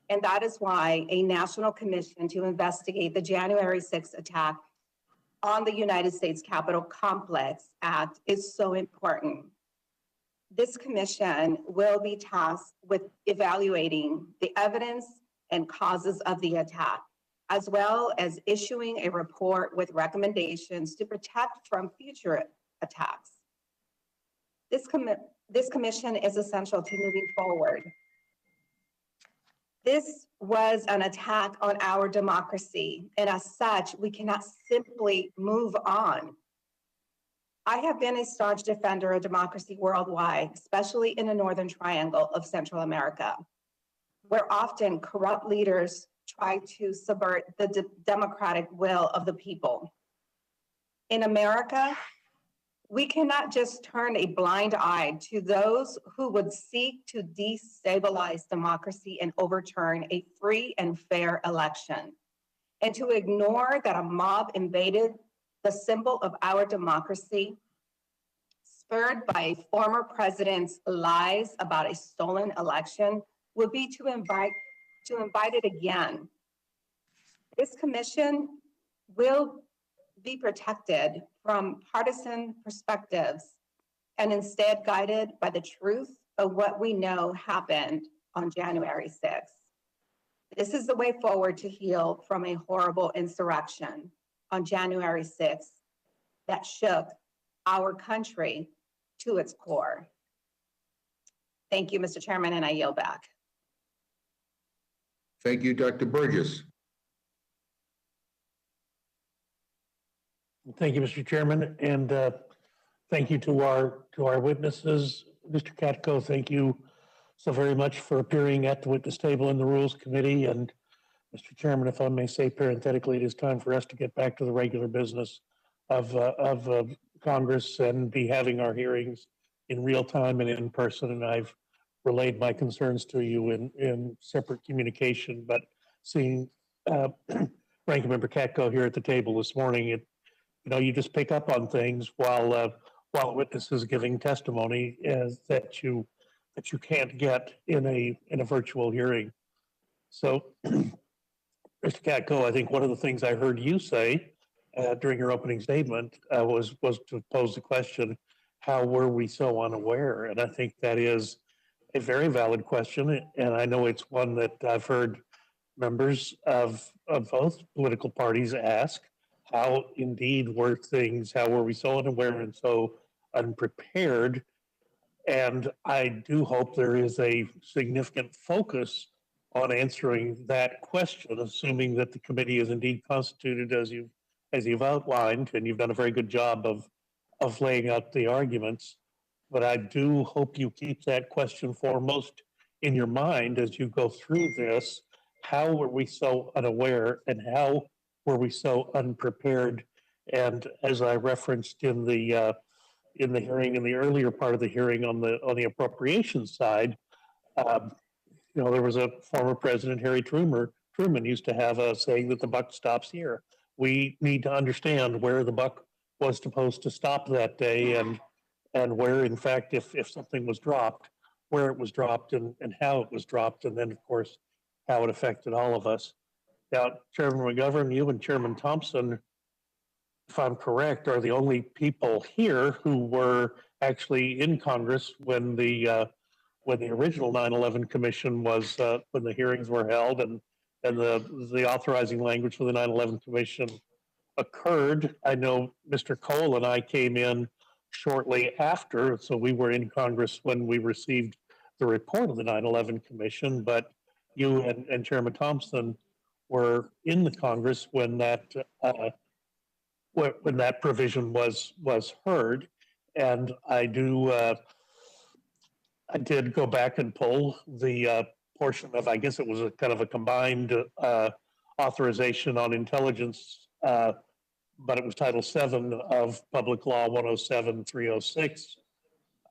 And that is why a national commission to investigate the January 6th attack on the United States Capitol Complex Act is so important. This commission will be tasked with evaluating the evidence and causes of the attack, as well as issuing a report with recommendations to protect from future attacks. This commission is essential to moving forward. This was an attack on our democracy, and as such, we cannot simply move on. I have been a staunch defender of democracy worldwide, especially in the Northern Triangle of Central America, where often corrupt leaders try to subvert the democratic will of the people. In America, we cannot just turn a blind eye to those who would seek to destabilize democracy and overturn a free and fair election, and to ignore that a mob invaded the symbol of our democracy, spurred by a former president's lies about a stolen election, would be to invite it again. This commission will be protected from partisan perspectives and instead guided by the truth of what we know happened on January 6th. This is the way forward to heal from a horrible insurrection on January 6th that shook our country to its core. Thank you, Mr. Chairman, and I yield back. Thank you, Dr. Burgess. Thank you, Mr. Chairman, and thank you to our witnesses. Mr. Katko, thank you so very much for appearing at the witness table in the Rules Committee. And Mr. Chairman, if I may say parenthetically, it is time for us to get back to the regular business of Congress and be having our hearings in real time and in person. And I've relayed my concerns to you in separate communication, but seeing Ranking Member Katko here at the table this morning, you just pick up on things while a witness is giving testimony that you can't get in a virtual hearing. So, Mr. Katko, I think one of the things I heard you say during your opening statement was to pose the question, how were we so unaware? And I think that is a very valid question, and I know it's one that I've heard members of both political parties ask. How indeed were things, how were we so unaware and so unprepared? And I do hope there is a significant focus on answering that question, assuming that the committee is indeed constituted as you've outlined, and you've done a very good job of laying out the arguments. But I do hope you keep that question foremost in your mind as you go through this. How were we so unaware, and how were we so unprepared? And as I referenced in the hearing, in the earlier part of the hearing on the appropriations side, there was a former president, Harry Truman used to have a saying that the buck stops here. We need to understand where the buck was supposed to stop that day, and where, in fact, if something was dropped, where it was dropped and how it was dropped, and then, of course, how it affected all of us. Now, Chairman McGovern, you and Chairman Thompson, if I'm correct, are the only people here who were actually in Congress when the original 9/11 Commission was, when the hearings were held and the authorizing language for the 9/11 Commission occurred. I know Mr. Cole and I came in shortly after, so we were in Congress when we received the report of the 9/11 Commission, but you and Chairman Thompson were in the Congress when that provision was heard. And I did go back and pull the portion of, I guess it was a kind of a combined authorization on intelligence, but it was Title VII of Public Law 107-306.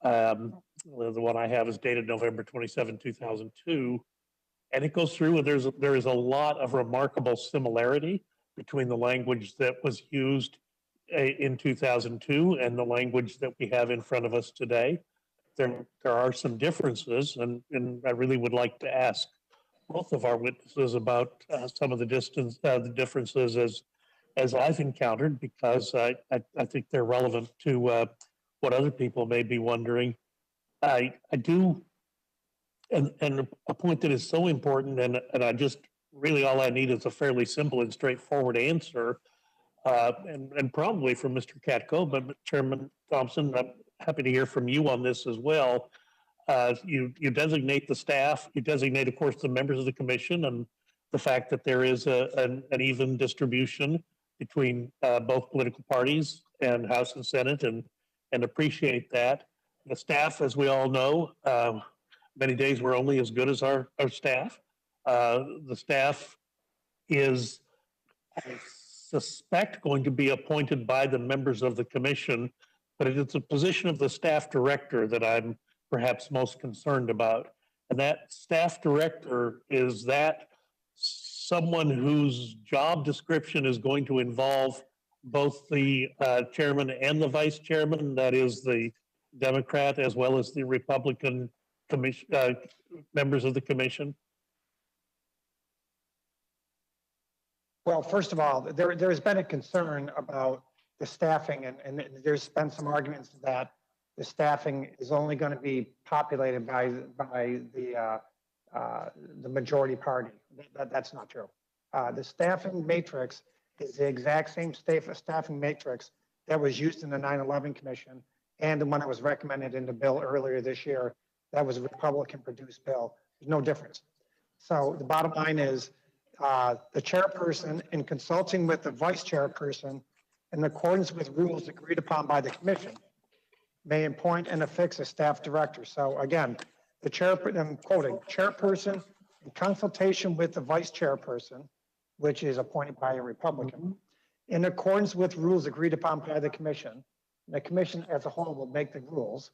The one I have is dated November 27, 2002. And it goes through, and there is a lot of remarkable similarity between the language that was used in 2002 and the language that we have in front of us today. there are some differences, and I really would like to ask both of our witnesses about some of the the differences as I've encountered, because I think they're relevant to what other people may be wondering. I do, and a point that is so important, and I just really all I need is a fairly simple and straightforward answer, and probably from Mr. Katko, but Chairman Thompson, I'm happy to hear from you on this as well. You designate the staff, you designate, of course, the members of the commission, and the fact that there is an even distribution between both political parties and House and Senate, and appreciate that. The staff, as we all know, many days we're only as good as our staff. The staff is, I suspect, going to be appointed by the members of the commission, but it is a position of the staff director that I'm perhaps most concerned about. And that staff director, is that someone whose job description is going to involve both the chairman and the vice chairman, that is the Democrat as well as the Republican commission, members of the commission? Well, first of all, there's been a concern about the staffing, and there's been some arguments that the staffing is only going to be populated by the majority party. That's not true. The staffing matrix is the exact same staffing matrix that was used in the 9/11 Commission and the one that was recommended in the bill earlier this year. That was a Republican-produced bill. There's no difference. So the bottom line is, the chairperson, in consulting with the vice chairperson, in accordance with rules agreed upon by the commission, may appoint and affix a staff director. So again, I'm quoting, chairperson in consultation with the vice chairperson, which is appointed by a Republican, in accordance with rules agreed upon by the commission. The commission as a whole will make the rules,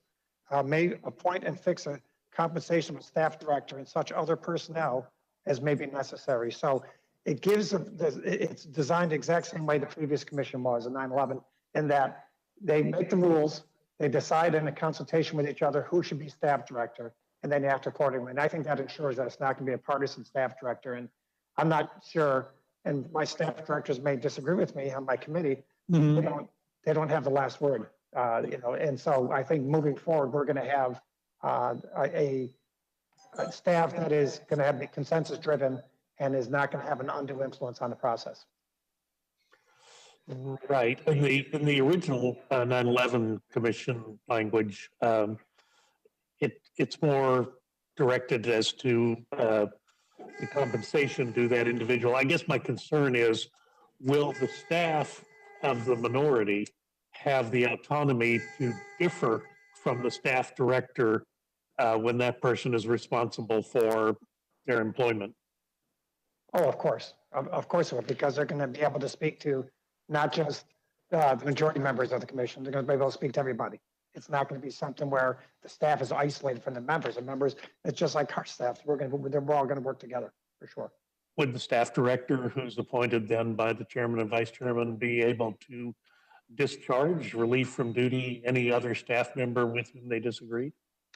may appoint and fix a compensation of staff director and such other personnel as may be necessary. So it gives, it's designed the exact same way the previous commission was in 9/11, in that they make the rules, they decide in a consultation with each other who should be staff director, and then they act accordingly. And I think that ensures that it's not going to be a partisan staff director. And I'm not sure, and my staff directors may disagree with me on my committee, they don't have the last word, and so I think moving forward, we're going to have a staff that is going to have be consensus driven and is not going to have an undue influence on the process. Right. In the original 9/11 Commission language, it's more directed as to the compensation to that individual. I guess my concern is, will the staff of the minority have the autonomy to differ from the staff director when that person is responsible for their employment? Oh, of course it will, because they're going to be able to speak to not just the majority members of the commission. They're going to be able to speak to everybody. It's not going to be something where the staff is isolated from the members. And members, it's just like our staff. We're all going to work together for sure. Would the staff director, who's appointed then by the chairman and vice chairman, be able to discharge, relieve from duty any other staff member with whom they disagree?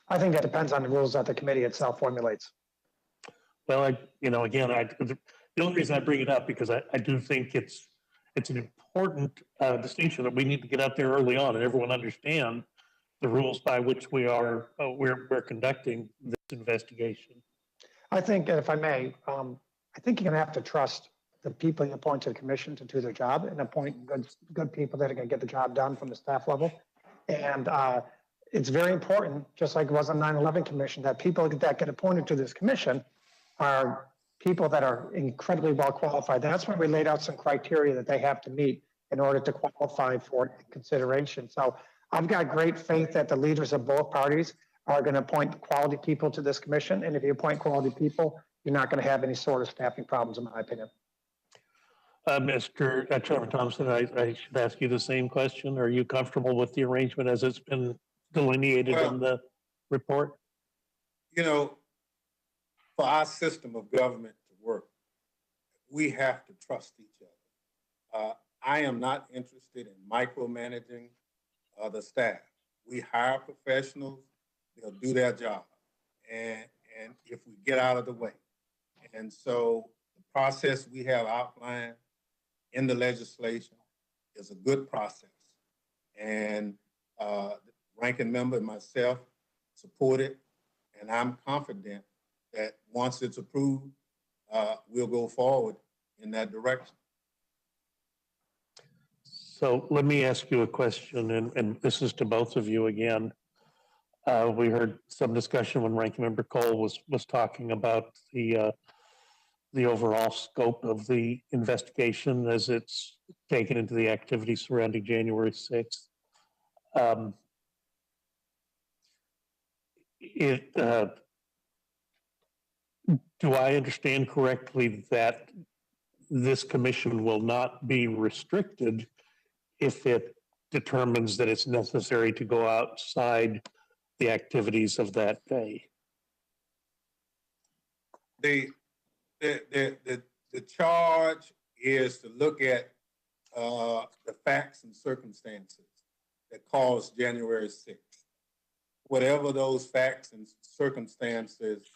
I think that depends on the rules that the committee itself formulates. Well, the only reason I bring it up, because I do think it's an important distinction that we need to get out there early on, and everyone understand the rules by which we're conducting this investigation. I think, if I may, I think you're going to have to trust the people you appoint to the commission to do their job, and appoint good people that are going to get the job done from the staff level. And it's very important, just like it was on 9/11 Commission, that people that get appointed to this commission are people that are incredibly well qualified. That's when we laid out some criteria that they have to meet in order to qualify for consideration. So I've got great faith that the leaders of both parties are going to appoint quality people to this commission. And if you appoint quality people, you're not going to have any sort of staffing problems, in my opinion. Mr. Chairman Thompson, I should ask you the same question. Are you comfortable with the arrangement as it's been delineated in the report? For our system of government to work, we have to trust each other. I am not interested in micromanaging the staff. We hire professionals. they'll do their job. And if we get out of the way. And so the process we have outlined in the legislation is a good process. And the ranking member and myself support it. And I'm confident that once it's approved, we'll go forward in that direction. So let me ask you a question, and this is to both of you again. We heard some discussion when Ranking Member Cole was talking about the overall scope of the investigation as it's taken into the activities surrounding January 6th. Do I understand correctly that this commission will not be restricted if it determines that it's necessary to go outside the activities of that day? The charge is to look at the facts and circumstances that caused January 6th. Whatever those facts and circumstances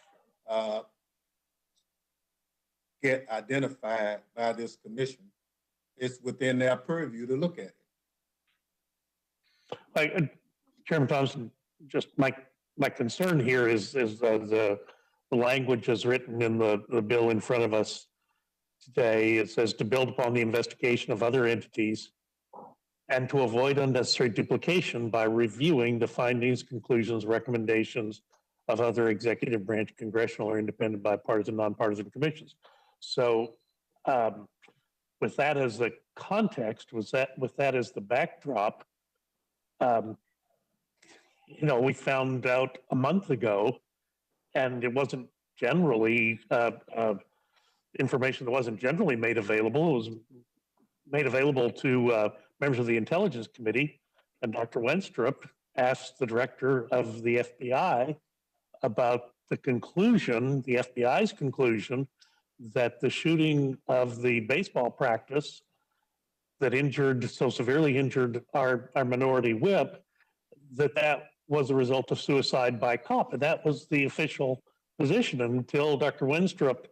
get identified by this commission, it's within their purview to look at it. Chairman Thompson, just my concern here is the language as written in the bill in front of us today. It says to build upon the investigation of other entities and to avoid unnecessary duplication by reviewing the findings, conclusions, recommendations of other executive branch, congressional, or independent, bipartisan, nonpartisan commissions. So with that as the context, with that as the backdrop, we found out a month ago, and it wasn't generally information that wasn't generally made available. It was made available to members of the Intelligence Committee, and Dr. Wenstrup asked the director of the FBI about the FBI's conclusion, that the shooting of the baseball practice that so severely injured our minority whip, that was a result of suicide by cop. And that was the official position until Dr. Wenstrup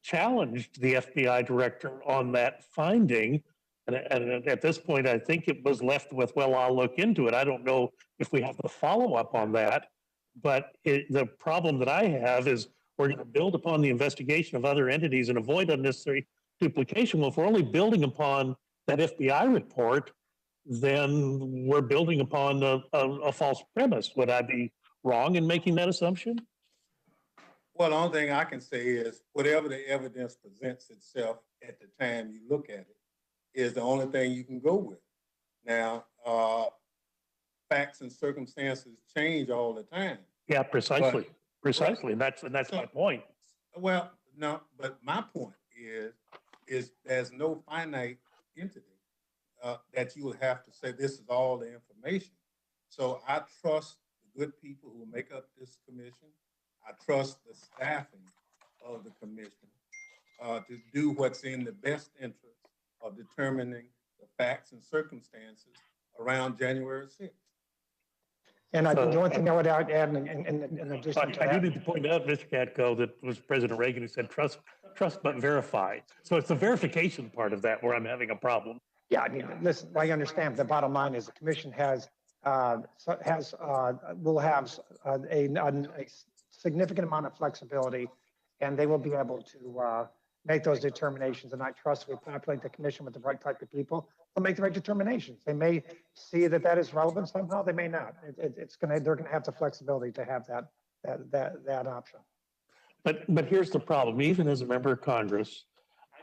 challenged the FBI director on that finding. And at this point, I think it was left with, well, I'll look into it. I don't know if we have to follow up on that. But the problem that I have is we're going to build upon the investigation of other entities and avoid unnecessary duplication. Well, if we're only building upon that FBI report, then we're building upon a false premise. Would I be wrong in making that assumption? Well, the only thing I can say is whatever the evidence presents itself at the time you look at it is the only thing you can go with. Now, facts and circumstances change all the time. Yeah, precisely. Precisely. And that's my point. Well, no, but my point is there's no finite entity that you would have to say this is all the information. So I trust the good people who make up this commission. I trust the staffing of the commission to do what's in the best interest of determining the facts and circumstances around January 6th. And the one thing I would add in addition to that, I do need to point out, Mr. Katko, that it was President Reagan who said trust but verify. So it's the verification part of that where I'm having a problem. yeah, I mean, listen, I understand. The bottom line is the commission will have a significant amount of flexibility, and they will be able to make those determinations. And I trust we populate the commission with the right type of people. They'll make the right determinations. They may see that is relevant somehow. They may not. They're gonna have the flexibility to have that option. But here's the problem. Even as a member of Congress,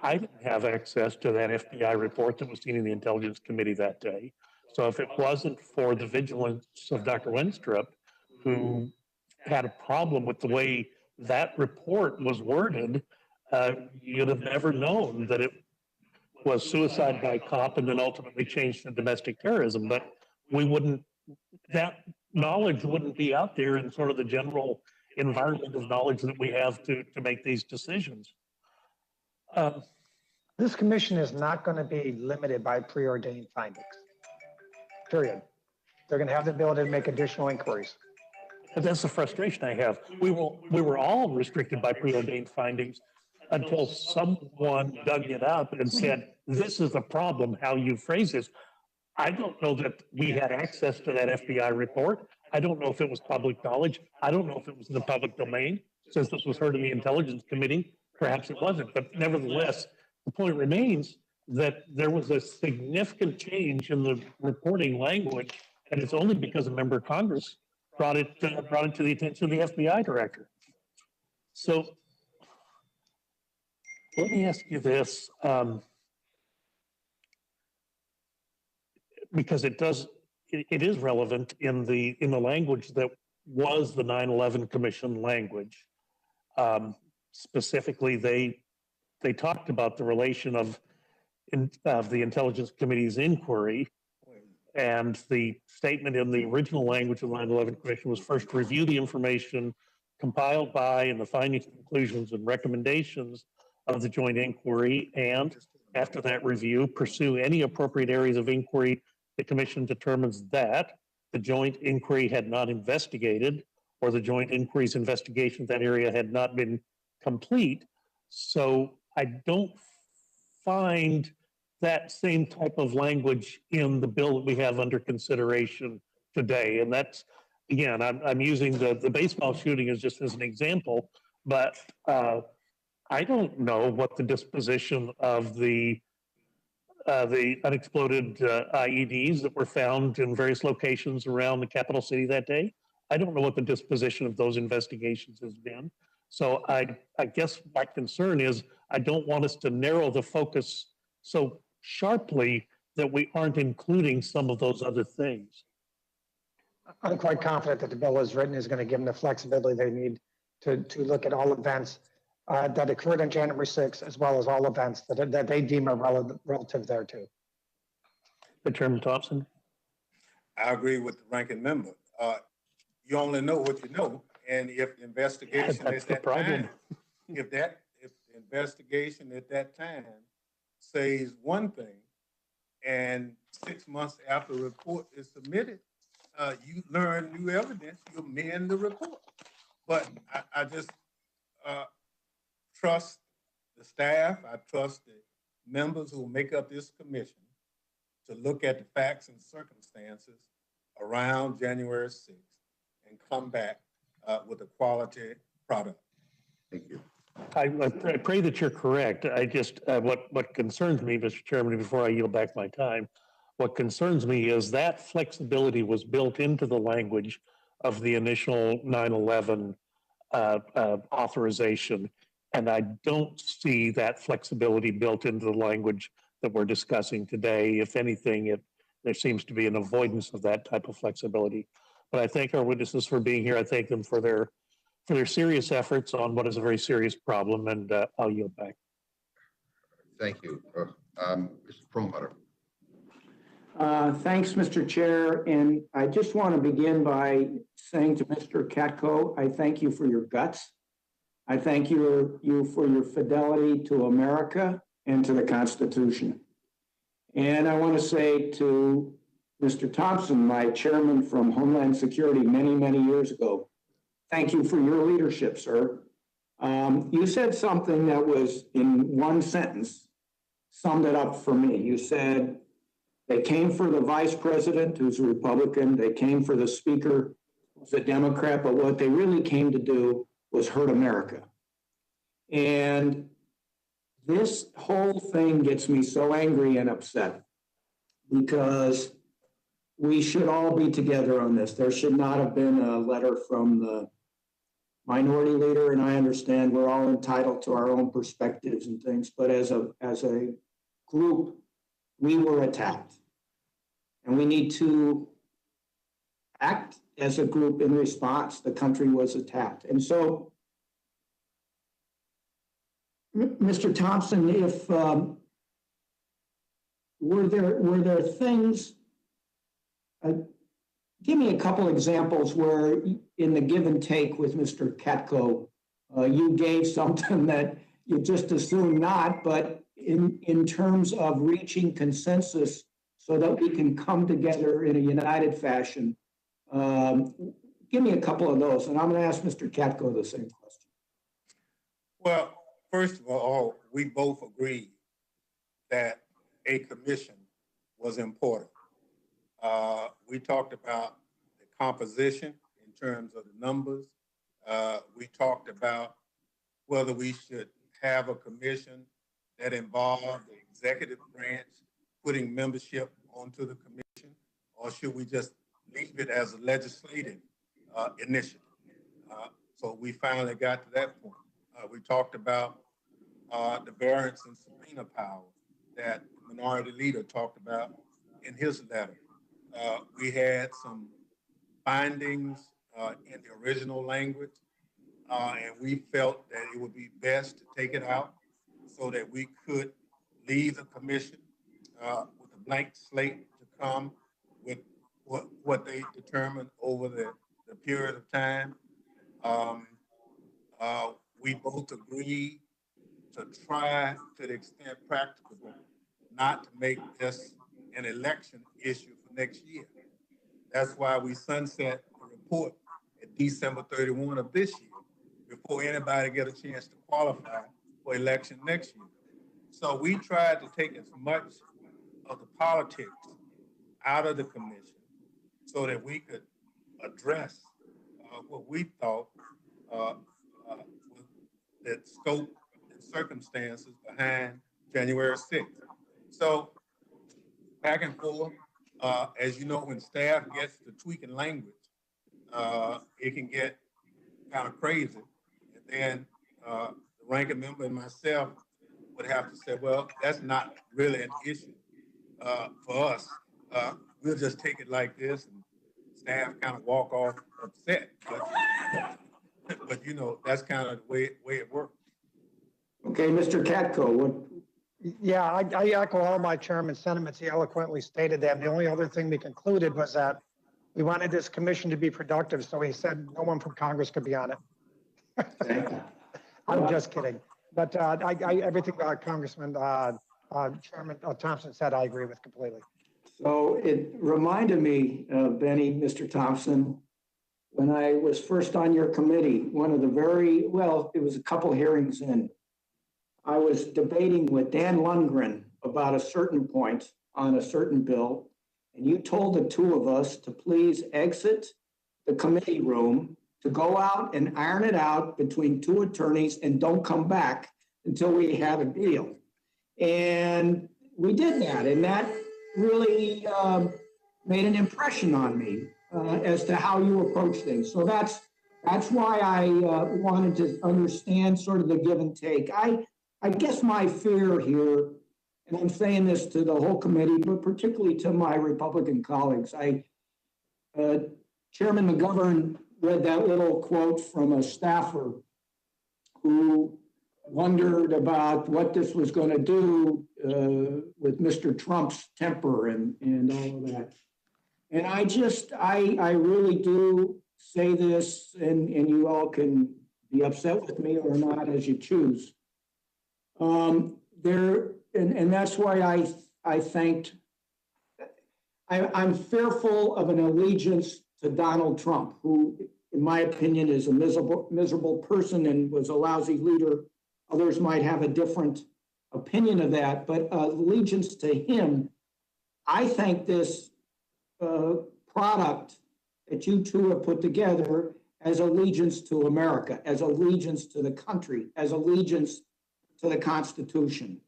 I didn't have access to that FBI report that was seen in the Intelligence Committee that day. So if it wasn't for the vigilance of Dr. Wenstrup, who had a problem with the way that report was worded, you'd have never known that it was suicide by cop and then ultimately changed to domestic terrorism. But that knowledge wouldn't be out there in sort of the general environment of knowledge that we have to make these decisions. This commission is not going to be limited by preordained findings, period. They're going to have the ability to make additional inquiries. That's the frustration I have. We were all restricted by preordained findings until someone dug it up and said, this is a problem, how you phrase this. I don't know that we had access to that FBI report. I don't know if it was public knowledge. I don't know if it was in the public domain. Since this was heard in the Intelligence Committee, perhaps it wasn't. But nevertheless, the point remains that there was a significant change in the reporting language, and it's only because a member of Congress brought it to the attention of the FBI director. So let me ask you this, because it is relevant in the language that was the 9/11 Commission language. Specifically, they talked about the relation of the Intelligence Committee's inquiry, and the statement in the original language of the 9/11 Commission was first to review the information compiled by and the findings, conclusions, and recommendations of the joint inquiry, and after that review, pursue any appropriate areas of inquiry the Commission determines that the joint inquiry had not investigated, or the joint inquiry's investigation of that area had not been complete. So I don't find that same type of language in the bill that we have under consideration today. And that's, again, I'm using the baseball shooting as just as an example, but I don't know what the disposition of the unexploded IEDs that were found in various locations around the capital city that day. I don't know what the disposition of those investigations has been. So I guess my concern is I don't want us to narrow the focus so sharply that we aren't including some of those other things. I'm quite confident that the bill as written is going to give them the flexibility they need to look at all events that occurred on January 6th, as well as all events that they deem are relative thereto. Chairman Thompson? I agree with the ranking member. You only know what you know, and if investigation at that time, if the investigation at that time says one thing, and 6 months after the report is submitted, you learn new evidence, you amend the report. But I just trust the staff, I trust the members who make up this commission to look at the facts and circumstances around January 6th and come back with a quality product. Thank you. I pray that you're correct. I just, what concerns me, Mr. Chairman, before I yield back my time, what concerns me is that flexibility was built into the language of the initial 9/11 authorization. And I don't see that flexibility built into the language that we're discussing today. If anything, there seems to be an avoidance of that type of flexibility. But I thank our witnesses for being here. I thank them for their serious efforts on what is a very serious problem, and I'll yield back. Thank you. Mr. Perlmutter. Thanks, Mr. Chair. And I just want to begin by saying to Mr. Katko, I thank you for your guts. I thank you for your fidelity to America and to the Constitution. And I want to say to Mr. Thompson, my chairman from Homeland Security many, many years ago, thank you for your leadership, sir. You said something that was in one sentence, summed it up for me. You said they came for the vice president, who's a Republican. They came for the speaker, who's a Democrat. But what they really came to do was hurt America. And this whole thing gets me so angry and upset because we should all be together on this. There should not have been a letter from the minority leader, and I understand we're all entitled to our own perspectives and things, but as a group, we were attacked. And we need to act as a group in response. The country was attacked. And so, Mr. Thompson, if were there things, give me a couple examples where in the give and take with Mr. Katko, you gave something that you just assumed not, but in terms of reaching consensus so that we can come together in a united fashion, give me a couple of those, and I'm going to ask Mr. Katko the same question. Well, first of all, we both agreed that a commission was important. We talked about the composition in terms of the numbers. We talked about whether we should have a commission that involved the executive branch putting membership onto the commission, or should we just leave it as a legislative initiative? So we finally got to that point. We talked about the variance in subpoena power that the minority leader talked about in his letter. We had some findings in the original language, and we felt that it would be best to take it out so that we could leave the commission with a blank slate to come with what they determined over the period of time. We both agreed to try, to the extent practicable, not to make this an election issue for next year. That's why we sunset the report at December 31 of this year, before anybody get a chance to qualify for election next year. So we tried to take as much of the politics out of the commission so that we could address what we thought the scope and circumstances behind January 6th. So back and forth, as you know, when staff gets to tweaking language, it can get kind of crazy. And then the ranking member and myself would have to say, well, that's not really an issue for us. We'll just take it like this, and staff kind of walk off upset. But you know, that's kind of the way it works. Okay, Mr. Katko, what? Yeah, I echo all my chairman's sentiments. He eloquently stated that. The only other thing we concluded was that we wanted this commission to be productive, so he said no one from Congress could be on it. Okay. I'm just kidding. But everything Congressman Chairman Thompson said, I agree with completely. So it reminded me, Benny, Mr. Thompson, when I was first on your committee, one of the it was a couple hearings in, I was debating with Dan Lundgren about a certain point on a certain bill, and you told the two of us to please exit the committee room, to go out and iron it out between two attorneys and don't come back until we had a deal. And we did that, and that really made an impression on me as to how you approach things. So that's why I wanted to understand sort of the give and take. I guess my fear here, and I'm saying this to the whole committee, but particularly to my Republican colleagues, Chairman McGovern read that little quote from a staffer who wondered about what this was going to do with Mr. Trump's temper and all of that. And I really do say this, and you all can be upset with me or not as you choose. And that's why I'm fearful of an allegiance to Donald Trump, who, in my opinion, is a miserable person and was a lousy leader. Others might have a different opinion of that, but allegiance to him, I think this product that you two have put together as allegiance to America, as allegiance to the country, as allegiance to the Constitution.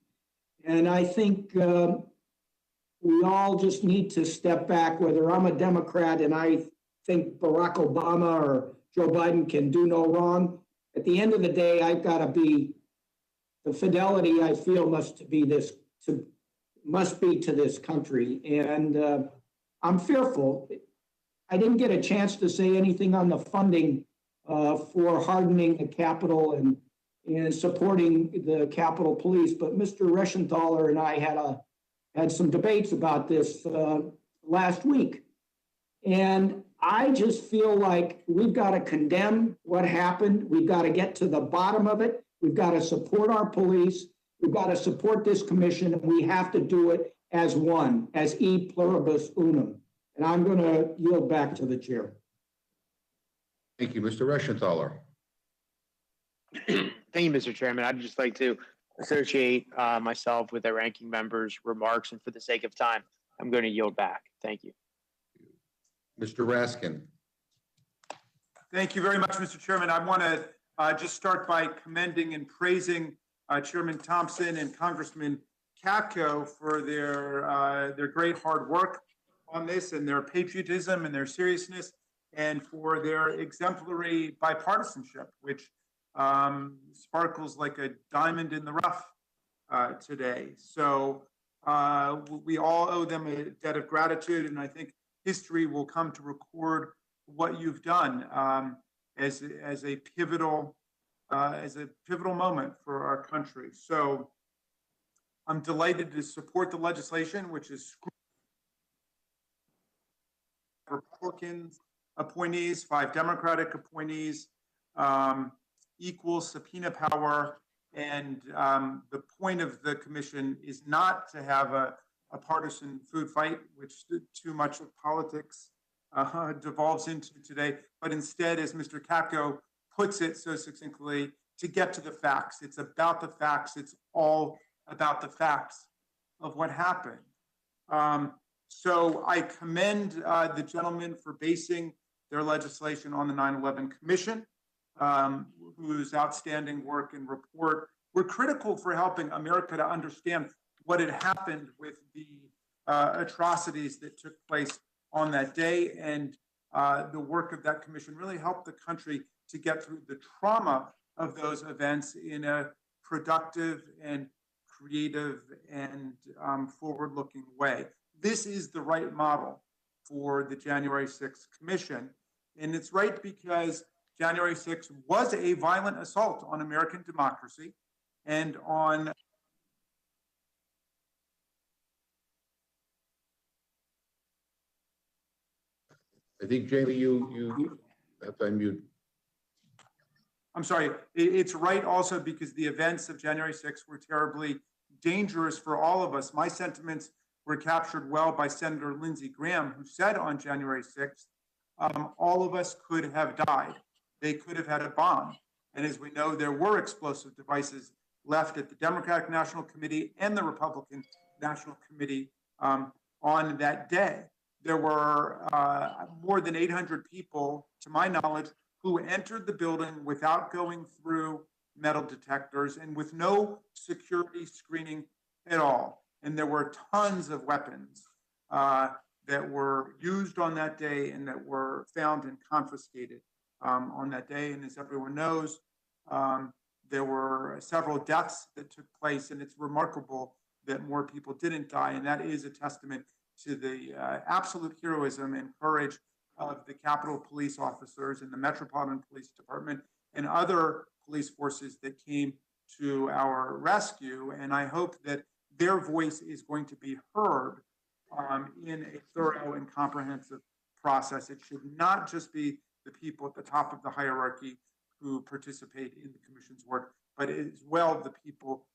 And I think we all just need to step back, whether I'm a Democrat and I think Barack Obama or Joe Biden can do no wrong. At the end of the day, I've got to be, the fidelity I feel must be to this country. And I'm fearful. I didn't get a chance to say anything on the funding for hardening the Capitol and supporting the Capitol Police, but Mr. Reschenthaler and I had some debates about this last week. And I just feel like we've got to condemn what happened. We've got to get to the bottom of it. We've got to support our police. We've got to support this commission, and we have to do it as one, as e pluribus unum. And I'm going to yield back to the chair. Thank you, Mr. Reschenthaler. Thank you, Mr. Chairman. I'd just like to associate myself with the ranking member's remarks, and for the sake of time, I'm going to yield back. Thank you. Mr. Raskin. Thank you very much, Mr. Chairman. I want to just start by commending and praising Chairman Thompson and Congressman Katko for their great hard work on this and their patriotism and their seriousness, and for their exemplary bipartisanship, which sparkles like a diamond in the rough today. So we all owe them a debt of gratitude, and I think history will come to record what you've done as a pivotal moment for our country. So I'm delighted to support the legislation, which is Republicans appointees, 5 Democratic appointees, equal subpoena power. And the point of the commission is not to have a partisan food fight, which too much of politics devolves into today, but instead, as Mr. Katko puts it so succinctly, to get to the facts. It's about the facts. It's all about the facts of what happened. So I commend the gentleman for basing their legislation on the 9/11 Commission, whose outstanding work and report were critical for helping America to understand what had happened with the atrocities that took place on that day. And the work of that commission really helped the country to get through the trauma of those events in a productive and creative and forward-looking way. This is the right model for the January 6th Commission. And it's right because January 6th was a violent assault on American democracy and on I think, Jamie, you have to unmute. I'm sorry, it's right also because the events of January 6th were terribly dangerous for all of us. My sentiments were captured well by Senator Lindsey Graham, who said on January 6th, all of us could have died. They could have had a bomb. And as we know, there were explosive devices left at the Democratic National Committee and the Republican National Committee on that day. There were more than 800 people, to my knowledge, who entered the building without going through metal detectors and with no security screening at all. And there were tons of weapons that were used on that day and that were found and confiscated on that day. And as everyone knows, there were several deaths that took place, and it's remarkable that more people didn't die. And that is a testament to the absolute heroism and courage of the Capitol Police officers and the Metropolitan Police Department and other police forces that came to our rescue. And I hope that their voice is going to be heard in a thorough and comprehensive process. It should not just be the people at the top of the hierarchy who participate in the commission's work, but as well the people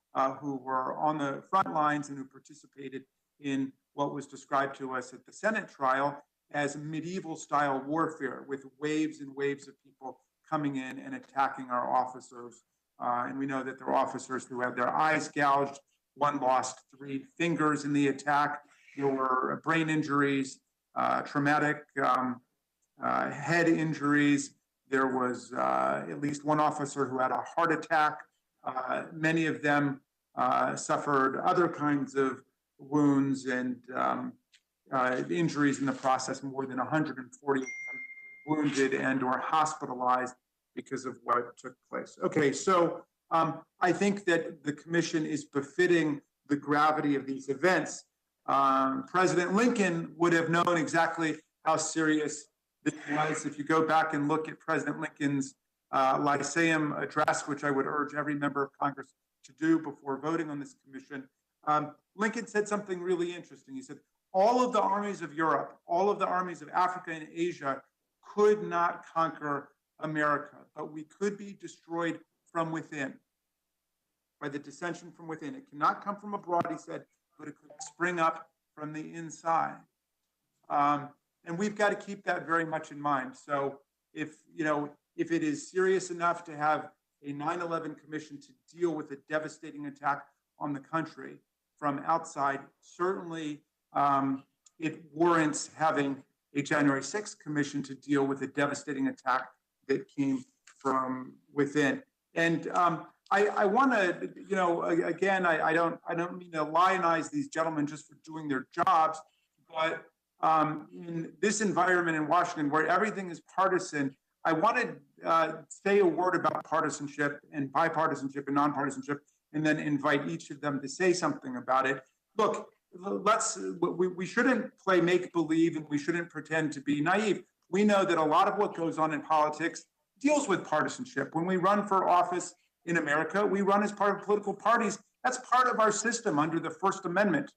who were on the front lines and who participated in what was described to us at the Senate trial as medieval style warfare, with waves and waves of people coming in and attacking our officers. And we know that there were officers who had their eyes gouged. One lost 3 fingers in the attack. There were brain injuries, traumatic head injuries. There was at least one officer who had a heart attack. Many of them suffered other kinds of wounds and injuries in the process. More than 140 of them wounded and or hospitalized because of what took place. Okay, so I think that the commission is befitting the gravity of these events. President Lincoln would have known exactly how serious this was. If you go back and look at President Lincoln's Lyceum address, which I would urge every member of Congress to do before voting on this commission, Lincoln said something really interesting. He said, all of the armies of Europe, all of the armies of Africa and Asia could not conquer America, but we could be destroyed from within, by the dissension from within. It cannot come from abroad, he said, but it could spring up from the inside. And we've got to keep that very much in mind. So if it is serious enough to have a 9/11 commission to deal with a devastating attack on the country from outside, certainly it warrants having a January 6th commission to deal with a devastating attack that came from within. And I want to, again, I don't mean to lionize these gentlemen just for doing their jobs, but in this environment in Washington where everything is partisan, I want to say a word about partisanship and bipartisanship and nonpartisanship, and then invite each of them to say something about it. Look, we shouldn't play make-believe and we shouldn't pretend to be naive. We know that a lot of what goes on in politics deals with partisanship. When we run for office in America, we run as part of political parties. That's part of our system under the First Amendment.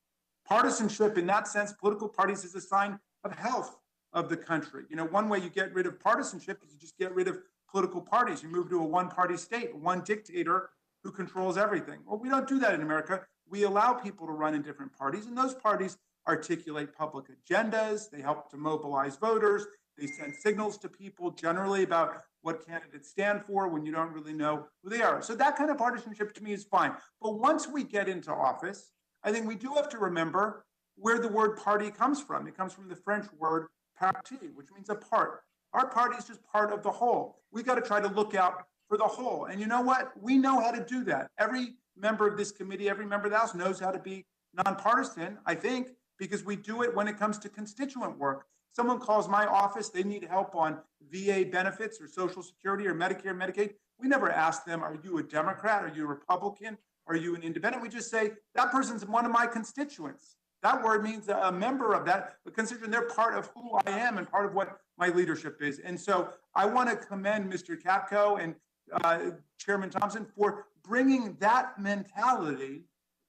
Partisanship, in that sense, political parties is a sign of health of the country. One way you get rid of partisanship is you just get rid of political parties. You move to a one-party state, one dictator who controls everything. Well, we don't do that in America. We allow people to run in different parties, and those parties articulate public agendas. They help to mobilize voters. They send signals to people generally about what candidates stand for when you don't really know who they are. So that kind of partisanship to me is fine. But once we get into office, I think we do have to remember where the word party comes from. It comes from the French word parti, which means a part. Our party is just part of the whole. We got to try to look out for the whole. And you know what? We know how to do that. Every member of this committee, every member of the House knows how to be nonpartisan, I think, because we do it when it comes to constituent work. Someone calls my office, they need help on VA benefits or Social Security or Medicare, Medicaid. We never ask them, are you a Democrat? Are you a Republican? Are you an independent? We just say, that person's one of my constituents. That word means a member of that constituent. They're part of who I am and part of what my leadership is. And so I want to commend Mr. Katko and Chairman Thompson for bringing that mentality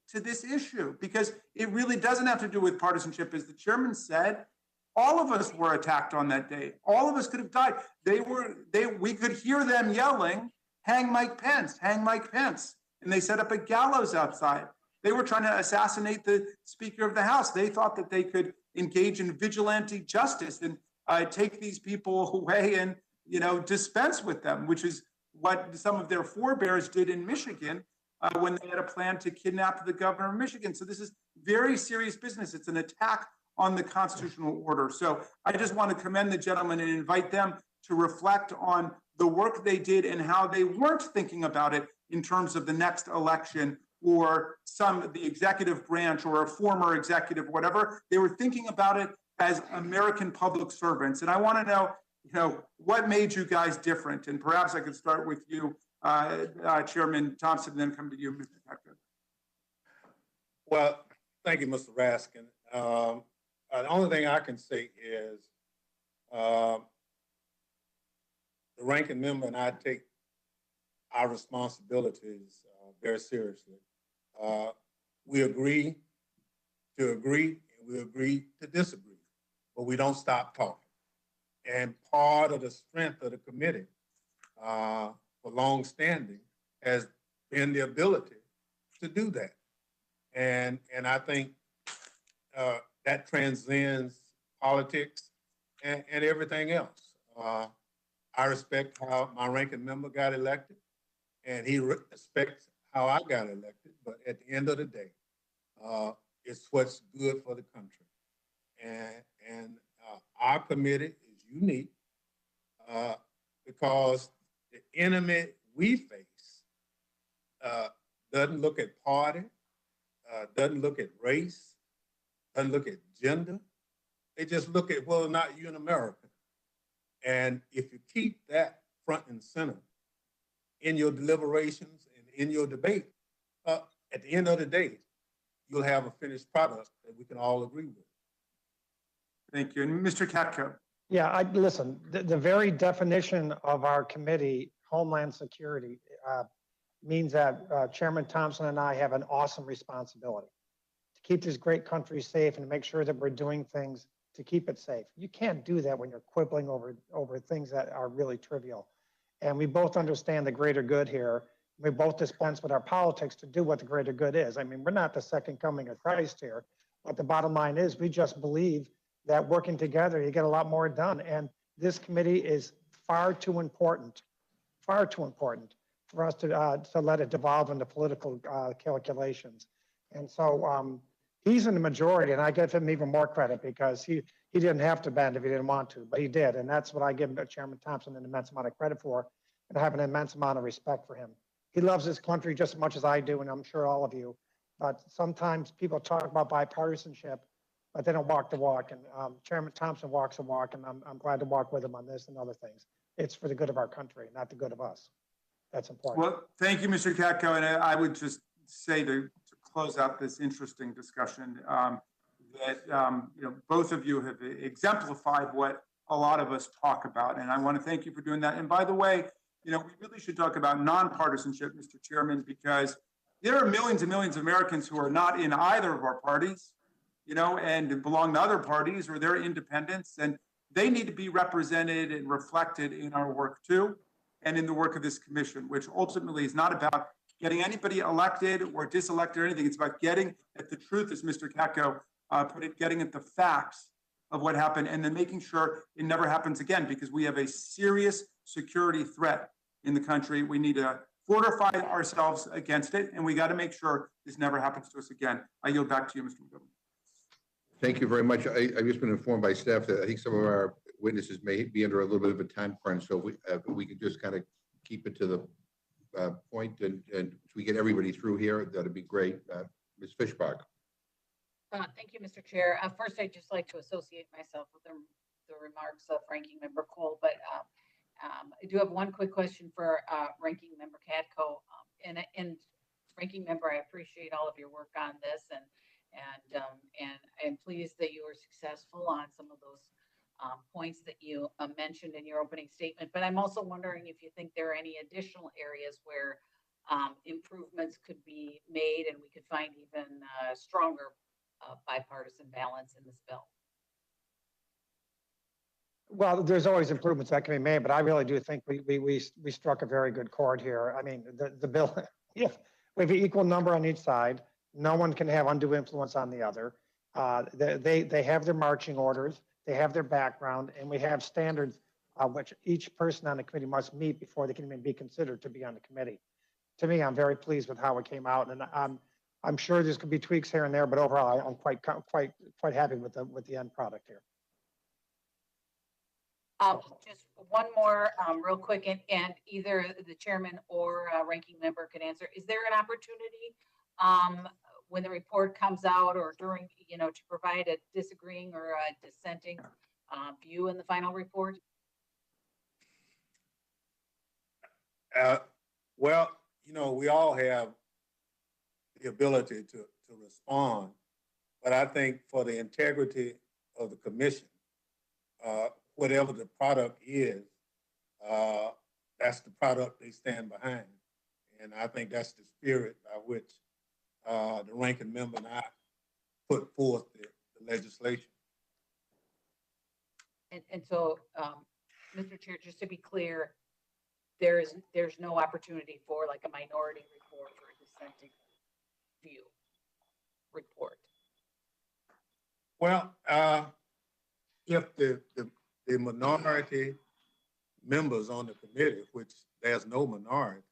to this issue, because it really doesn't have to do with partisanship. As the chairman said, all of us were attacked on that day. All of us could have died. We could hear them yelling, hang Mike Pence, hang Mike Pence. And they set up a gallows outside. They were trying to assassinate the Speaker of the House. They thought that they could engage in vigilante justice and take these people away and, dispense with them, which is what some of their forebears did in Michigan when they had a plan to kidnap the governor of Michigan. So this is very serious business. It's an attack on the constitutional order. So I just want to commend the gentlemen and invite them to reflect on the work they did and how they weren't thinking about it in terms of the next election or the executive branch or a former executive, whatever. They were thinking about it as American public servants. And I want to know, what made you guys different? And perhaps I could start with you, Chairman Thompson, and then come to you, Mr. Katko. Well, thank you, Mr. Raskin. The only thing I can say is the ranking member and I take our responsibilities very seriously. We agree to agree, and we agree to disagree, but we don't stop talking. And part of the strength of the committee for long standing has been the ability to do that. And I think that transcends politics and everything else. I respect how my ranking member got elected, and he respects how I got elected. But at the end of the day, it's what's good for the country. And our committee is unique because the enemy we face doesn't look at party, doesn't look at race, doesn't look at gender. They just look at whether or not you're an American. And if you keep that front and center in your deliberations and in your debate, at the end of the day, you'll have a finished product that we can all agree with. Thank you. And Mr. Katko. Yeah, listen, the very definition of our committee, Homeland Security, means that Chairman Thompson and I have an awesome responsibility to keep this great country safe and to make sure that we're doing things to keep it safe. You can't do that when you're quibbling over things that are really trivial. And we both understand the greater good here. We both dispense with our politics to do what the greater good is. I mean, we're not the second coming of Christ here, but the bottom line is we just believe that working together, you get a lot more done. And this committee is far too important for us to let it devolve into political calculations. And so he's in the majority, and I give him even more credit because he didn't have to bend if he didn't want to, but he did. And that's what I give Chairman Thompson an immense amount of credit for, and I have an immense amount of respect for him. He loves his country just as much as I do, and I'm sure all of you. But sometimes people talk about bipartisanship, but they don't walk the walk. And Chairman Thompson walks the walk, and I'm glad to walk with him on this and other things. It's for the good of our country, not the good of us. That's important. Well, thank you, Mr. Katko. And I would just say to close out this interesting discussion that both of you have exemplified what a lot of us talk about. And I want to thank you for doing that. And by the way, we really should talk about nonpartisanship, Mr. Chairman, because there are millions and millions of Americans who are not in either of our parties, and belong to other parties or they're independents, and they need to be represented and reflected in our work too, and in the work of this commission, which ultimately is not about getting anybody elected or diselected or anything. It's about getting at the truth, as Mr. Katko put it, getting at the facts of what happened, and then making sure it never happens again, because we have a serious security threat in the country. We need to fortify ourselves against it, and we got to make sure this never happens to us again. I yield back to you, Mr. McGovern. Thank you very much. I've just been informed by staff that I think some of our witnesses may be under a little bit of a time crunch, so we could just kind of keep it to the point, and we get everybody through here. That'd be great. Ms. Fishbach. Thank you, Mr. Chair. First, I'd just like to associate myself with the remarks of Ranking Member Cole, but I do have one quick question for Ranking Member Katko. And Ranking Member, I appreciate all of your work on this, and I'm pleased that you were successful on some of those points that you mentioned in your opening statement. But I'm also wondering if you think there are any additional areas where improvements could be made and we could find even stronger bipartisan balance in this bill. Well, there's always improvements that can be made, but I really do think we struck a very good chord here. I mean, the bill, yeah, we have an equal number on each side. No one can have undue influence on the other. They have their marching orders, they have their background, and we have standards which each person on the committee must meet before they can even be considered to be on the committee. To me, I'm very pleased with how it came out, and I'm sure there's could be tweaks here and there, but overall, I'm quite happy with the end product here. Just one more real quick, and either the chairman or ranking member could answer. Is there an opportunity when the report comes out or during, to provide a disagreeing or a dissenting view in the final report? Well, we all have the ability to respond, but I think for the integrity of the commission, whatever the product is, that's the product they stand behind. And I think that's the spirit by which the ranking member and I put forth the legislation. And so, Mr. Chair, just to be clear, there's no opportunity for like a minority report or a dissenting view report. Well, if the minority members on the committee, which there's no minority,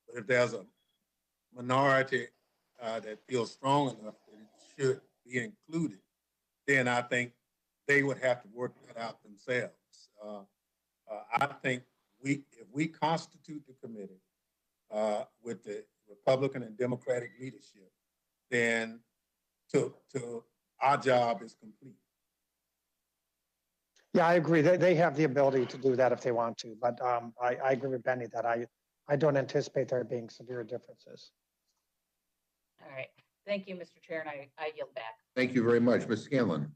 but if there's a minority that feels strong enough that it should be included, then I think they would have to work that out themselves. I think if we constitute the committee with the Republican and Democratic leadership, then our job is complete. Yeah, I agree. They have the ability to do that if they want to, but I agree with Benny that I don't anticipate there being severe differences. All right. Thank you, Mr. Chair, and I yield back. Thank you very much. Ms. Scanlon.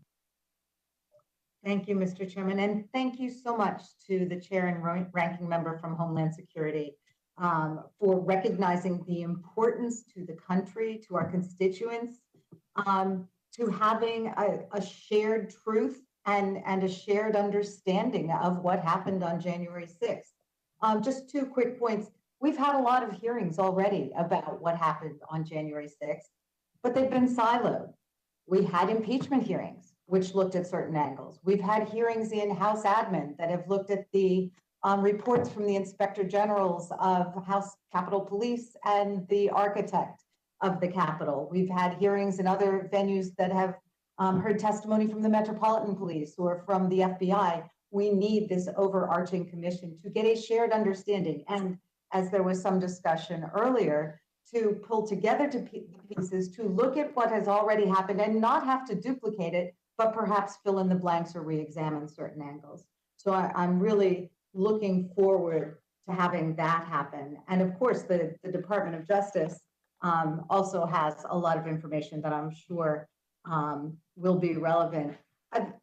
Thank you, Mr. Chairman, and thank you so much to the chair and ranking member from Homeland Security for recognizing the importance to the country, to our constituents, to having a shared truth and a shared understanding of what happened on January 6th. Just 2 quick points. We've had a lot of hearings already about what happened on January 6th, but they've been siloed. We had impeachment hearings, which looked at certain angles. We've had hearings in House admin that have looked at the reports from the Inspector Generals of House Capitol Police and the architect of the Capitol. We've had hearings in other venues that have heard testimony from the Metropolitan Police or from the FBI. We need this overarching commission to get a shared understanding. And as there was some discussion earlier, to pull together the pieces, to look at what has already happened and not have to duplicate it, but perhaps fill in the blanks or re-examine certain angles. So I'm really looking forward to having that happen. And of course, the Department of Justice also has a lot of information that I'm sure will be relevant.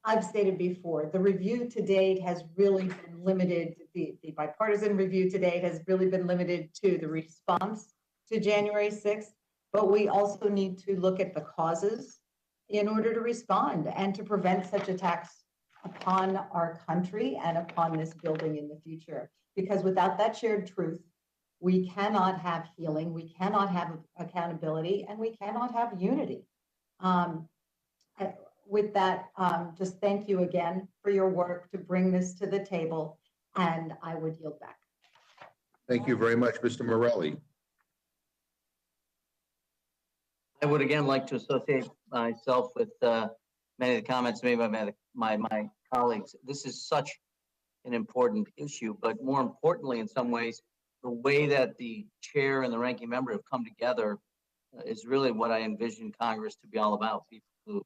I've stated before, the review to date has really been limited, the bipartisan review to date has really been limited to the response to January 6th, but we also need to look at the causes in order to respond and to prevent such attacks upon our country and upon this building in the future. Because without that shared truth, we cannot have healing, we cannot have accountability, and we cannot have unity. With that, just thank you again for your work to bring this to the table, and I would yield back. Thank you very much, Mr. Morelli. I would again like to associate myself with many of the comments made by my colleagues. This is such an important issue, but more importantly, in some ways, the way that the chair and the ranking member have come together is really what I envision Congress to be all about. People who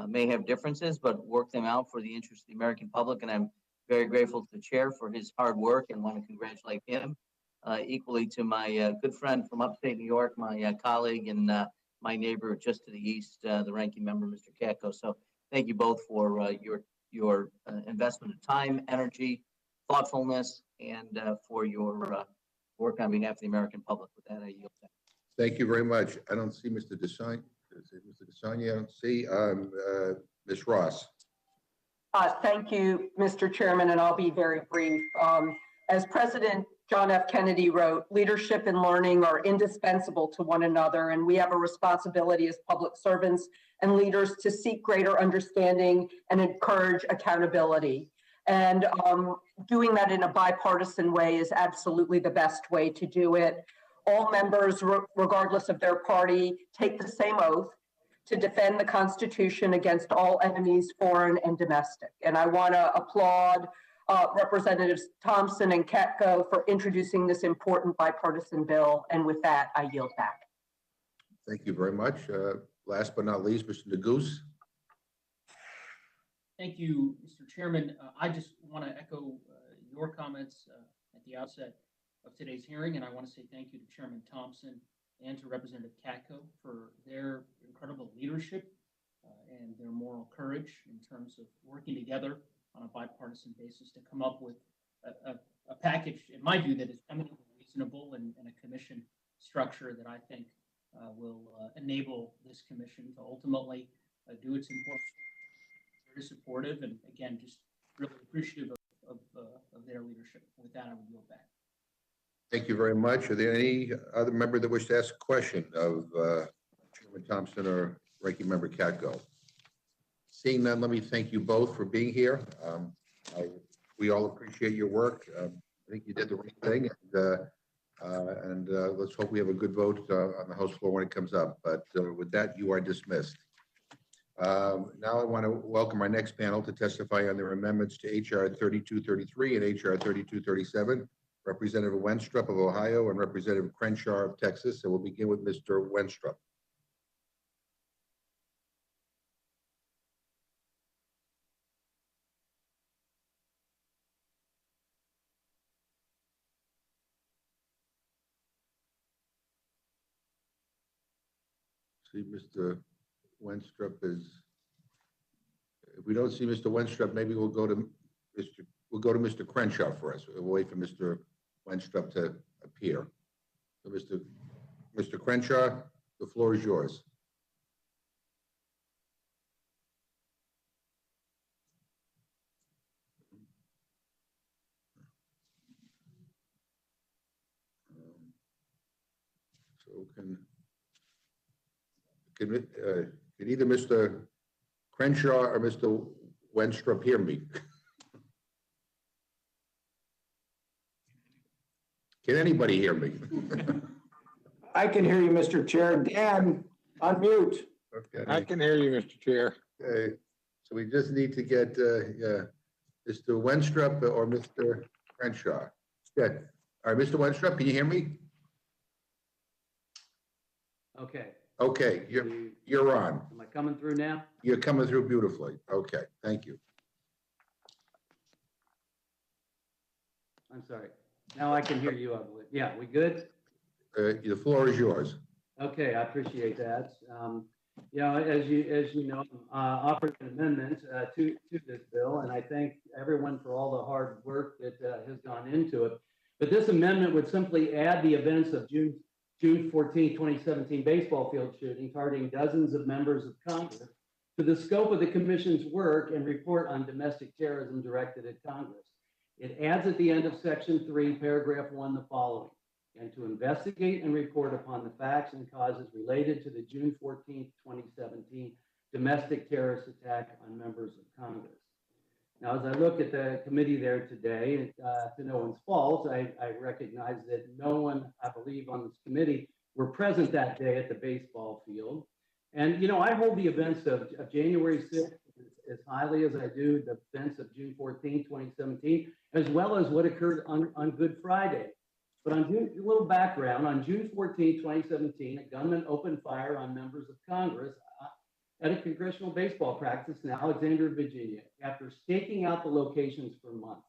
may have differences, but work them out for the interest of the American public. And I'm very grateful to the chair for his hard work and want to congratulate him. Equally to my good friend from upstate New York, my colleague and my neighbor just to the east, the ranking member, Mr. Katko. So thank you both for your investment of time, energy, thoughtfulness, and for your work on behalf of the American public. With that, I yield back. Thank you very much. I don't see Mr. Desai. Mr. Desai, I don't see. Ms. Ross. Thank you, Mr. Chairman, and I'll be very brief. As President John F. Kennedy wrote, leadership and learning are indispensable to one another, and we have a responsibility as public servants and leaders to seek greater understanding and encourage accountability. And doing that in a bipartisan way is absolutely the best way to do it. All members, regardless of their party, take the same oath to defend the Constitution against all enemies, foreign and domestic. And I want to applaud Representatives Thompson and Katko for introducing this important bipartisan bill. And with that, I yield back. Thank you very much. Last but not least, Mr. Neguse. Thank you, Mr. Chairman. I just want to echo your comments at the outset of today's hearing, and I want to say thank you to Chairman Thompson and to Representative Katko for their incredible leadership and their moral courage in terms of working together on a bipartisan basis to come up with a package, in my view, that is eminently reasonable and a commission structure that I think will enable this commission to ultimately do its important work. Very supportive, and again, just really appreciative of their leadership. With that, I would yield back. Thank you very much. Are there any other member that wish to ask a question of Chairman Thompson or Ranking Member Katko? Seeing none, let me thank you both for being here. We all appreciate your work. I think you did the right thing, and let's hope we have a good vote on the House floor when it comes up. But with that, you are dismissed. Now I want to welcome our next panel to testify on their amendments to H.R. 3233 and H.R. 3237. Representative Wenstrup of Ohio and Representative Crenshaw of Texas. And we'll begin with Mr. Wenstrup. See, Mr. Wenstrup is, if we don't see Mr. Wenstrup, maybe we'll go to Mr. Crenshaw first. We'll wait for Mr. Wenstrup to appear. So Mr. Crenshaw, the floor is yours. So can either Mr. Crenshaw or Mr. Wenstrup hear me? Can anybody hear me? I can hear you, Mr. Chair. Dan, unmute. Okay. I can hear you, Mr. Chair. Okay, so we just need to get Mr. Wenstrup or Mr. Crenshaw. Good. All right, Mr. Wenstrup, can you hear me? Okay. Okay, you're on. Am I coming through now? You're coming through beautifully. Okay, thank you. I'm sorry. Now I can hear you, I believe. Yeah, we good? The floor is yours. Okay, I appreciate that. You know, as you know, offered an amendment to this bill, and I thank everyone for all the hard work that has gone into it. But this amendment would simply add the events of June 14, 2017 baseball field shooting targeting dozens of members of Congress to the scope of the commission's work and report on domestic terrorism directed at Congress. It adds at the end of section 3, paragraph 1, the following: and to investigate and report upon the facts and causes related to the June 14, 2017 domestic terrorist attack on members of Congress. Now, as I look at the committee there today, to no one's fault, I recognize that no one, I believe, on this committee were present that day at the baseball field. And, you know, I hold the events of January 6th as highly as I do the events of June 14, 2017, as well as what occurred on Good Friday. But a little background, on June 14, 2017, a gunman opened fire on members of Congress at a congressional baseball practice in Alexandria, Virginia, after staking out the locations for months.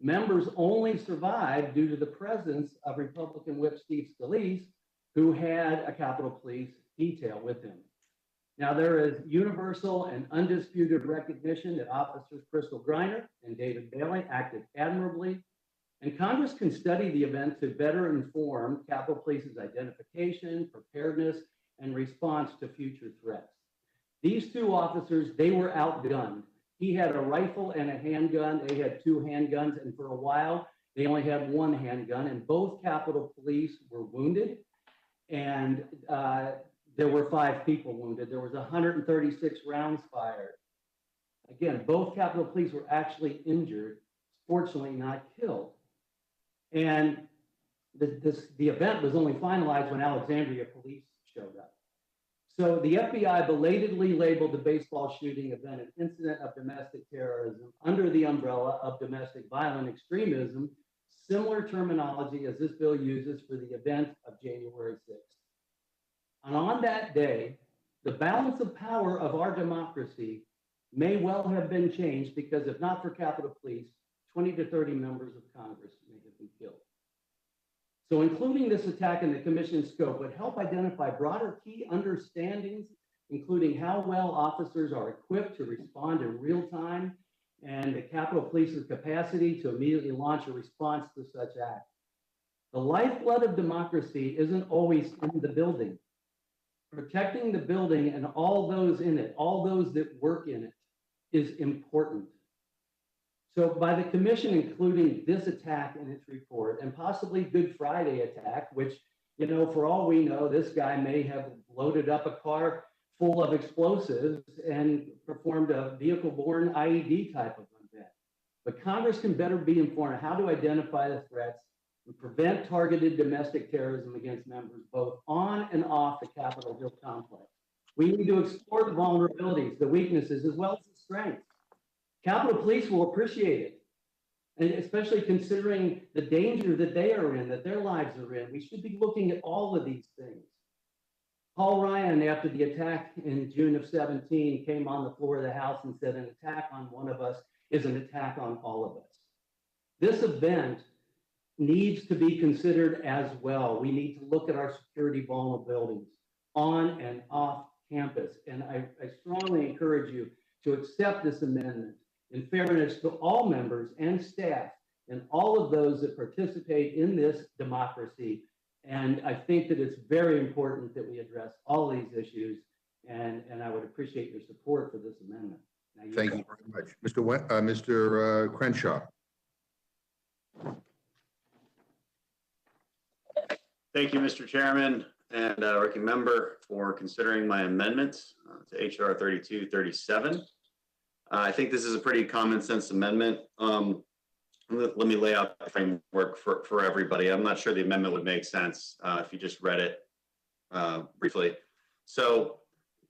Members only survived due to the presence of Republican Whip Steve Scalise, who had a Capitol Police detail with him. Now, there is universal and undisputed recognition that Officers Crystal Griner and David Bailey acted admirably, and Congress can study the event to better inform Capitol Police's identification, preparedness, and response to future threats. These two officers, they were outgunned. He had a rifle and a handgun. They had two handguns, and for a while, they only had one handgun, and both Capitol Police were wounded, and there were 5 people wounded. There was 136 rounds fired. Again, both Capitol Police were actually injured, fortunately not killed. And the event was only finalized when Alexandria police showed up. So the FBI belatedly labeled the baseball shooting event an incident of domestic terrorism under the umbrella of domestic violent extremism, similar terminology as this bill uses for the event of January 6th. And on that day, the balance of power of our democracy may well have been changed because if not for Capitol Police, 20 to 30 members of Congress may have been killed. So including this attack in the commission's scope would help identify broader key understandings, including how well officers are equipped to respond in real time and the Capitol Police's capacity to immediately launch a response to such acts. The lifeblood of democracy isn't always in the building. Protecting the building and all those in it, all those that work in it, is important. So by the commission including this attack in its report and possibly Good Friday attack, which, you know, for all we know, this guy may have loaded up a car full of explosives and performed a vehicle-borne IED type of event. But Congress can better be informed how to identify the threats and prevent targeted domestic terrorism against members both on and off the Capitol Hill complex. We need to explore the vulnerabilities, the weaknesses, as well as the strengths. Capitol Police will appreciate it, and especially considering the danger that they are in, that their lives are in. We should be looking at all of these things. Paul Ryan, after the attack in June of 17, came on the floor of the House and said, an attack on one of us is an attack on all of us. This event needs to be considered as well. We need to look at our security vulnerabilities on and off campus. And I strongly encourage you to accept this amendment in fairness to all members and staff and all of those that participate in this democracy. And I think that it's very important that we address all these issues, and I would appreciate your support for this amendment. Thank you very much. Mr. Crenshaw. Thank you, Mr. Chairman and Ranking Member, for considering my amendments to HR 3237. I think this is a pretty common sense amendment. let me lay out the framework for everybody. I'm not sure the amendment would make sense if you just read it briefly. So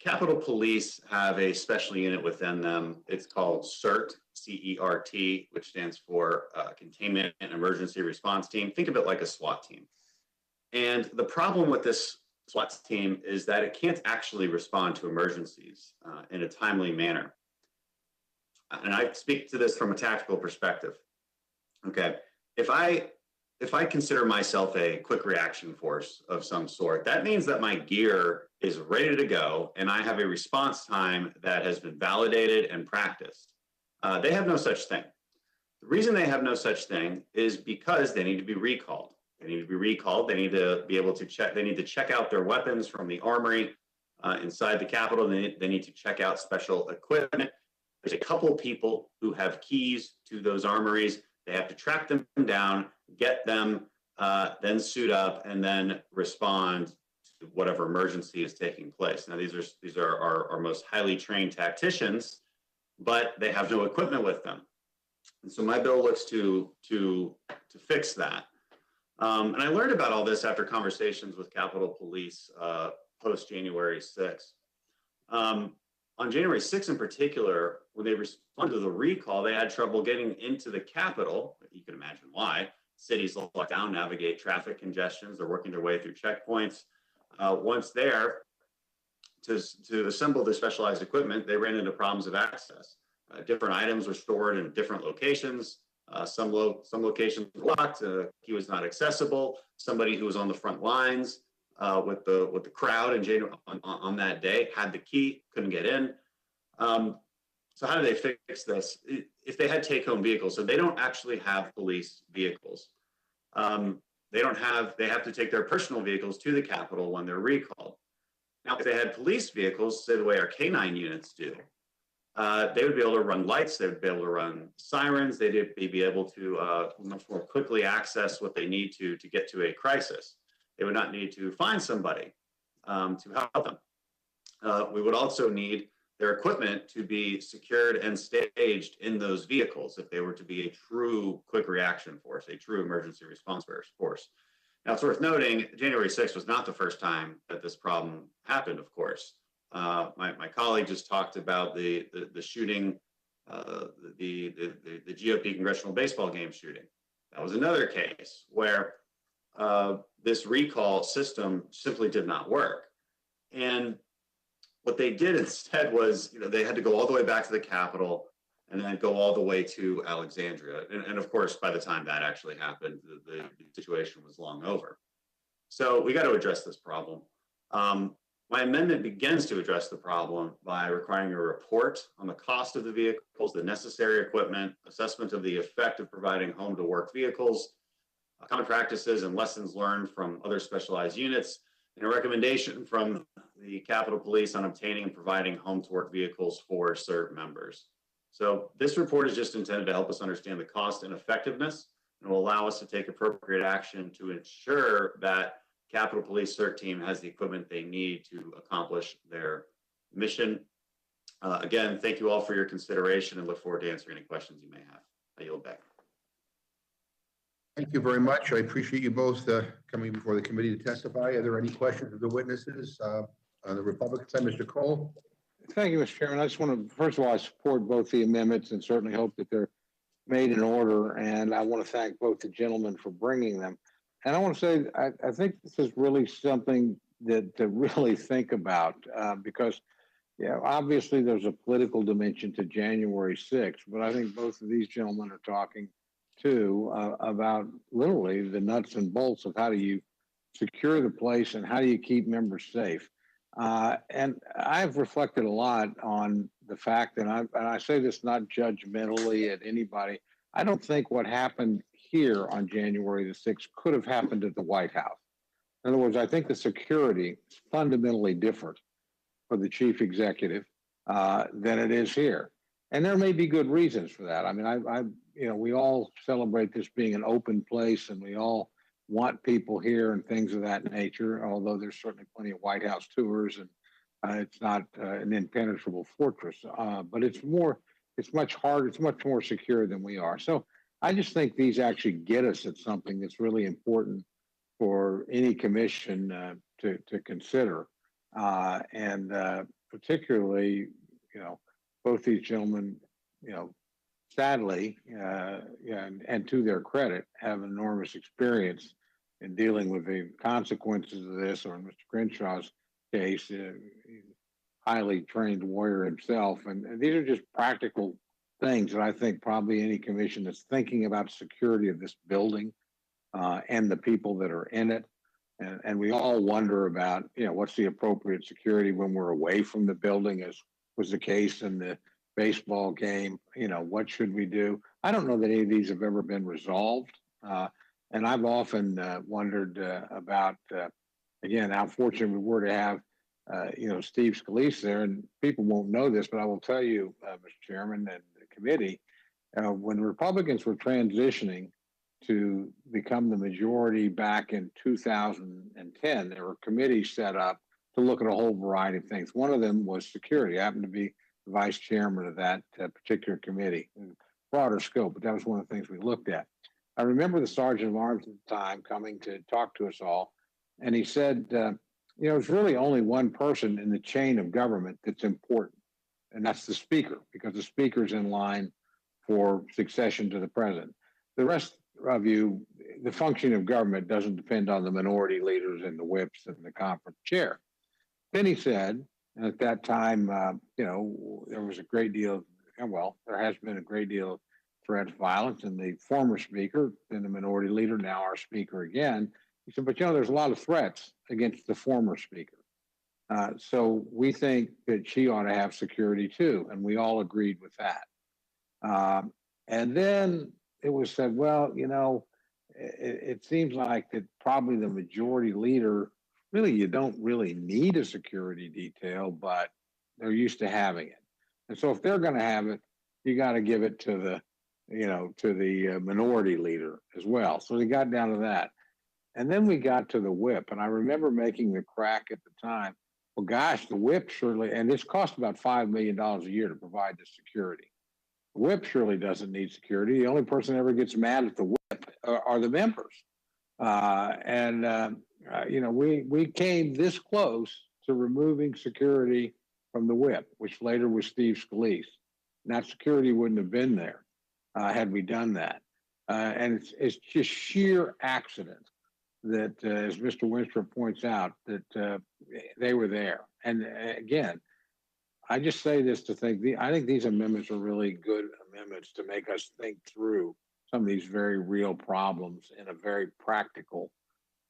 Capitol Police have a special unit within them. It's called CERT, C-E-R-T, which stands for Containment and Emergency Response Team. Think of it like a SWAT team. And the problem with this SWAT team is that it can't actually respond to emergencies in a timely manner. And I speak to this from a tactical perspective. Okay, if I consider myself a quick reaction force of some sort, that means that my gear is ready to go and I have a response time that has been validated and practiced. They have no such thing. The reason they have no such thing is because they need to be recalled. They need to be recalled. They need to be able to check. They need to check out their weapons from the armory inside the Capitol. They need to check out special equipment. There's a couple people who have keys to those armories. They have to track them down, get them, then suit up, and then respond to whatever emergency is taking place. Now, these are our most highly trained tacticians, but they have no equipment with them. And so my bill looks to fix that. And I learned about all this after conversations with Capitol Police post January 6th. On January 6th in particular, when they responded to the recall, they had trouble getting into the Capitol. You can imagine why. Cities locked down, navigate traffic congestions. They're working their way through checkpoints. Once there, to assemble the specialized equipment, they ran into problems of access. Different items were stored in different locations. Some locations were locked. He was not accessible. Somebody who was on the front lines with the crowd in January on that day had the key, couldn't get in. So how do they fix this? If they had take-home vehicles, so they don't actually have police vehicles. They have to take their personal vehicles to the Capitol when they're recalled. Now, if they had police vehicles, say the way our K9 units do, they would be able to run lights, they would be able to run sirens, they'd be able to much more quickly access what they need to get to a crisis. They would not need to find somebody to help them. We would also need their equipment to be secured and staged in those vehicles if they were to be a true quick reaction force, a true emergency response force. Now, it's worth noting, January 6th was not the first time that this problem happened, of course. My colleague just talked about the shooting, the GOP congressional baseball game shooting. That was another case where this recall system simply did not work. And what they did instead was, they had to go all the way back to the Capitol and then go all the way to Alexandria. And of course, by the time that actually happened, the situation was long over. So we got to address this problem. My amendment begins to address the problem by requiring a report on the cost of the vehicles, the necessary equipment, assessment of the effect of providing home to work vehicles, common practices and lessons learned from other specialized units, and a recommendation from the Capitol Police on obtaining and providing home to work vehicles for CERT members. So this report is just intended to help us understand the cost and effectiveness and will allow us to take appropriate action to ensure that Capitol Police CERT team has the equipment they need to accomplish their mission. Again, thank you all for your consideration and look forward to answering any questions you may have. I yield back. Thank you very much. I appreciate you both coming before the committee to testify. Are there any questions of the witnesses on the Republican side? Mr. Cole? Thank you, Mr. Chairman. I just want to, first of all, I support both the amendments and certainly hope that they're made in order. And I want to thank both the gentlemen for bringing them. And I want to say, I think this is really something that to really think about because, obviously there's a political dimension to January 6th, but I think both of these gentlemen are talking too about literally the nuts and bolts of how do you secure the place and how do you keep members safe. And I've reflected a lot on the fact that and I say this not judgmentally at anybody. I don't think what happened here on January the 6th could have happened at the White House. In other words, I think the security is fundamentally different for the chief executive than it is here. And there may be good reasons for that. I mean, we all celebrate this being an open place and we all want people here and things of that nature, although there's certainly plenty of White House tours and it's not an impenetrable fortress, but it's much harder, it's much more secure than we are. So I just think these actually get us at something that's really important for any commission to consider. And particularly, both these gentlemen, sadly, and to their credit, have enormous experience in dealing with the consequences of this, or in Mr. Crenshaw's case, he's a highly trained warrior himself. And these are just practical things that I think probably any commission that's thinking about security of this building and the people that are in it. And we all wonder about, what's the appropriate security when we're away from the building, as was the case in the baseball game. What should we do? I don't know that any of these have ever been resolved. And I've often wondered about, again, how fortunate we were to have, Steve Scalise there. And people won't know this, but I will tell you, Mr. Chairman and the committee, when Republicans were transitioning to become the majority back in 2010, there were committees set up to look at a whole variety of things. One of them was security. I happened to be the vice chairman of that particular committee, broader scope, but that was one of the things we looked at. I remember the sergeant of arms at the time coming to talk to us all, and he said, there's really only one person in the chain of government that's important, and that's the speaker, because the speaker's in line for succession to the president. The rest of you, the function of government doesn't depend on the minority leaders and the whips and the conference chair. Then he said, and at that time, there was a great deal there has been a great deal of threat of violence, and the former speaker, then the minority leader, now our speaker again, he said, but there's a lot of threats against the former speaker. So we think that she ought to have security too, and we all agreed with that. And then it was said, well, it seems like that probably the majority leader, really, you don't really need a security detail, but they're used to having it. And so if they're going to have it, you got to give it to the, to the minority leader as well. So we got down to that. And then we got to the whip. And I remember making the crack at the time, well, gosh, the whip surely, and this cost about $5 million a year to provide the security. The whip surely doesn't need security. The only person that ever gets mad at the whip are the members. We came this close to removing security from the whip, which later was Steve Scalise. And that security wouldn't have been there had we done that. And it's just sheer accident that, as Mr. Winstrup points out, that they were there. And again, I just say this to think, I think these amendments are really good amendments to make us think through some of these very real problems in a very practical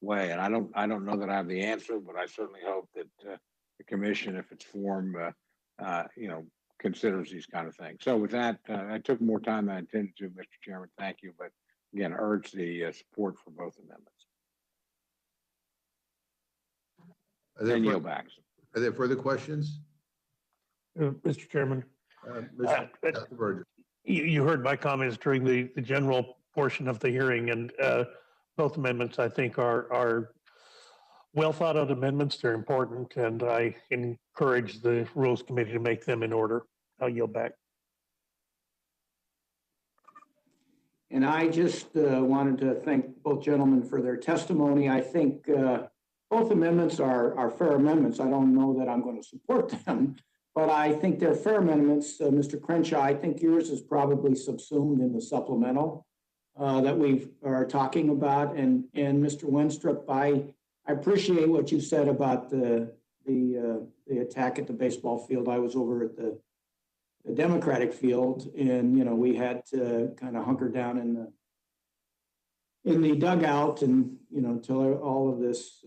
way. And I don't know that I have the answer, but I certainly hope that the commission, if it's formed, considers these kind of things. So with that, I took more time than I intended to, Mr. Chairman. Thank you. But again, urge the support for both amendments. Are there further questions? Mr. Chairman, Dr. Burgess. you heard my comments during the general portion of the hearing, and both amendments, I think, are well thought out amendments. They're important, and I encourage the Rules Committee to make them in order. I'll yield back. And I just wanted to thank both gentlemen for their testimony. I think both amendments are fair amendments. I don't know that I'm going to support them, but I think they're fair amendments. Mr. Crenshaw, I think yours is probably subsumed in the supplemental that we are talking about. And Mr. Winstrup, I appreciate what you said about the attack at the baseball field. I was over at the Democratic field, and we had to kind of hunker down in the dugout, and until all of this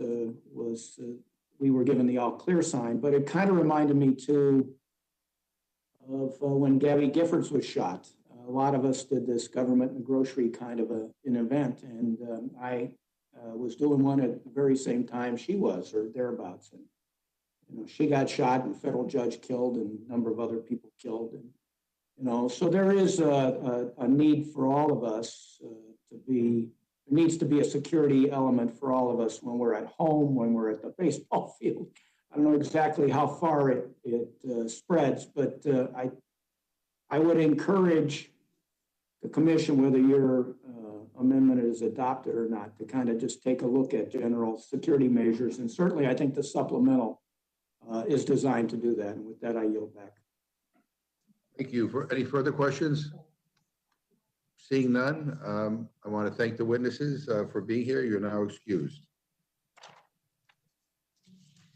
we were given the all clear sign. But it kind of reminded me too of when Gabby Giffords was shot. A lot of us did this government and grocery kind of an event, and I was doing one at the very same time she was, or thereabouts. And she got shot, and a federal judge killed, and a number of other people killed. And so there is a need for all of us there needs to be a security element for all of us when we're at home, when we're at the baseball field. I don't know exactly how far it spreads, but I would encourage the commission, whether your amendment is adopted or not, to kind of just take a look at general security measures. And certainly, I think the supplemental is designed to do that. And with that, I yield back. Thank you. For any further questions? Seeing none, I want to thank the witnesses for being here. You're now excused.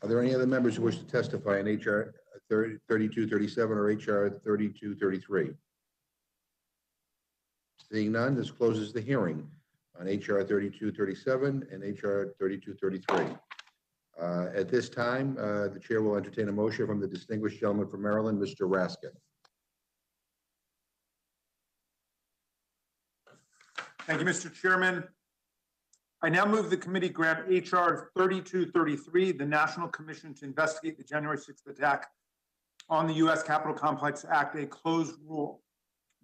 Are there any other members who wish to testify in HR 3237 or HR 3233? Seeing none, this closes the hearing on HR 3237 and HR 3233. At this time, the chair will entertain a motion from the distinguished gentleman from Maryland, Mr. Raskin. Thank you, Mr. Chairman. I now move the committee grant HR 3233, the National Commission to Investigate the January 6th attack on the U.S. Capitol Complex Act, a closed rule.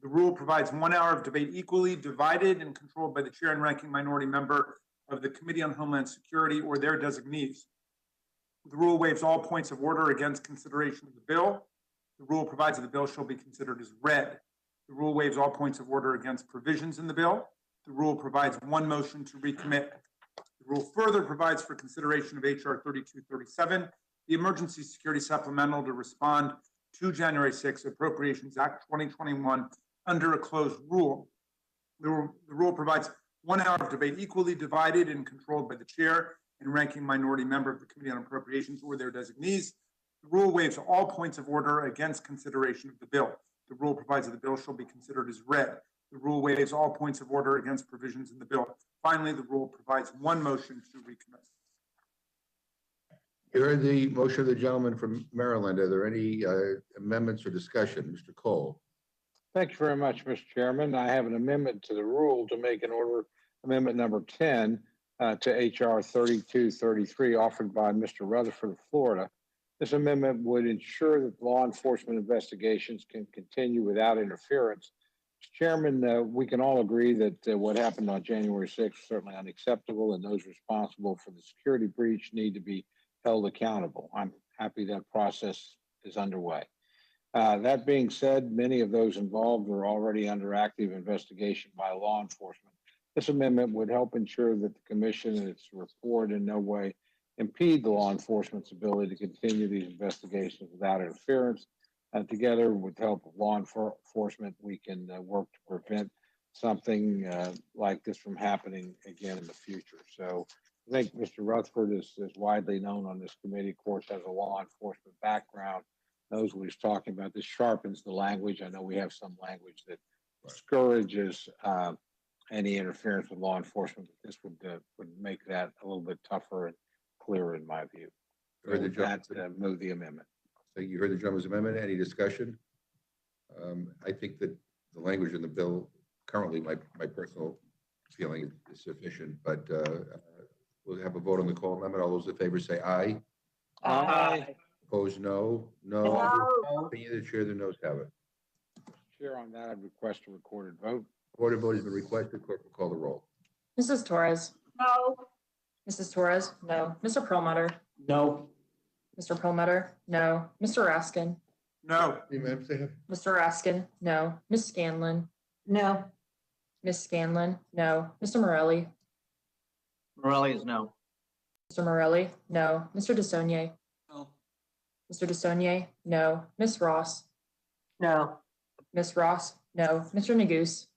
The rule provides 1 hour of debate equally divided and controlled by the chair and ranking minority member of the Committee on Homeland Security or their designees. The rule waives all points of order against consideration of the bill. The rule provides that the bill shall be considered as read. The rule waives all points of order against provisions in the bill. The rule provides one motion to recommit. The rule further provides for consideration of HR 3237, the Emergency Security Supplemental to respond to January 6 Appropriations Act 2021 under a closed rule. The rule provides 1 hour of debate equally divided and controlled by the chair and ranking minority member of the Committee on Appropriations or their designees. The rule waives all points of order against consideration of the bill. The rule provides that the bill shall be considered as read. The rule waives all points of order against provisions in the bill. Finally, the rule provides one motion to recommit. You heard the motion of the gentleman from Maryland. Are there any amendments or discussion? Mr. Cole. Thank you very much, Mr. Chairman. I have an amendment to the rule to make an order amendment number 10 to HR 3233 offered by Mr. Rutherford of Florida. This amendment would ensure that law enforcement investigations can continue without interference. Mr. Chairman, we can all agree that what happened on January 6th is certainly unacceptable, and those responsible for the security breach need to be held accountable. I'm happy that process is underway. That being said, many of those involved are already under active investigation by law enforcement. This amendment would help ensure that the commission and its report in no way impede the law enforcement's ability to continue these investigations without interference. And together with help of law enforcement, we can work to prevent something like this from happening again in the future. So I think Mr. Rutherford is widely known on this committee, of course, has a law enforcement background, knows what he's talking about. This sharpens the language. I know we have some language that discourages any interference with law enforcement. This would make that a little bit tougher and clearer in my view. So with that, move the amendment. So you heard the gentleman's amendment. Any discussion? I think that the language in the bill currently, my personal feeling is sufficient, but we'll have a vote on the call amendment. All those in favor say aye. Aye. Opposed, no. No. Opinion of the chair, the noes have it. Chair, on that, I'd request a recorded vote. Recorded vote has been requested. Clerk will call the roll. Mrs. Torres? No. Mrs. Torres? No. Mr. Perlmutter? No. Mr. Perlmutter? No. Mr. Raskin? No. Mr. Raskin? No. Ms. Scanlon? No. Ms. Scanlon? No. Mr. Morelli? Morelli is no. Mr. Morelli? No. Mr. DeSaulnier? No. Mr. DeSaulnier? No. Ms. Ross? No. Ms. Ross? No. Mr. Neguse?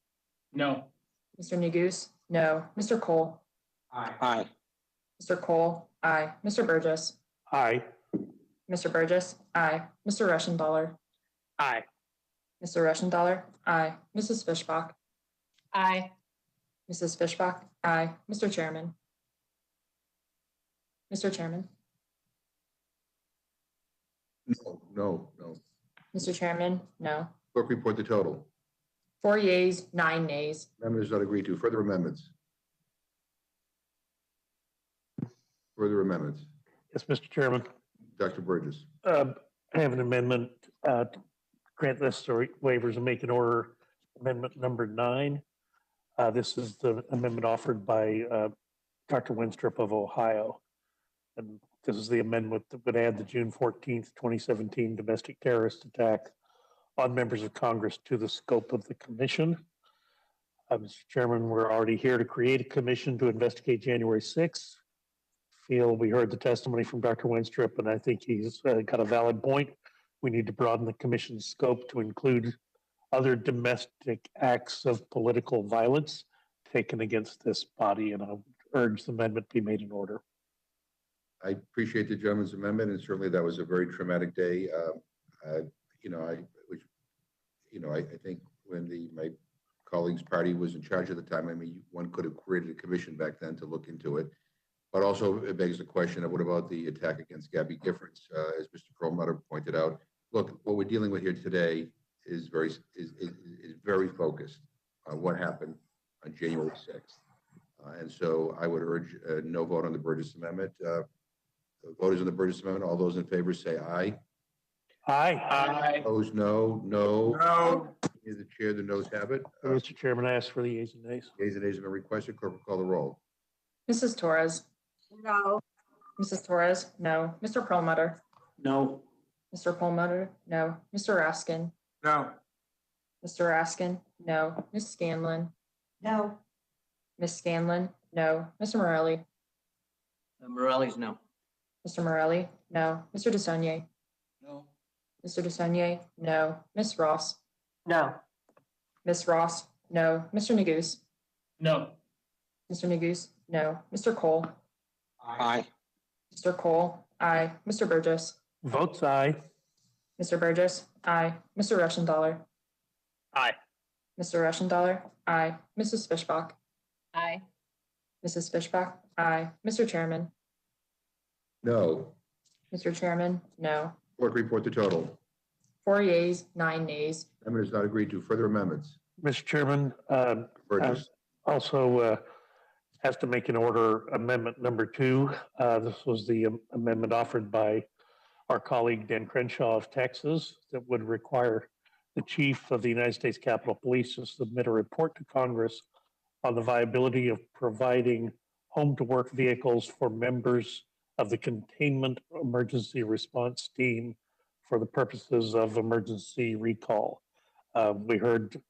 No. Mr. Neguse? No. Mr. Cole? Aye. Aye. Mr. Cole? Aye. Mr. Burgess? Aye. Mr. Burgess? Aye. Mr. Reschenthaler? Aye. Mr. Reschenthaler? Aye. Mrs. Fishbach? Aye. Mrs. Fishbach? Aye. Mr. Chairman? Mr. Chairman? No. Mr. Chairman? No. Clerk report the total. 4 yeas, 9 nays. Amendment is not agreed to. Further amendments? Further amendments? Yes, Mr. Chairman. Dr. Burgess. I have an amendment to grant necessary waivers and make an order amendment number 9. This is the amendment offered by Dr. Winstrup of Ohio. And this is the amendment that would add the June 14th, 2017 domestic terrorist attack on members of Congress to the scope of the commission. Mr. Chairman, we're already here to create a commission to investigate January 6th. We heard the testimony from Dr. Winstrup, and I think he's got a valid point. We need to broaden the commission's scope to include other domestic acts of political violence taken against this body, and I'll urge the amendment be made in order. I appreciate the gentleman's amendment, and certainly that was a very traumatic day. I think when my colleague's party was in charge at the time, I mean, one could have created a commission back then to look into it. But also it begs the question of what about the attack against Gabby Giffords, as Mr. Perlmutter pointed out. Look, what we're dealing with here today is very focused on what happened on January 6th. And so I would urge no vote on the Burgess Amendment. Voters on the Burgess Amendment, all those in favor say aye. Aye. Aye. Opposed, no. No. No. Is the chair, the noes have it. Mr. Chairman, I ask for the yeas and nays. Yeas and nays have been requested. Clerk will call the roll. Mrs. Torres, No. Mrs. Torres, no. Mr. Perlmutter, No. Mr. Perlmutter, no. Mr. Raskin, No. Mr. Raskin, no. Ms. Scanlon, No. Ms. Scanlon, no. Mr. Morelli, Morelli's no. Mr. Morelli, no. Mr. DeSaulnier, No. Mr. DeSaulnier, no. Ms. Ross, No. Ms. Ross, no. Mr. Neguse, No. Mr. Neguse, no. Mr. Cole, Aye. Mr. Cole, aye. Mr. Burgess, Votes aye. Mr. Burgess, aye. Mr. Reschenthaler, Aye. Mr. Reschenthaler, aye. Mrs. Fishbach, Aye. Mrs. Fishbach, aye. Mr. Chairman, No. Mr. Chairman, no. Clerk report the total. 4 yeas, 9 nays. Amendment is not agreed to. Further amendments. Mr. Chairman, Burgess. also has to make an order amendment number 2. This was the amendment offered by our colleague Dan Crenshaw of Texas that would require the chief of the United States Capitol Police to submit a report to Congress on the viability of providing home-to-work vehicles for members of the Containment Emergency Response Team for the purposes of emergency recall. We heard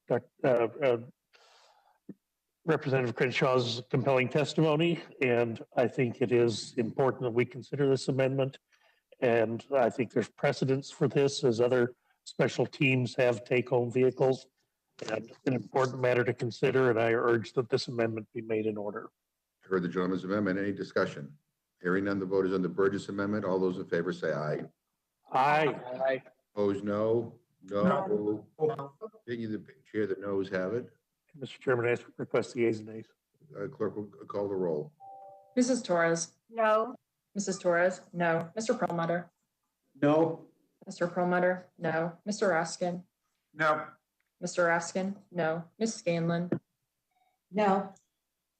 Representative Crenshaw's compelling testimony, and I think it is important that we consider this amendment. And I think there's precedence for this as other special teams have take-home vehicles. And an important matter to consider, and I urge that this amendment be made in order. Heard the gentleman's amendment. Any discussion? Hearing none, the vote is on the Burgess Amendment. All those in favor say aye. Aye. Aye. Opposed, no. No. Thinking the chair, the noes have it. Mr. Chairman, I request the yeas and nays. Clerk will call the roll. Mrs. Torres, No. Mrs. Torres, no. Mr. Perlmutter, No. Mr. Perlmutter, no. Mr. Raskin, No. Mr. Raskin, no. Ms. Scanlon, No.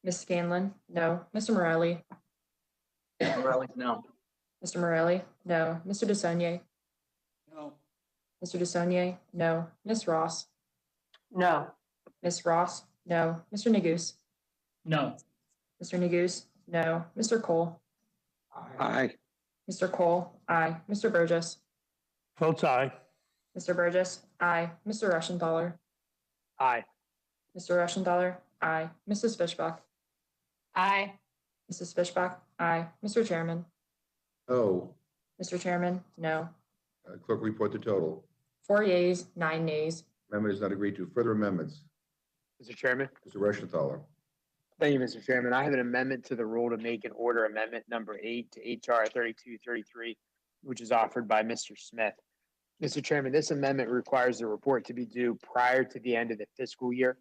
Ms. Scanlon, no. Mr. Morelli, Morelli's no. Mr. Morelli, no. Mr. DeSaulnier, No. Mr. DeSaulnier, no. Ms. Ross, No. Ms. Ross, no. Mr. Neguse, No. Mr. Neguse, no. Mr. Cole, Aye. Mr. Cole, aye. Mr. Burgess, Votes aye. Mr. Burgess, aye. Mr. Reschenthaler, Aye. Mr. Reschenthaler, aye. Mrs. Fishbach, Aye. Mrs. Fishbach, aye. Mr. Chairman, No. Mr. Chairman, no. Clerk report the total. 4 yeas, 9 nays. Amendment is not agreed to. Further amendments. Mr. Chairman. Mr. Reschenthaler. Thank you, Mr. Chairman. I have an amendment to the rule to make an order amendment number 8 to HR 3233, which is offered by Mr. Smith. Mr. Chairman, this amendment requires the report to be due prior to the end of the fiscal year.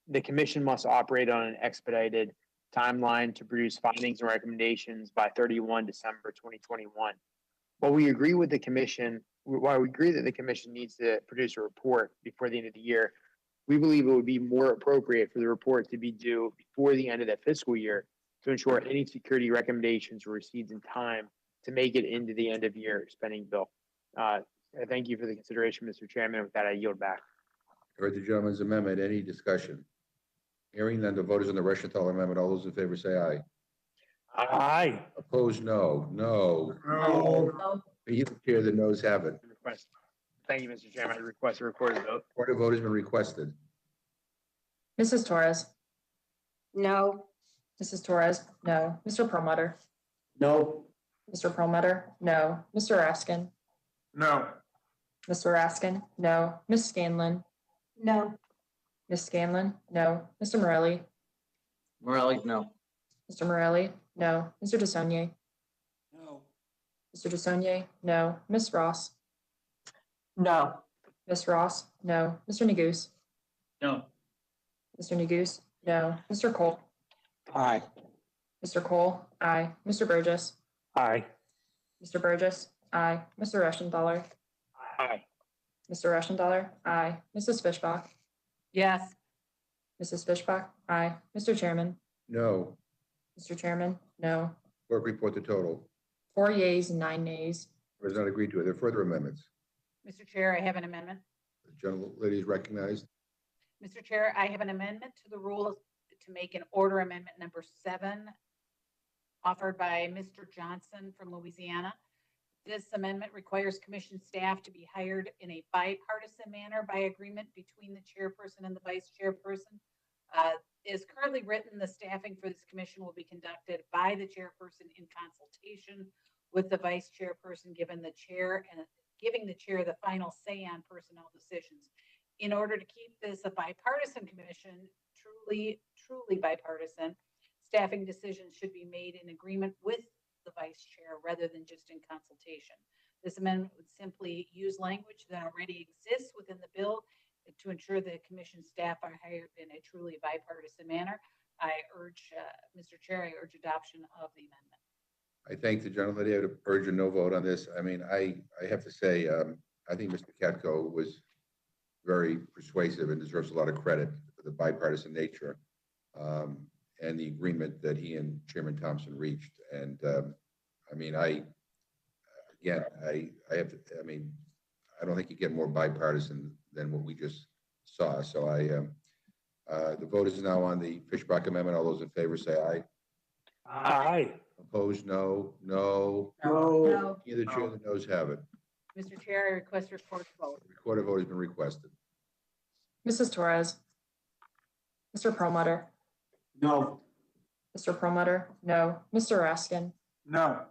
The commission must operate on an expedited timeline to produce findings and recommendations by 31 December 2021. While we agree that the commission needs to produce a report before the end of the year, we believe it would be more appropriate for the report to be due before the end of the fiscal year to ensure any security recommendations were received in time to make it into the end of year spending bill. I thank you for the consideration, Mr. Chairman. With that, I yield back. Heard the gentleman's amendment. Any discussion? Hearing none, the vote is on the Reschenthaler amendment. All those in favor say aye. Aye. Opposed, no. No. No. You chair, the noes have it. Thank you, Mr. Chairman. I request a recorded vote. Recorded vote has been requested. Mrs. Torres, No. Mrs. Torres, no. Mr. Perlmutter, No. Mr. Perlmutter, no. Mr. Raskin, No. Mr. Raskin, no. Ms. Scanlon, No. Ms. Scanlon, no. Mr. Morelli, Morelli, no. Mr. Morelli, no. Mr. DeSaulnier, No. Mr. DeSaulnier, no. Ms. Ross, No. Ms. Ross, no. Mr. Neguse, No. Mr. Neguse, no. Mr. Cole, Aye. Mr. Cole, aye. Mr. Burgess, Aye. Mr. Burgess, aye. Mr. Reschenthaler, Aye. Mr. Reschenthaler, aye. Mrs. Fishbach, Yes. Mrs. Fishbach, aye. Mr. Chairman, No. Mr. Chairman, no. Clerk report the total. 4 yeas, 9 nays. Has not agreed to it. Are there further amendments? Mr. Chair, I have an amendment. The gentlelady is recognized. Mr. Chair, I have an amendment to the rules to make an order amendment number 7 offered by Mr. Johnson from Louisiana. This amendment requires commission staff to be hired in a bipartisan manner by agreement between the chairperson and the vice chairperson. Is currently written, the staffing for this commission will be conducted by the chairperson in consultation with the vice chairperson, giving the chair the final say on personnel decisions. In order to keep this a bipartisan commission, truly bipartisan, staffing decisions should be made in agreement with the vice chair rather than just in consultation. This amendment would simply use language that already exists within the bill to ensure that commission staff are hired in a truly bipartisan manner. I urge, Mr. Chair, I urge adoption of the amendment. I thank the gentlelady. I would urge a no vote on this. I mean, I have to say, I think Mr. Katko was very persuasive and deserves a lot of credit for the bipartisan nature and the agreement that he and Chairman Thompson reached. And I mean, I don't think you get more bipartisan than what we just saw. So the vote is now on the Fishbach amendment. All those in favor say aye. Aye. Opposed, no. No. No. Either chair, the noes have it. Mr. Chair, I request recorded vote. Recorded vote has been requested. Mrs. Torres, Mr. Perlmutter, No. Mr. Perlmutter, no. Mr. Raskin, No.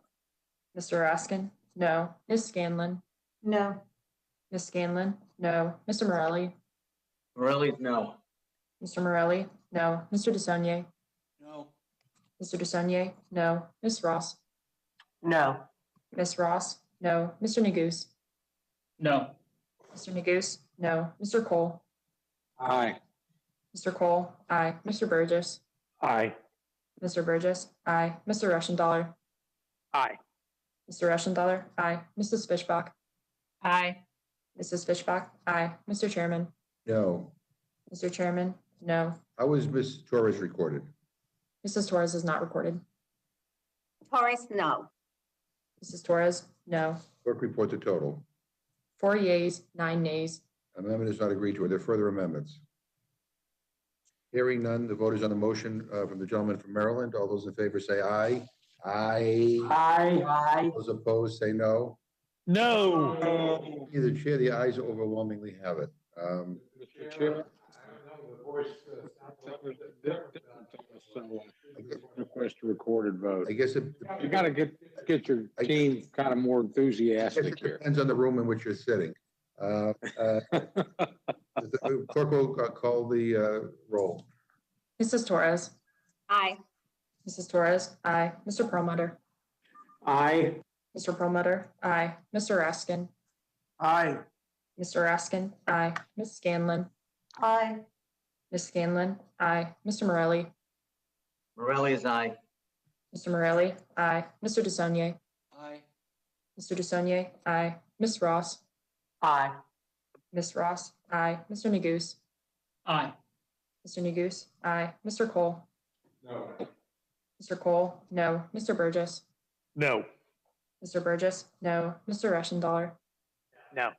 Mr. Raskin, no. Ms. Scanlon, No. Ms. Scanlon, no. Mr. Morelli, Morelli, no. Mr. Morelli, no. Mr. DeSaulnier, No. Mr. DeSaulnier, no. Ms. Ross, No. Ms. Ross, no. Mr. Neguse, No. Mr. Neguse, no. Mr. Cole, Aye. Mr. Cole, aye. Mr. Burgess, Aye. Mr. Burgess, aye. Mr. Reschenthaler, Aye. Mr. Reschenthaler, aye. Mrs. Fishbach, Aye. Mrs. Fishbach, aye. Mr. Chairman, No. Mr. Chairman, no. How was Ms. Torres recorded? Mrs. Torres is not recorded. Torres, no. Mrs. Torres, no. Clerk report the total. 4 yeas, 9 nays. Amendment is not agreed to. Are there further amendments? Hearing none, the vote is on the motion from the gentleman from Maryland. All those in favor say aye. Aye. Aye. Aye. Those opposed say no. No. Either chair, the ayes overwhelmingly have it. Mr. Chair. Request a recorded vote. I guess You gotta get your team kind of more enthusiastic here. depends on the room in which you're sitting. The clerk will call the roll. Mrs. Torres, Aye. Mrs. Torres, aye. Mr. Perlmutter, Aye. Mr. Perlmutter, aye. Mr. Raskin, Aye. Mr. Raskin, aye. Ms. Scanlon, Aye. Ms. Scanlon, aye. Mr. Morelli, Morelli is aye. Mr. Morelli, aye. Mr. DeSaulnier, Aye. Mr. DeSaulnier, aye. Ms. Ross, Aye. Ms. Ross, aye. Mr. Neguse, Aye. Mr. Neguse, aye. Mr. Cole, No. Mr. Cole, no. Mr. Burgess, No. Mr. Burgess, no. Mr. Reschenthaler, No.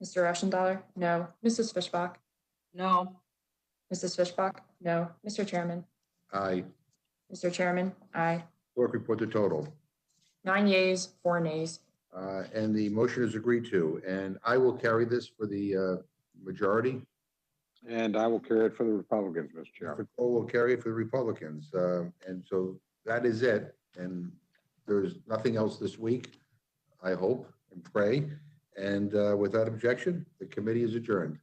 Mr. Reschenthaler, no. Mrs. Fishbach, No. Mrs. Fishbach, no. Mr. Chairman, Aye. Mr. Chairman, aye. Clerk report the total. 9 yeas, 4 nays. And the motion is agreed to. And I will carry this for the majority. And I will carry it for the Republicans, Mr. Chairman. Mr. Cole will carry it for the Republicans. And so that is it. And there's nothing else this week, I hope and pray. And without objection, the committee is adjourned.